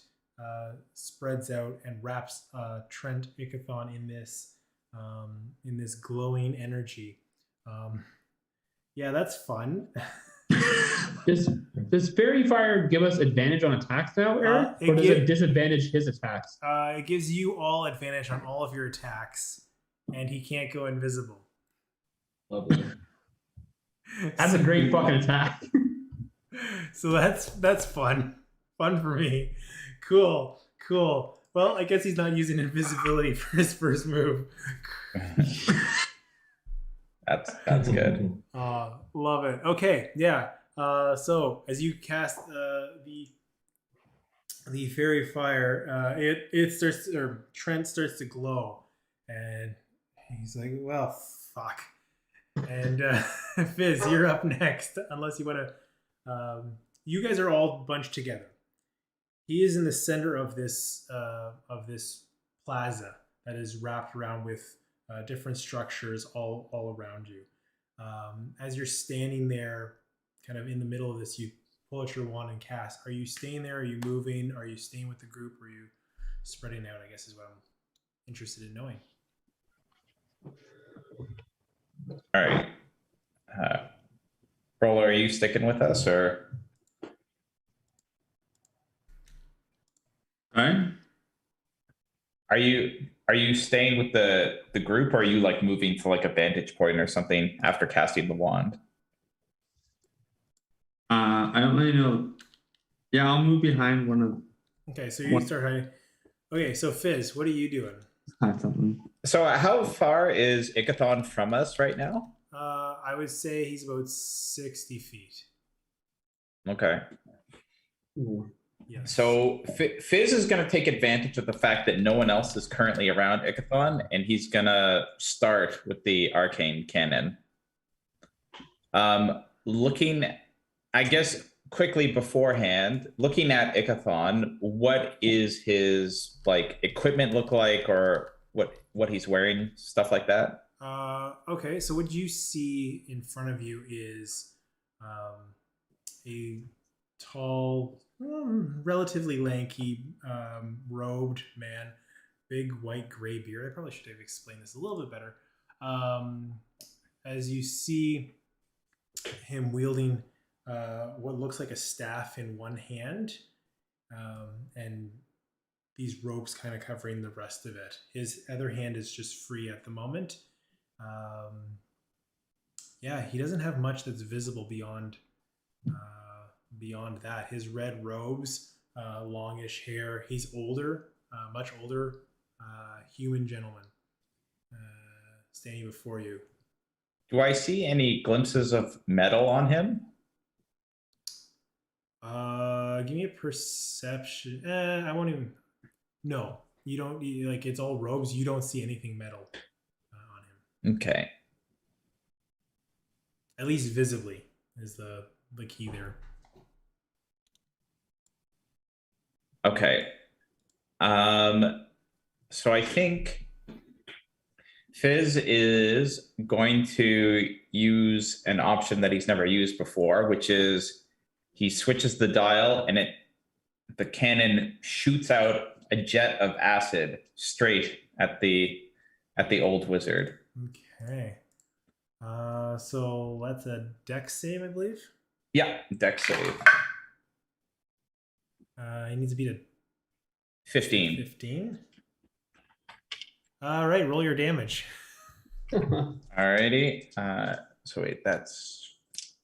spreads out and wraps Trent Ickathon in this glowing energy. Yeah, that's fun. Does fairy fire give us advantage on attacks now, Eric? Or does it disadvantage his attacks? It gives you all advantage on all of your attacks, and he can't go invisible. Lovely. That's a great fucking attack. So that's fun. Fun for me. Cool. Well, I guess he's not using invisibility for his first move. That's good. Love it. Okay, yeah. So as you cast the fairy fire, it starts, or Trent starts to glow, and he's like, "Well, fuck." And Fizz, you're up next. Unless you want to, you guys are all bunched together. He is in the center of this plaza that is wrapped around with different structures all around you. As you're standing there, kind of in the middle of this, you pull out your wand and cast, are you staying there? Are you moving? Are you staying with the group? Or are you spreading out? I guess is what I'm interested in knowing. All right. Roller, are you sticking with us or? All right. Are you staying with the group, or are you like moving to like a vantage point or something after casting the wand? I don't really know. Yeah, I'll move behind one of. Okay, so you start hiding. Okay, so Fizz, what are you doing? Something. So how far is Ikathon from us right now? I would say he's about 60 feet. Okay. Yes. So Fizz is going to take advantage of the fact that no one else is currently around Ikathon, and he's going to start with the arcane cannon. Looking, I guess, quickly beforehand, looking at Ikathon, what is his like equipment look like, or what he's wearing, stuff like that? Okay, so what you see in front of you is a tall, relatively lanky, robed man, big white gray beard. I probably should have explained this a little bit better. As you see him wielding what looks like a staff in one hand, and these ropes kind of covering the rest of it. His other hand is just free at the moment. Yeah, he doesn't have much that's visible beyond that. His red robes, longish hair. He's older, much older, human gentleman standing before you. Do I see any glimpses of metal on him? Give me a perception. I won't even. No, you don't. Like it's all robes. You don't see anything metal on him. Okay. At least visibly is the key there. Okay. So I think Fizz is going to use an option that he's never used before, which is he switches the dial and the cannon shoots out a jet of acid straight at the old wizard. Okay. So that's a dex save, I believe. Yeah, dex save. He needs to beat a 15. 15. All right, roll your damage. Alrighty. So wait, that's.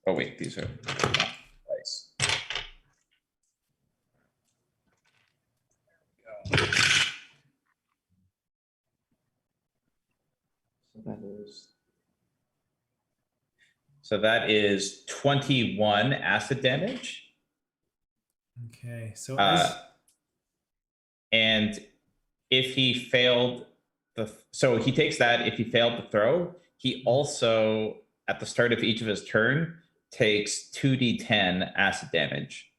Oh wait, these are dice. So that is 21 acid damage. Okay, so and if he failed so he takes that. If he failed the throw, he also at the start of each of his turn takes 2d10 acid damage.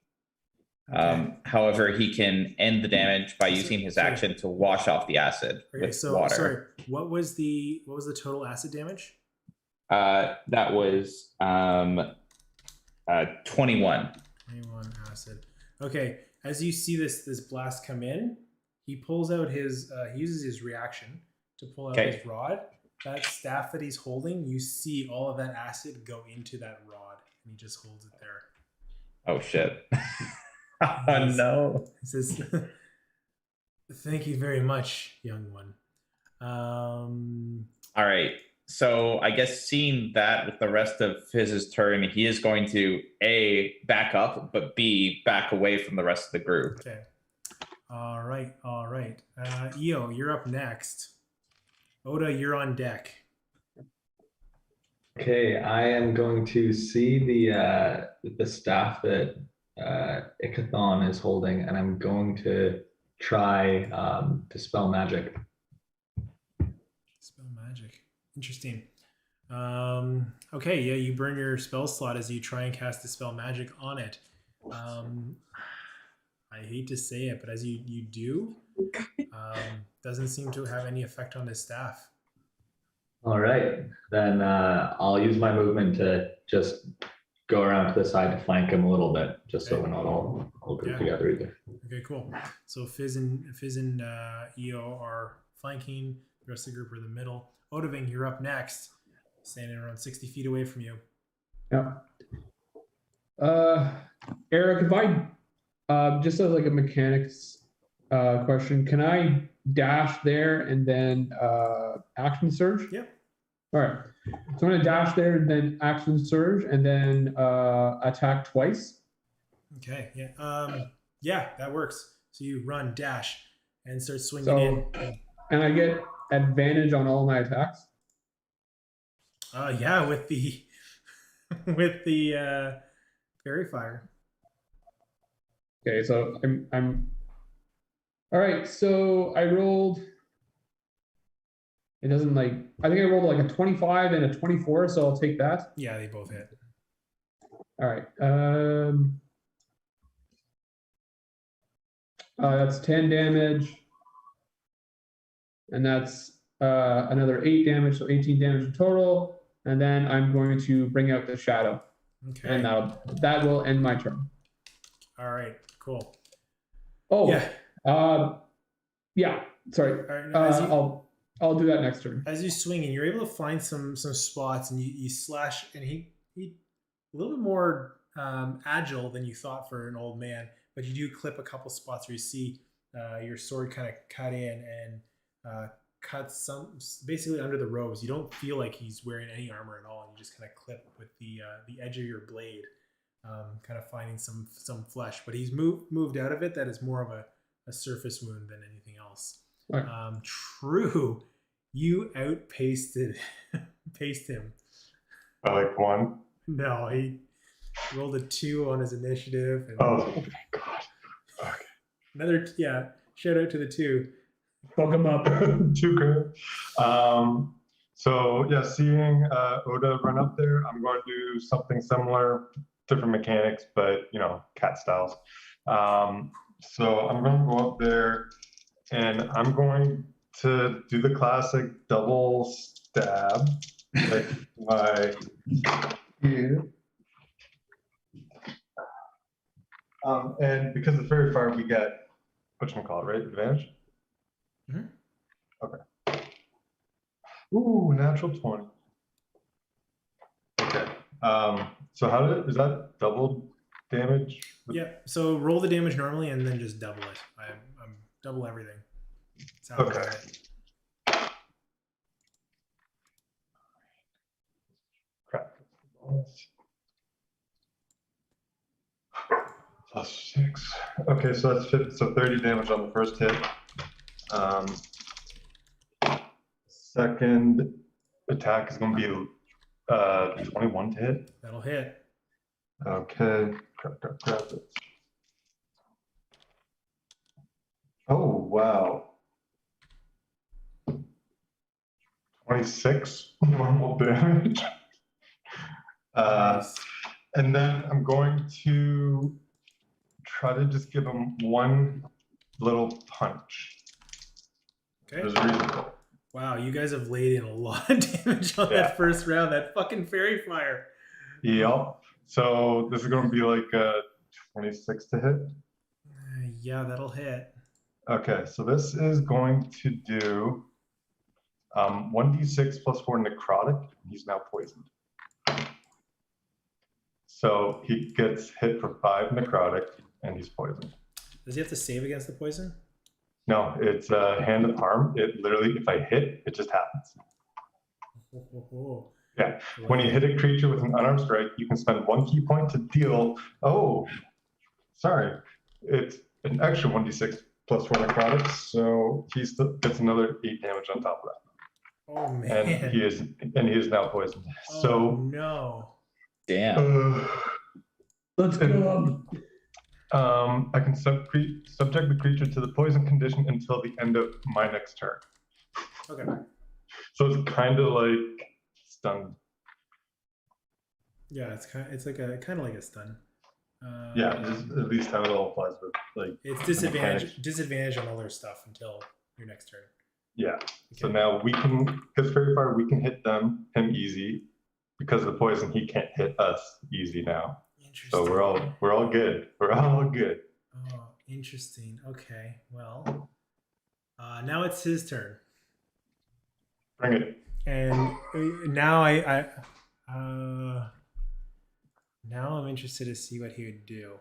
okay. However, he can end the damage by using his action to wash off the acid with water. Sorry, what was the total acid damage? That was 21. 21 acid. Okay, as you see this blast come in, he pulls out his he uses his reaction to pull out his rod. That staff that he's holding, you see all of that acid go into that rod, and he just holds it there. Oh shit. Oh no. He says, "Thank you very much, young one." All right. So I guess seeing that with the rest of his turn, he is going to A, back up, but B, back away from the rest of the group. Okay. All right. Io, you're up next. Oda, you're on deck. Okay, I am going to see the staff that Ikathon is holding, and I'm going to try dispel magic. Spell magic. Interesting. Okay, yeah, you burn your spell slot as you try and cast dispel magic on it. I hate to say it, but as you do, doesn't seem to have any effect on his staff. All right, then I'll use my movement to just go around to the side to flank him a little bit, just so we're not all grouped together either. Okay, cool. So Fizz and EO are flanking. The rest of the group are in the middle. Odoving, you're up next, standing around 60 feet away from you. Yeah. Eric, if I just as like a mechanics question, can I dash there and then action surge? Yep. All right. So I'm gonna dash there and then action surge and then attack twice. Okay. Yeah. Yeah, that works. So you run, dash, and start swinging So, in. and I get advantage on all my attacks. Yeah, with the with the fairy fire. Okay, so I'm all right. So I rolled. It doesn't like. I think I rolled like a 25 and a 24, so I'll take that. Yeah, they both hit. All right. That's 10 damage, and that's another 8 damage, so 18 damage in total. And then I'm going to bring out the shadow, Okay. and that will end my turn. All right. Cool. Oh, yeah. Yeah. Sorry. All right, I'll do that next turn. As you swing, and you're able to find some spots, and you slash, and he a little bit more agile than you thought for an old man, but you do clip a couple spots where you see your sword kind of cut in and cut some basically under the robes. You don't feel like he's wearing any armor at all, and you just kind of clip with the edge of your blade, kind of finding some flesh. But he's moved out of it. That is more of a surface wound than anything else. Right. True, you outpaced him. By like 1. No, he rolled a 2 on his initiative. And Oh my god. Okay. Another, shout out to the 2. Fuck him up. 2 grand. So yeah, seeing Oda run up there, I'm going to do something similar, different mechanics, but cat styles. So I'm going to go up there and I'm going to do the classic double stab, like my here. And because of fairy fire, we get whatchamacallit, right? Advantage? Mhm. Okay. Ooh, natural 20. Okay. So is that double damage? Yeah. So roll the damage normally and then just double it. I'm double everything. That's how I Okay. do it. Crap. +6. Okay, so that's 50, so 30 damage on the first hit. Second attack is going to be 21 to hit. That'll hit. Okay, grab it. Oh, wow. 26 normal damage. Nice. And then I'm going to try to just give him one little punch. Okay. It was reasonable. Wow, you guys have laid in a lot of damage on that first round. That fucking fairy fire. Yep. So this is going to be like 26 to hit. Yeah, that'll hit. Okay, so this is going to do 1d6 plus 4 necrotic. He's now poisoned. So he gets hit for 5 necrotic, and he's poisoned. Does he have to save against the poison? No, it's hand and arm. It literally, if I hit, it just happens. Yeah. When you hit a creature with an unarmed strike, you can spend 1 key point to deal. Oh, sorry. It's an extra 1d6 plus 4 necrotic, so he still gets another 8 damage on top of that. Oh man. And he is now poisoned. Oh, so no. Damn. Let's go. I can subject the creature to the poison condition until the end of my next turn. Okay. So it's kind of like stunned. Yeah, it's kind of like a stun. Yeah, just at least how it all applies with like. It's disadvantage on all their stuff until your next turn. Yeah. Okay. So now we can, because fairy fire, we can hit him easy. because of the poison, he can't hit us easy now. Interesting. So we're all good. We're all good. Oh, interesting. Okay. Well, now it's his turn, Bring it. and now now I'm interested to see what he would do.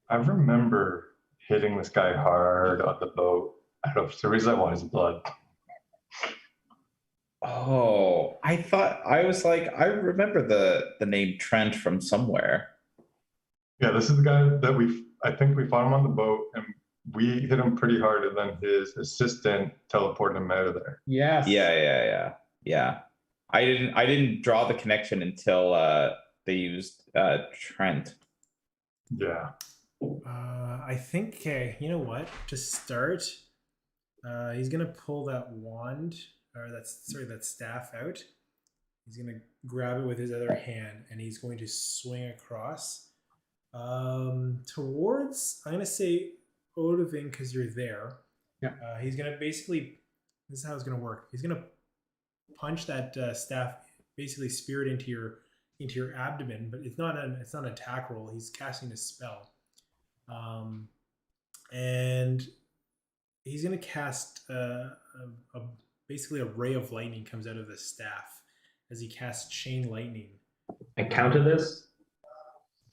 I remember hitting this guy hard on the boat. I don't know, for some reason I want his blood. Oh, I was like, I remember the name Trent from somewhere. Yeah, this is the guy that I think we fought him on the boat and we hit him pretty hard, and then his assistant teleported him out of there. Yes. Yeah. I didn't draw the connection until they used Trent. Yeah. I think, okay, you know what? To start, he's gonna pull that wand, or that staff out. He's gonna grab it with his other hand, and he's going to swing across towards. I'm gonna say Odovin because you're there. Yeah. He's gonna basically. This is how it's gonna work. He's gonna punch that staff, basically spear it into your abdomen, but it's not an attack roll. He's casting a spell. And he's going to cast basically a ray of lightning comes out of the staff as he casts chain lightning. I counter this.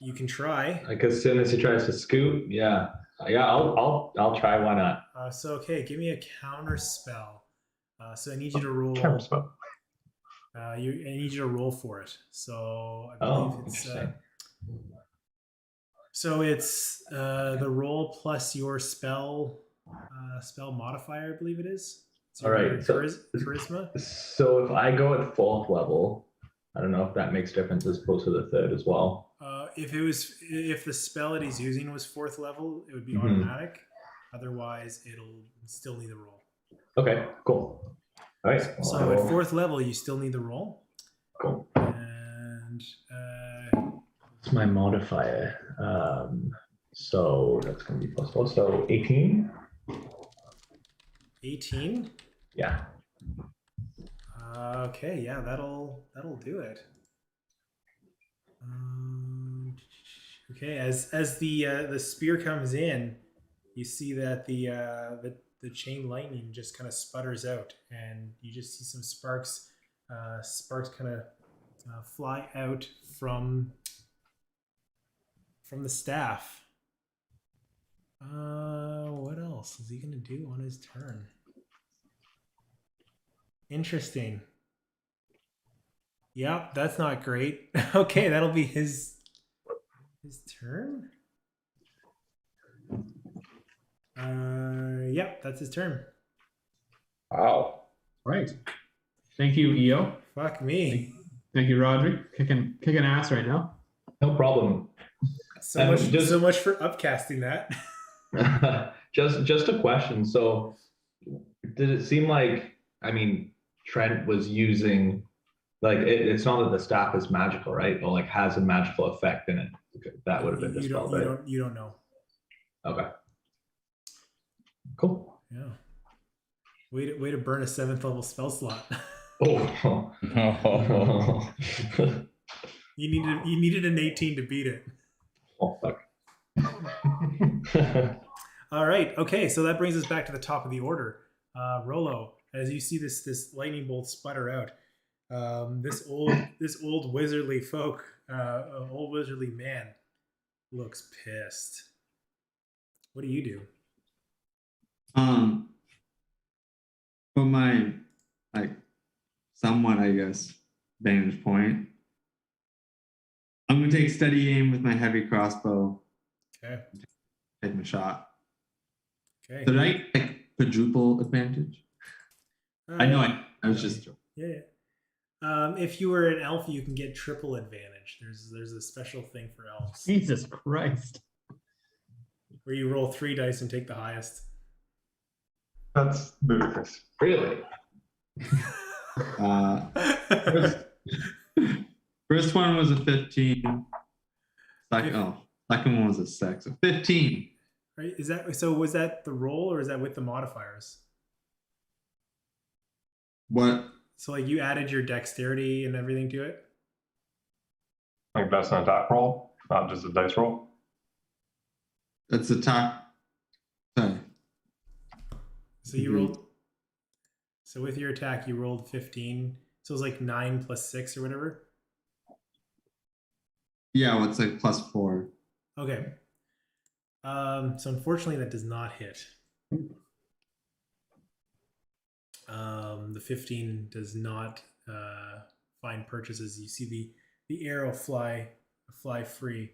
You can try. Like as soon as he tries to scoot, yeah, I'll try. Why not? So okay, give me a counter spell. So I need you to roll. Counter spell. I need you to roll for it. So I believe it's. Interesting. So it's the roll plus your spell modifier, I believe it is. So All right. So, charisma. So if I go at 4th level, I don't know if that makes difference as opposed to the 3rd as well. If the spell that he's using was 4th level, it would be automatic. Otherwise, it'll still need the roll. Okay. Cool. All right. So at 4th level, you still need the roll. Cool. And what's my modifier? So that's going to be +4. So 18. 18. Yeah. Okay. Yeah, that'll do it. Okay. As the spear comes in, you see that the chain lightning just kind of sputters out, and you just see some sparks kind of fly out from the staff. What else is he gonna do on his turn? Interesting. Yeah, that's not great. Okay, that'll be his turn. Yep, that's his turn. Wow. Right. Thank you, EO. Fuck me. Thank you, Roderick. Kicking ass right now. No problem. So much for upcasting that. just a question. So did it seem like, I mean, Trent was using, like, it's not that the staff is magical, right? Or like has a magical effect in it. That would have been dispelled, right? You don't know. Okay. Cool. Yeah. Way to burn a 7th level spell slot. Oh. You needed an 18 to beat it. Oh, fuck. All right. Okay. So that brings us back to the top of the order. Rolo, as you see this lightning bolt sputter out, this old wizardly old wizardly man looks pissed. What do you do? From my somewhat, I guess, vantage point, I'm gonna take steady aim with my heavy crossbow. Okay. Take my shot. Okay. Did I quadruple advantage? I know. I was just. Yeah. If you were an elf, you can get triple advantage. There's a special thing for elves. Jesus Christ. Where you roll 3 dice and take the highest. That's ludicrous. Really? First one was a 15. Second one was a 6. So 15. Right? Was that the roll, or is that with the modifiers? What? So like you added your dexterity and everything to it? Like that's an attack roll, not just a dice roll. That's attack. Sorry. So you rolled. So with your attack, you rolled 15. So it was like 9 plus 6 or whatever. Yeah, well, it's like +4. Okay. So unfortunately, that does not hit. The 15 does not find purchases. You see the arrow fly free.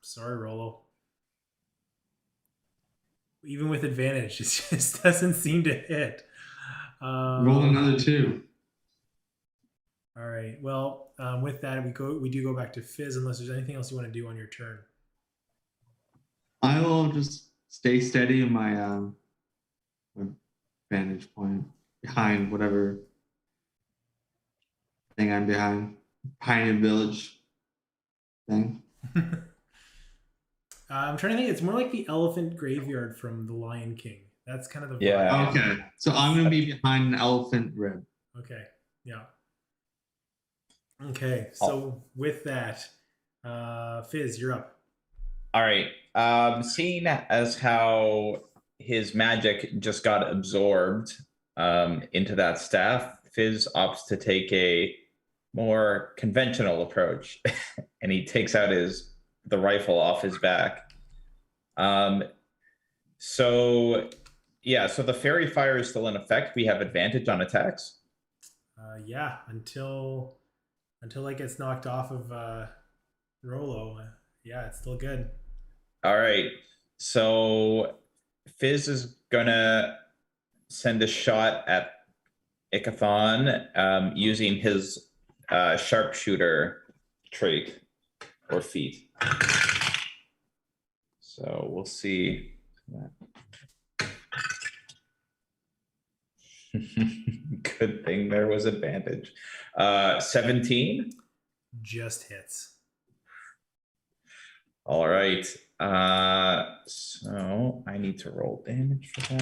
Sorry, Rolo. Even with advantage, it just doesn't seem to hit. Roll another 2. All right. Well, with that, we do go back to Fizz unless there's anything else you want to do on your turn. I will just stay steady in my vantage point behind whatever thing I'm behind a village thing. I'm trying to think. It's more like the elephant graveyard from The Lion King. That's kind of the vibe. Yeah. Okay, so I'm gonna be behind an elephant rib. Okay. Yeah. Okay. So with that, Fizz, you're up. All right. Seeing as how his magic just got absorbed into that staff, Fizz opts to take a more conventional approach, and he takes out the rifle off his back. So the fairy fire is still in effect. We have advantage on attacks. Yeah, until it gets knocked off of Rolo. Yeah, it's still good. All right. So Fizz is gonna send a shot at Ikathon using his sharpshooter trait or feat. So we'll see. Good thing there was advantage. 17. Just hits. All right. So I need to roll damage for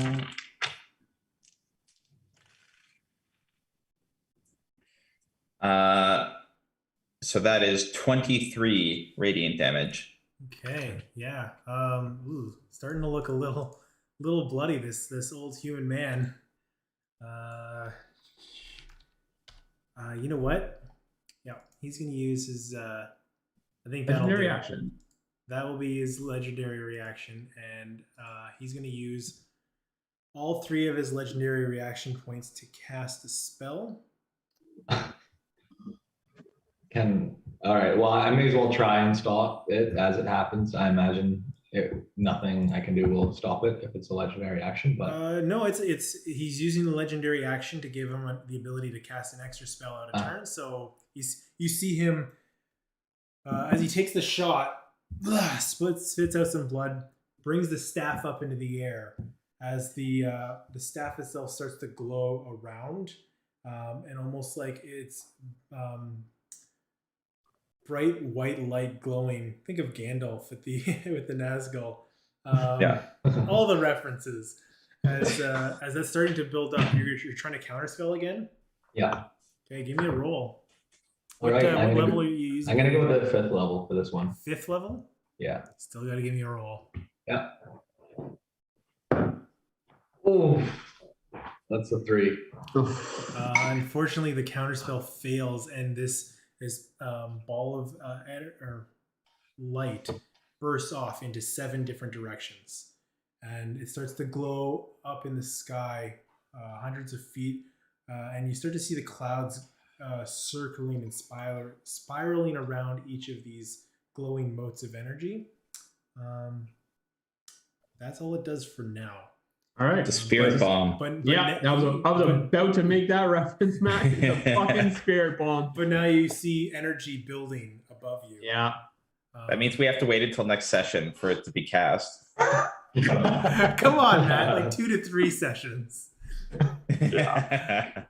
that. So that is 23 radiant damage. Okay. Yeah. Starting to look a little bloody. This old human man. You know what? Yeah, he's gonna use his. I think Legendary action. That will be his legendary reaction, and he's gonna use all 3 of his legendary reaction points to cast a spell. All right. Well, I may as well try and stop it as it happens. I imagine nothing I can do will stop it if it's a legendary action. But no, it's he's using the legendary action to give him the ability to cast an extra spell out of turn. So you see him as he takes the shot, spits out some blood, brings the staff up into the air as the staff itself starts to glow around, and almost like it's bright white light glowing. Think of Gandalf with the Nazgul. Yeah. All the references. As that's starting to build up, you're trying to counterspell again. Yeah. Okay, give me a roll. All right. What level are you using? I'm gonna go with the 5th level for this one. 5th level? Yeah. Still got to give me a roll. Yeah. Oh, that's a 3. Unfortunately, the counterspell fails, and this ball of light bursts off into 7 different directions, and it starts to glow up in the sky, hundreds of feet, and you start to see the clouds circling and spiraling around each of these glowing motes of energy. That's all it does for now. All right. The spirit bomb. But yeah, I was about to make that reference, Matt. The fucking spirit bomb. But now you see energy building above you. Yeah. That means we have to wait until next session for it to be cast. Come on, Matt. Like 2 to 3 sessions. Gotta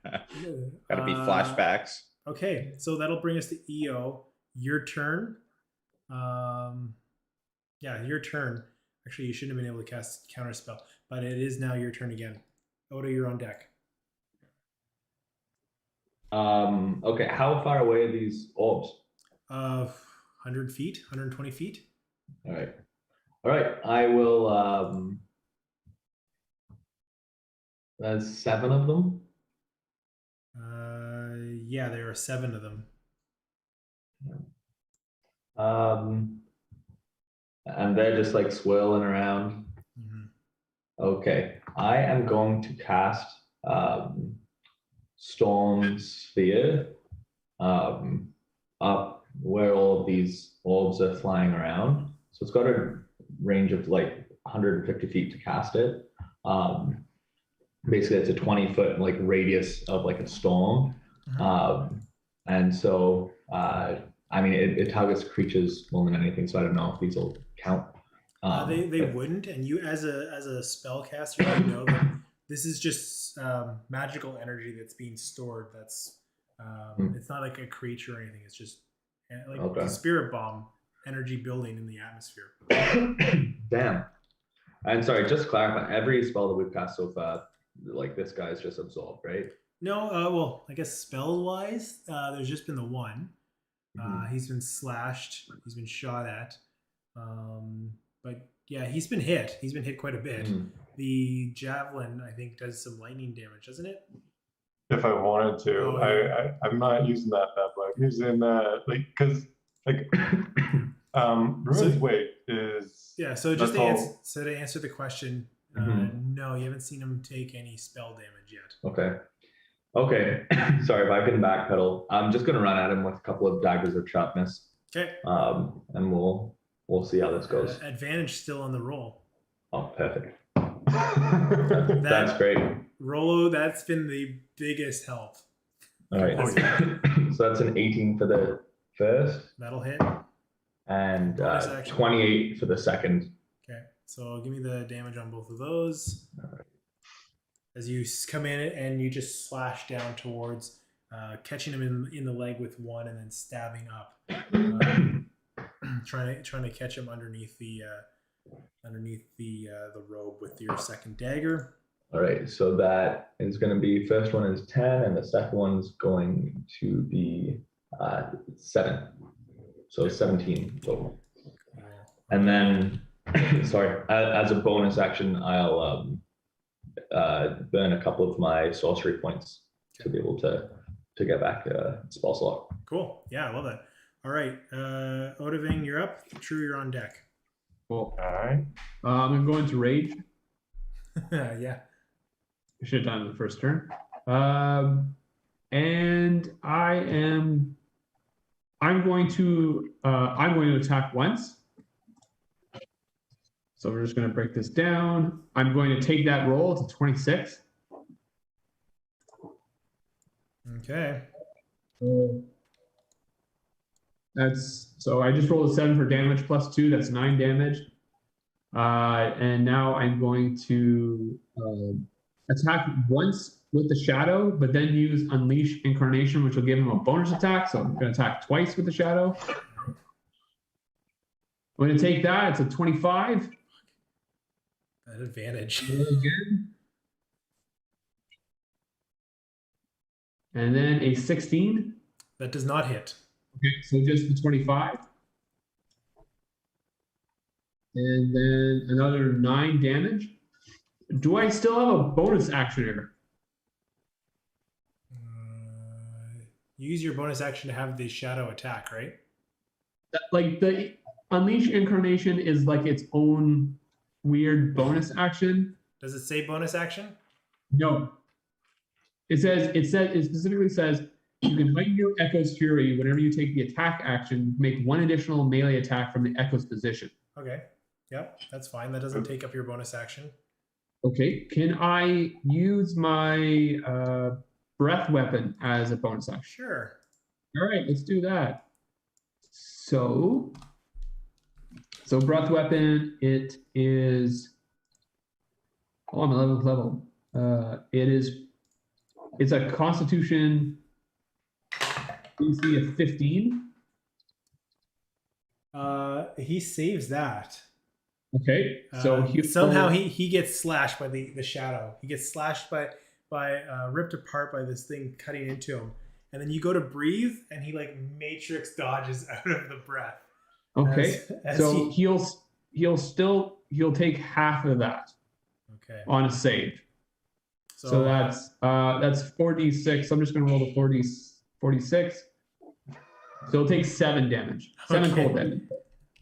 be flashbacks. Okay, so that'll bring us to EO. Your turn. Your turn. Actually, you shouldn't have been able to cast counterspell, but it is now your turn again. Oda, you're on deck. Okay, how far away are these orbs? 100 feet, 120 feet. All right. All right. I will. There's 7 of them. Yeah, there are 7 of them. And they're just like swirling around. Mm-hmm. Okay. I am going to cast Storm Sphere up where all these orbs are flying around. So it's got a range of like 150 feet to cast it. Basically, it's a 20-foot like radius of like a storm. And so, I mean, it targets creatures more than anything. So I don't know if these will count. They wouldn't, and you as a spellcaster, you know that this is just magical energy that's being stored. That's it's not like a creature or anything. It's just like a spirit bomb energy building in the atmosphere. Damn. And sorry, just to clarify, every spell that we've cast so far, like this guy's just absorbed, right? No, well, I guess spell wise, there's just been the one. He's been slashed. He's been shot at. But yeah, he's been hit. He's been hit quite a bit. The javelin, I think, does some lightning damage, doesn't it? If I wanted to, I'm not using that bad boy. I'm using because Ruin's weight is So just to answer the question, no, you haven't seen him take any spell damage yet. Okay. Sorry if I can backpedal. I'm just gonna run at him with a couple of daggers of sharpness. Okay. And we'll see how this goes. Advantage still on the roll. Oh, perfect. That's great. Rolo, that's been the biggest help. All right. So that's an 18 for the first. That'll hit. And 28 for the second. Okay. So give me the damage on both of those. All right. As you come in and you just slash down towards catching him in the leg with one and then stabbing up. Trying to catch him underneath the robe with your second dagger. All right, so that is going to be, first one is 10 and the second one's going to be 7. So 17 total. And then, sorry, as a bonus action, I'll burn a couple of my sorcery points to be able to get back spell slot. Cool. Yeah, I love that. All right, Odaving, you're up. True, you're on deck. Cool. All right. I'm going to rage. Yeah. I should have done it the first turn. And I'm going to attack once. So we're just going to break this down. I'm going to take that roll to 26. Okay. So I just rolled a 7 for damage plus 2. That's 9 damage. And now I'm going to attack once with the shadow, but then use Unleash Incarnation, which will give him a bonus attack. So I'm going to attack twice with the shadow. I'm going to take that. It's a 25. That advantage. Roll again. And then a 16. That does not hit. Okay, so just the 25. And then another 9 damage. Do I still have a bonus action here? Use your bonus action to have the shadow attack, right? Like the Unleash Incarnation is like its own weird bonus action. Does it say bonus action? No. It specifically says you can heighten your Echo's Fury whenever you take the attack action, make one additional melee attack from the Echo's position. Okay. Yep, that's fine. That doesn't take up your bonus action. Okay. Can I use my breath weapon as a bonus action? Sure. All right, let's do that. So breath weapon, it is. Oh, I'm 11th level. It's a Constitution DC of 15. He saves that. Okay, so somehow he gets slashed by the shadow. He gets slashed by ripped apart by this thing cutting into him, and then you go to breathe, and he like matrix dodges out of the breath. Okay. As So he- he'll take half of that okay. on a save. So that's 4d6. I'm just gonna roll the 46. So it'll take 7 damage. 7 Okay. cold damage.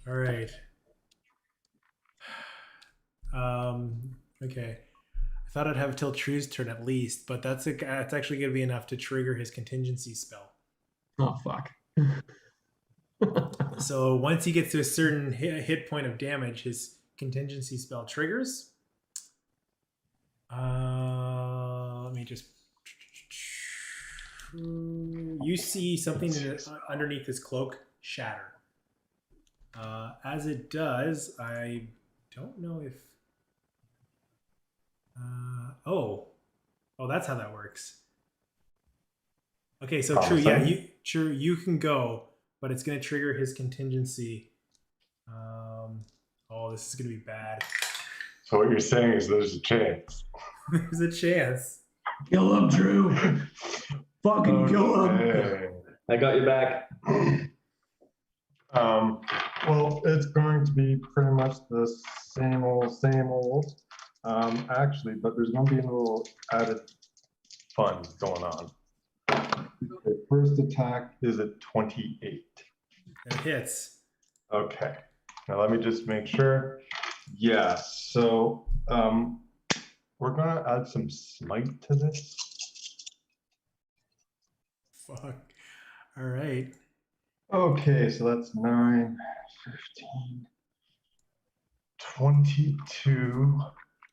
All right. Okay. I thought I'd have till True's turn at least, but that's actually going to be enough to trigger his contingency spell. Oh fuck. So once he gets to a certain hit point of damage, his contingency spell triggers. Let me just. You see something underneath his cloak shatter. As it does, I don't know if. Oh, that's how that works. Okay, so True, you can go, but it's going to trigger his contingency. This is going to be bad. So what you're saying is there's a chance. There's a chance. Kill him, Drew. Fucking kill him. Okay. I got your back. Well, it's going to be pretty much the same old. Actually, but there's going to be a little added fun going on. The first attack is at 28. It hits. Okay. Now let me just make sure. Yeah. So we're gonna add some smite to this. Fuck. All right. Okay, so that's 9, 15, 22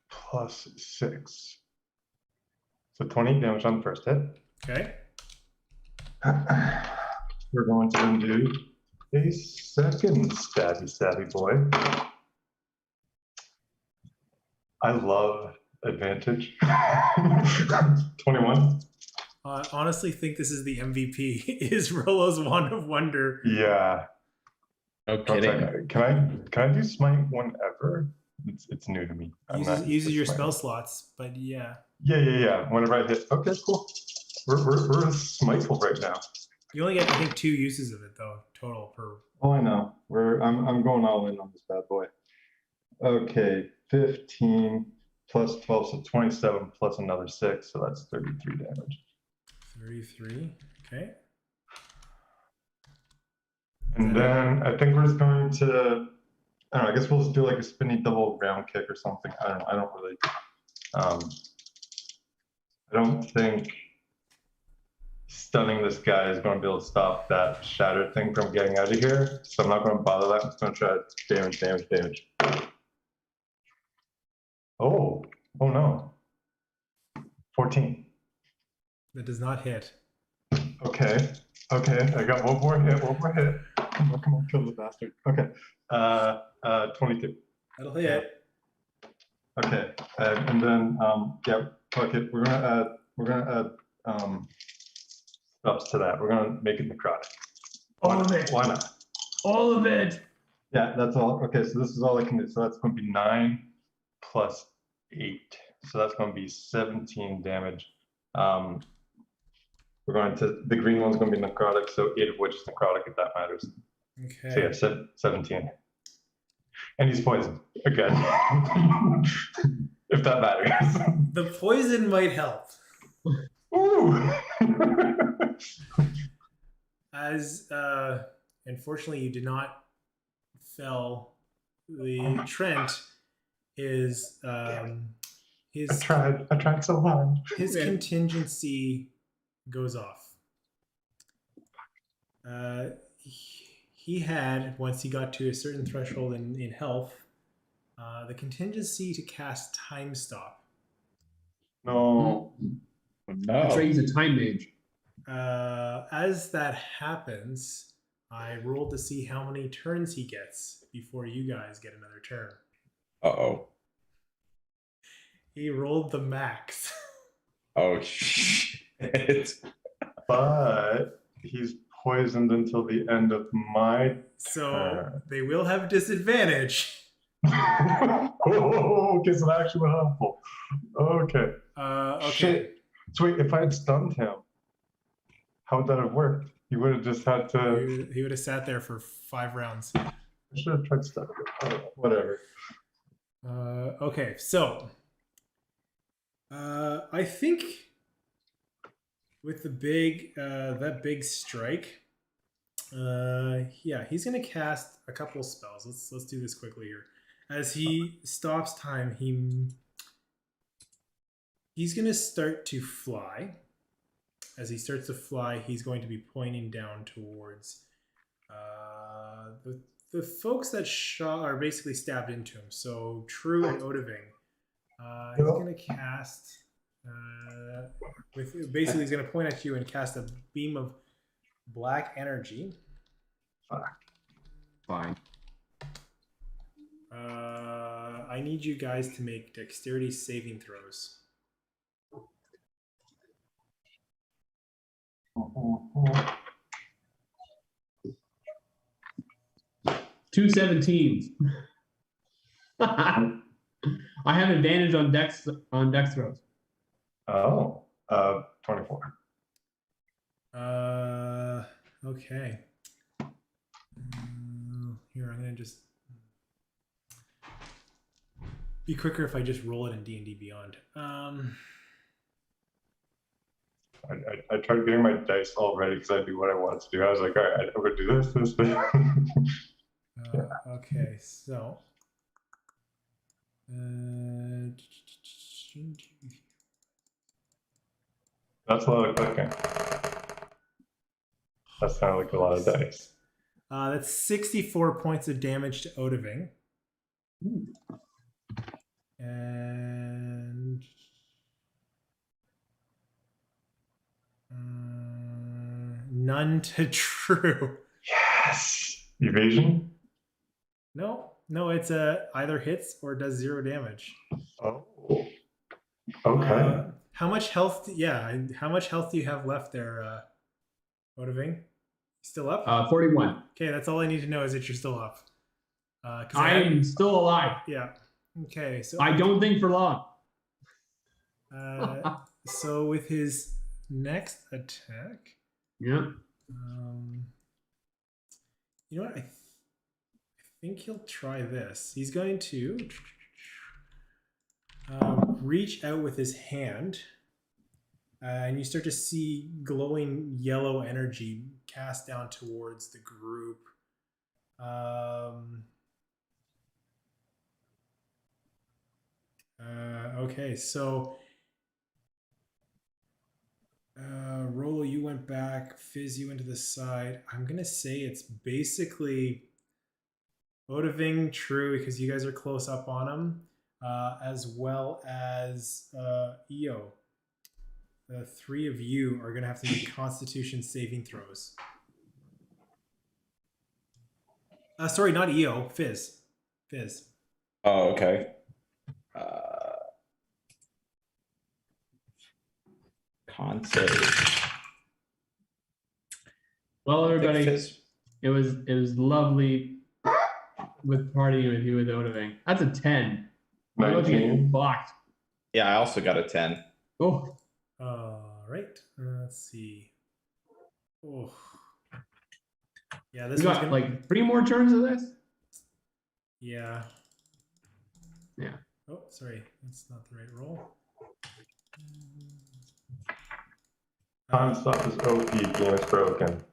plus 6. So 20 damage on the first hit. Okay. We're going to then do a second stabby boy. I love advantage. 21. I honestly think this is the MVP. Is Rolo's Wand of Wonder. Yeah. No kidding. Can I do smite whenever? It's new to me. Uses your spell slots, but yeah. Yeah. Whenever I hit. Okay, cool. We're smiteful right now. You only get, I think, 2 uses of it though total per. Oh, I know. I'm going all in on this bad boy. Okay, 15 plus 12, so 27 plus another 6, so that's 33 damage. 33. Okay. And then I think we're just going to, I don't know, I guess we'll just do like a spinny double round kick or something. I don't know. I don't think stunning this guy is going to be able to stop that shatter thing from getting out of here. So I'm not going to bother that. I'm just going to try damage. Oh no. 14. That does not hit. Okay. I got one more hit. Come on, kill the bastard. Okay. 22. That'll hit. Okay. And then yeah, fuck it. We're gonna add stuffs to that. We're gonna make it necrotic. All of it. Why not? All of it. Yeah, that's all. Okay, so this is all I can do. So that's going to be 9 plus 8. So that's going to be 17 damage. We're going to, the green one's going to be necrotic, so 8 of which is necrotic if that matters. Okay. So yeah, 17. And he's poisoned again, if that matters. The poison might help. Ooh. As unfortunately you did not fell. The Trent is his I tried so hard. his contingency goes off. He had, once he got to a certain threshold in health, the contingency to cast Time Stop. No. That's right, he's a time mage. As that happens, I rolled to see how many turns he gets before you guys get another turn. Uh-oh. He rolled the max. Oh, shit. But he's poisoned until the end of my So turn. they will have disadvantage. Oh, okay, so that actually was helpful. Okay. Okay. Shit. So wait, if I had stunned him, how would that have worked? You would have just had to. He would have sat there for 5 rounds. I should have tried stuff. Whatever. Okay, so I think with the big that big strike, yeah, he's gonna cast a couple spells. Let's do this quickly here. As he stops time, he's gonna start to fly. As he starts to fly, he's going to be pointing down towards the folks that are basically stabbed into him. So True and Odiving. He's going to cast basically he's going to point at you and cast a beam of black energy. Fine. I need you guys to make dexterity saving throws. 2 17s. I have advantage on dex throws. Oh, 24. Okay. Here, I'm gonna just be quicker if I just roll it in D&D Beyond. I tried getting my dice all ready because I knew what I wanted to do. I was like, all right, I'm gonna do this. Okay, so That's a lot of clicking. That sounded like a lot of dice. that's 64 points of damage to Odiving. And none to True. Yes. Evasion. No, it's either hits or does 0 damage. Oh. Okay. How much health? How much health do you have left there, Odiving? Still up? 41. Okay, that's all I need to know is that you're still up. I'm still alive. Yeah. Okay, so I don't think for long. so with his next attack, Yeah. you know what? I think he'll try this. He's going to reach out with his hand, and you start to see glowing yellow energy cast down towards the group. Okay, so Rolo, you went back. Fizz, you went to the side. I'm gonna say it's basically Odiving, True, because you guys are close up on him, as well as Io. The 3 of you are gonna have to make Constitution saving throws. Sorry, not Io. Fizz. Oh, okay. Con save. Well, everybody, Fizz. it was lovely with partying with you with Odiving. That's a 10. I'm looking at you 19. blocked. Yeah, I also got a 10. Oh, All right. Let's see. Oh. Yeah, this we one's got gonna... like 3 more turns of this. Yeah. Yeah. Oh, sorry. That's not the right roll. Time stop is OP. Game is broken.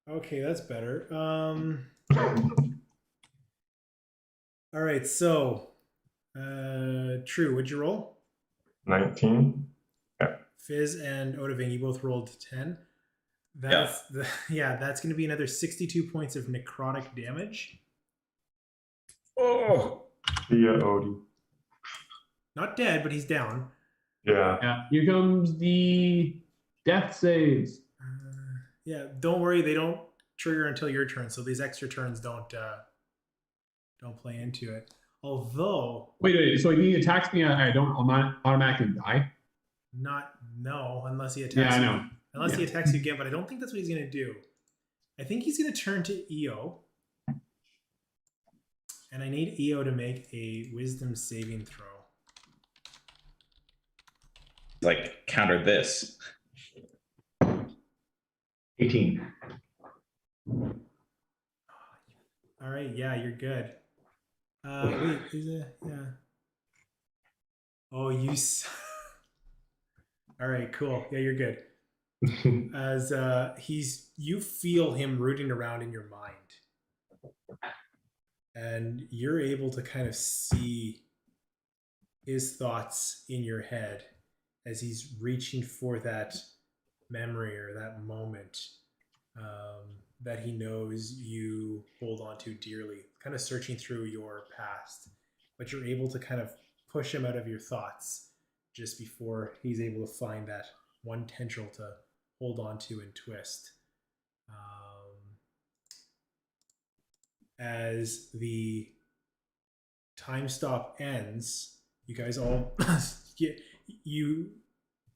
Okay, that's better. All right, so True, what'd you roll? 19. Fizz and Odiving, you both rolled 10. That's that's going to be another 62 points of necrotic damage. Oh. See ya, Odie. Not dead, but he's down. Yeah. Yeah. Here comes the death saves. Yeah, don't worry, they don't trigger until your turn, so these extra turns don't play into it. Although, Wait. So he attacks me, I don't automatically die. No, unless he attacks. Yeah, I you. know. Unless he attacks you again, but I don't think that's what he's going to do. I think he's going to turn to Io, and I need Io to make a Wisdom saving throw. Like, counter this. 18. All right, yeah, you're good. Wait, is it? Yeah. Oh, All right, cool. Yeah, you're good. As you feel him rooting around in your mind, and you're able to kind of see his thoughts in your head as he's reaching for that memory or that moment that he knows you hold on to dearly, kind of searching through your past, but you're able to kind of push him out of your thoughts just before he's able to find that one tendril to hold on to and twist. As the time stop ends, you guys all you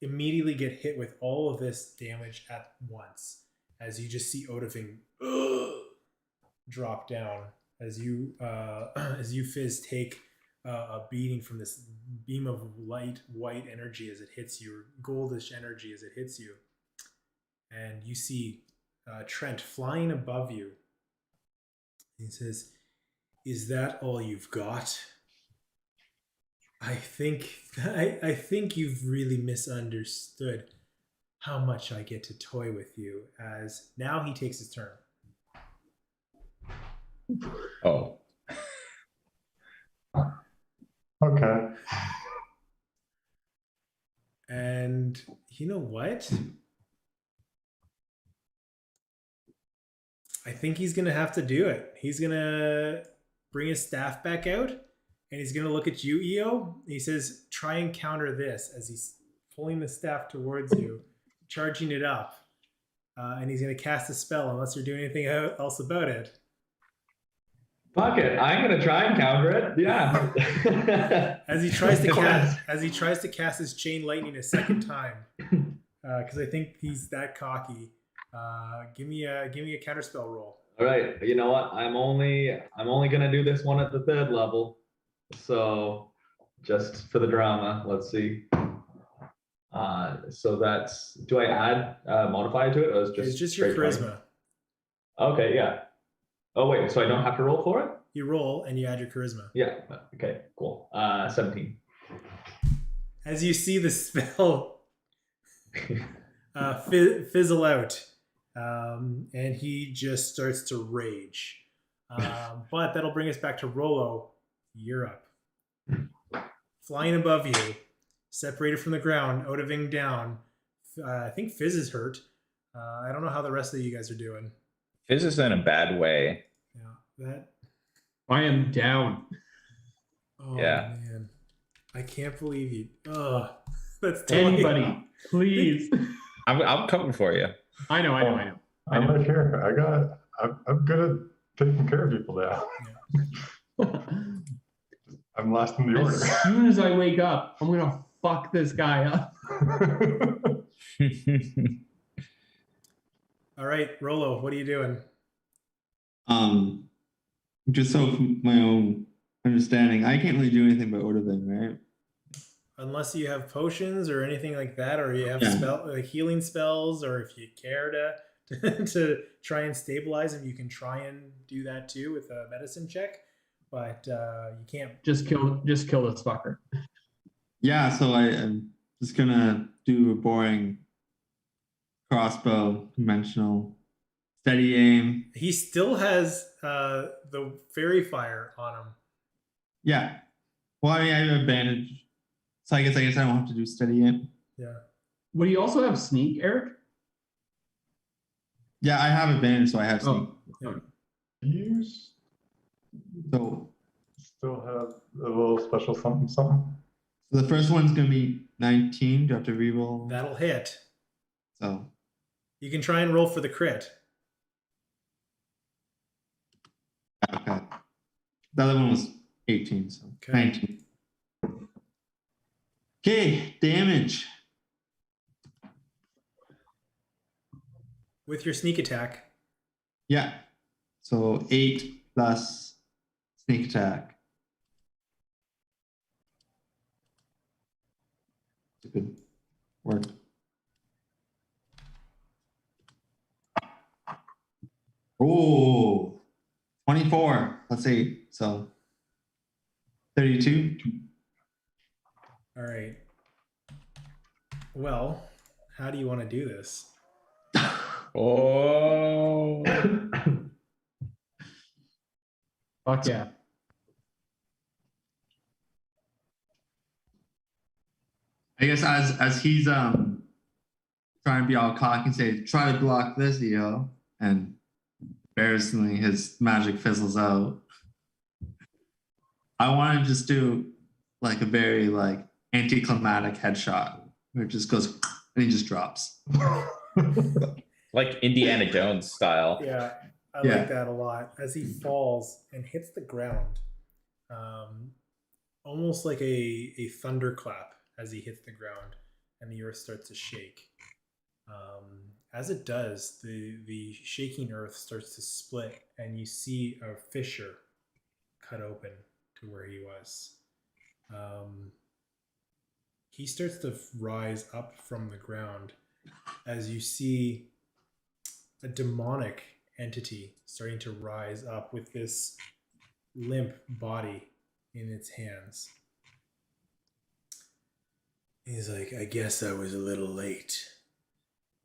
immediately get hit with all of this damage at once as you just see Odoving drop down as you Fizz take a beating from this beam of light white energy as it hits you, or goldish energy as it hits you, and you see Trent flying above you. He says, "Is that all you've got? I think you've really misunderstood how much I get to toy with you." As now he takes his turn. Oh. Okay. And you know what? I think he's gonna have to do it. He's gonna bring his staff back out, and he's gonna look at you, Eo. He says, "Try and counter this," as he's pulling the staff towards you, charging it up, and he's gonna cast a spell unless you're doing anything else about it. Fuck it, I'm gonna try and counter it. Yeah. As he tries to cast his chain lightning a second time, because I think he's that cocky. Give me a counterspell roll. All right, you know what? I'm only gonna do this one at the 3rd level. So just for the drama, let's see. So that's, do I add modifier to it, or is It's just your straight charisma. 20? Okay, yeah. Oh wait, so I don't have to roll for it? You roll and you add your charisma. Yeah. Okay. Cool. 17. As you see the spell fizzle out, and he just starts to rage. But that'll bring us back to Rollo. You're up. Flying above you, separated from the ground, Odoving down. I think Fizz is hurt. I don't know how the rest of you guys are doing. Fizz is in a bad way. Yeah, that. I am down. Oh, Yeah. man, I can't believe you. Oh, that's Anybody, please. I'm coming for you. I know. I'm right here. I'm good at taking care of people now. I'm last in the order. As soon as I wake up, I'm gonna fuck this guy up. All right, Rollo, what are you doing? Just so from my own understanding, I can't really do anything about Odoving, right? Unless you have potions or anything like that, or you have healing spells, or if you care to try and stabilize him, you can try and do that too with a medicine check. But you can't Just kill this fucker. Yeah, so I'm just gonna do a boring crossbow, conventional, steady aim. He still has the fairy fire on him. Yeah. Well, I mean, I have advantage, so I guess I don't have to do steady aim. Yeah. Would he also have sneak, Eric? Yeah, I have advantage, so I have sneak. Yeah. You So still have a little special something. So the first one's gonna be 19. Do I have to reroll? That'll hit. So You can try and roll for the crit. okay. The other one was 18, so Okay. 19. Okay, damage. With your sneak attack. Yeah. So 8 plus sneak attack. Good work. Oh, 24. Let's see. So 32. All right. Well, how do you want to do this? Oh. Fuck yeah. I guess as he's trying to be all cocky and say, try to block this, and embarrassingly his magic fizzles out. I want to just do like a very like anticlimactic headshot where it just goes and he just drops. Like Indiana Jones style. Yeah, I Yeah. like that a lot. As he falls and hits the ground, almost like a thunderclap as he hits the ground, and the earth starts to shake. As it does, the shaking earth starts to split, and you see a fissure cut open to where he was. He starts to rise up from the ground as you see a demonic entity starting to rise up with this limp body in its hands. He's like, I guess I was a little late.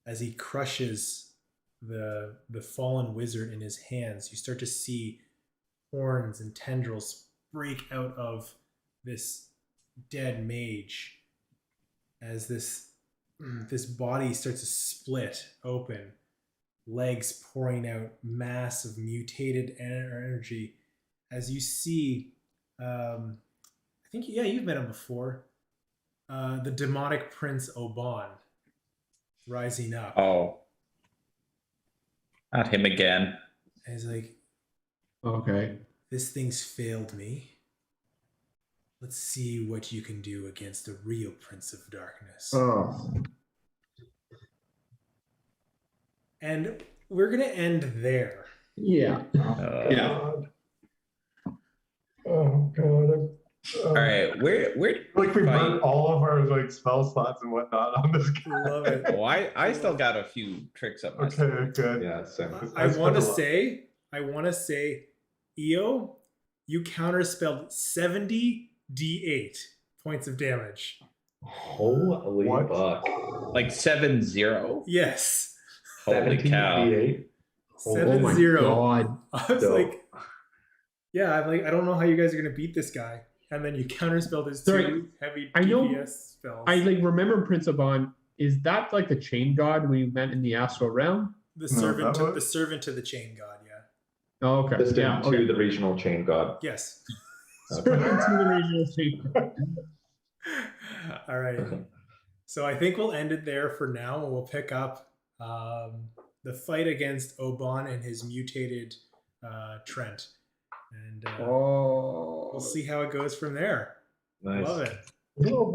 As he crushes the fallen wizard in his hands, you start to see horns and tendrils break out of this dead mage as this body starts to split open, legs pouring out mass of mutated energy as you see I think you've met him before, the demonic prince Oban rising up. Oh. Not him again. And he's like, Okay. this thing's failed me. Let's see what you can do against the real Prince of Darkness. Oh. And we're going to end there. Yeah. Yeah. Oh god. All right, where Like we fight? burnt all of our like spell slots and whatnot on this guy. Love it. Oh, I still got a few tricks up my sleeve. Okay, good. Yeah, same. I want to say, EO, you counterspelled 70 D8 points of damage. Holy What? fuck. Like 7-0. Yes. Holy 17 cow. D8. Oh my 7-0. god. I was Dope. like, yeah, I'm like, I don't know how you guys are going to beat this guy. And then you counterspelled his Sorry, two heavy I know- DPS spells. I like remember Prince Oban. Is that like the chain god we met in the astral realm? the No, servant, that was- the servant to the chain god. Yeah. Oh, okay. Distant Yeah. to Okay. the regional chain god. Yes. Servant to the regional chain god. All right. So I think we'll end it there for now, and we'll pick up the fight against Oban and his mutated Trent, and Oh. we'll see how it goes from there. Nice. Love it. Little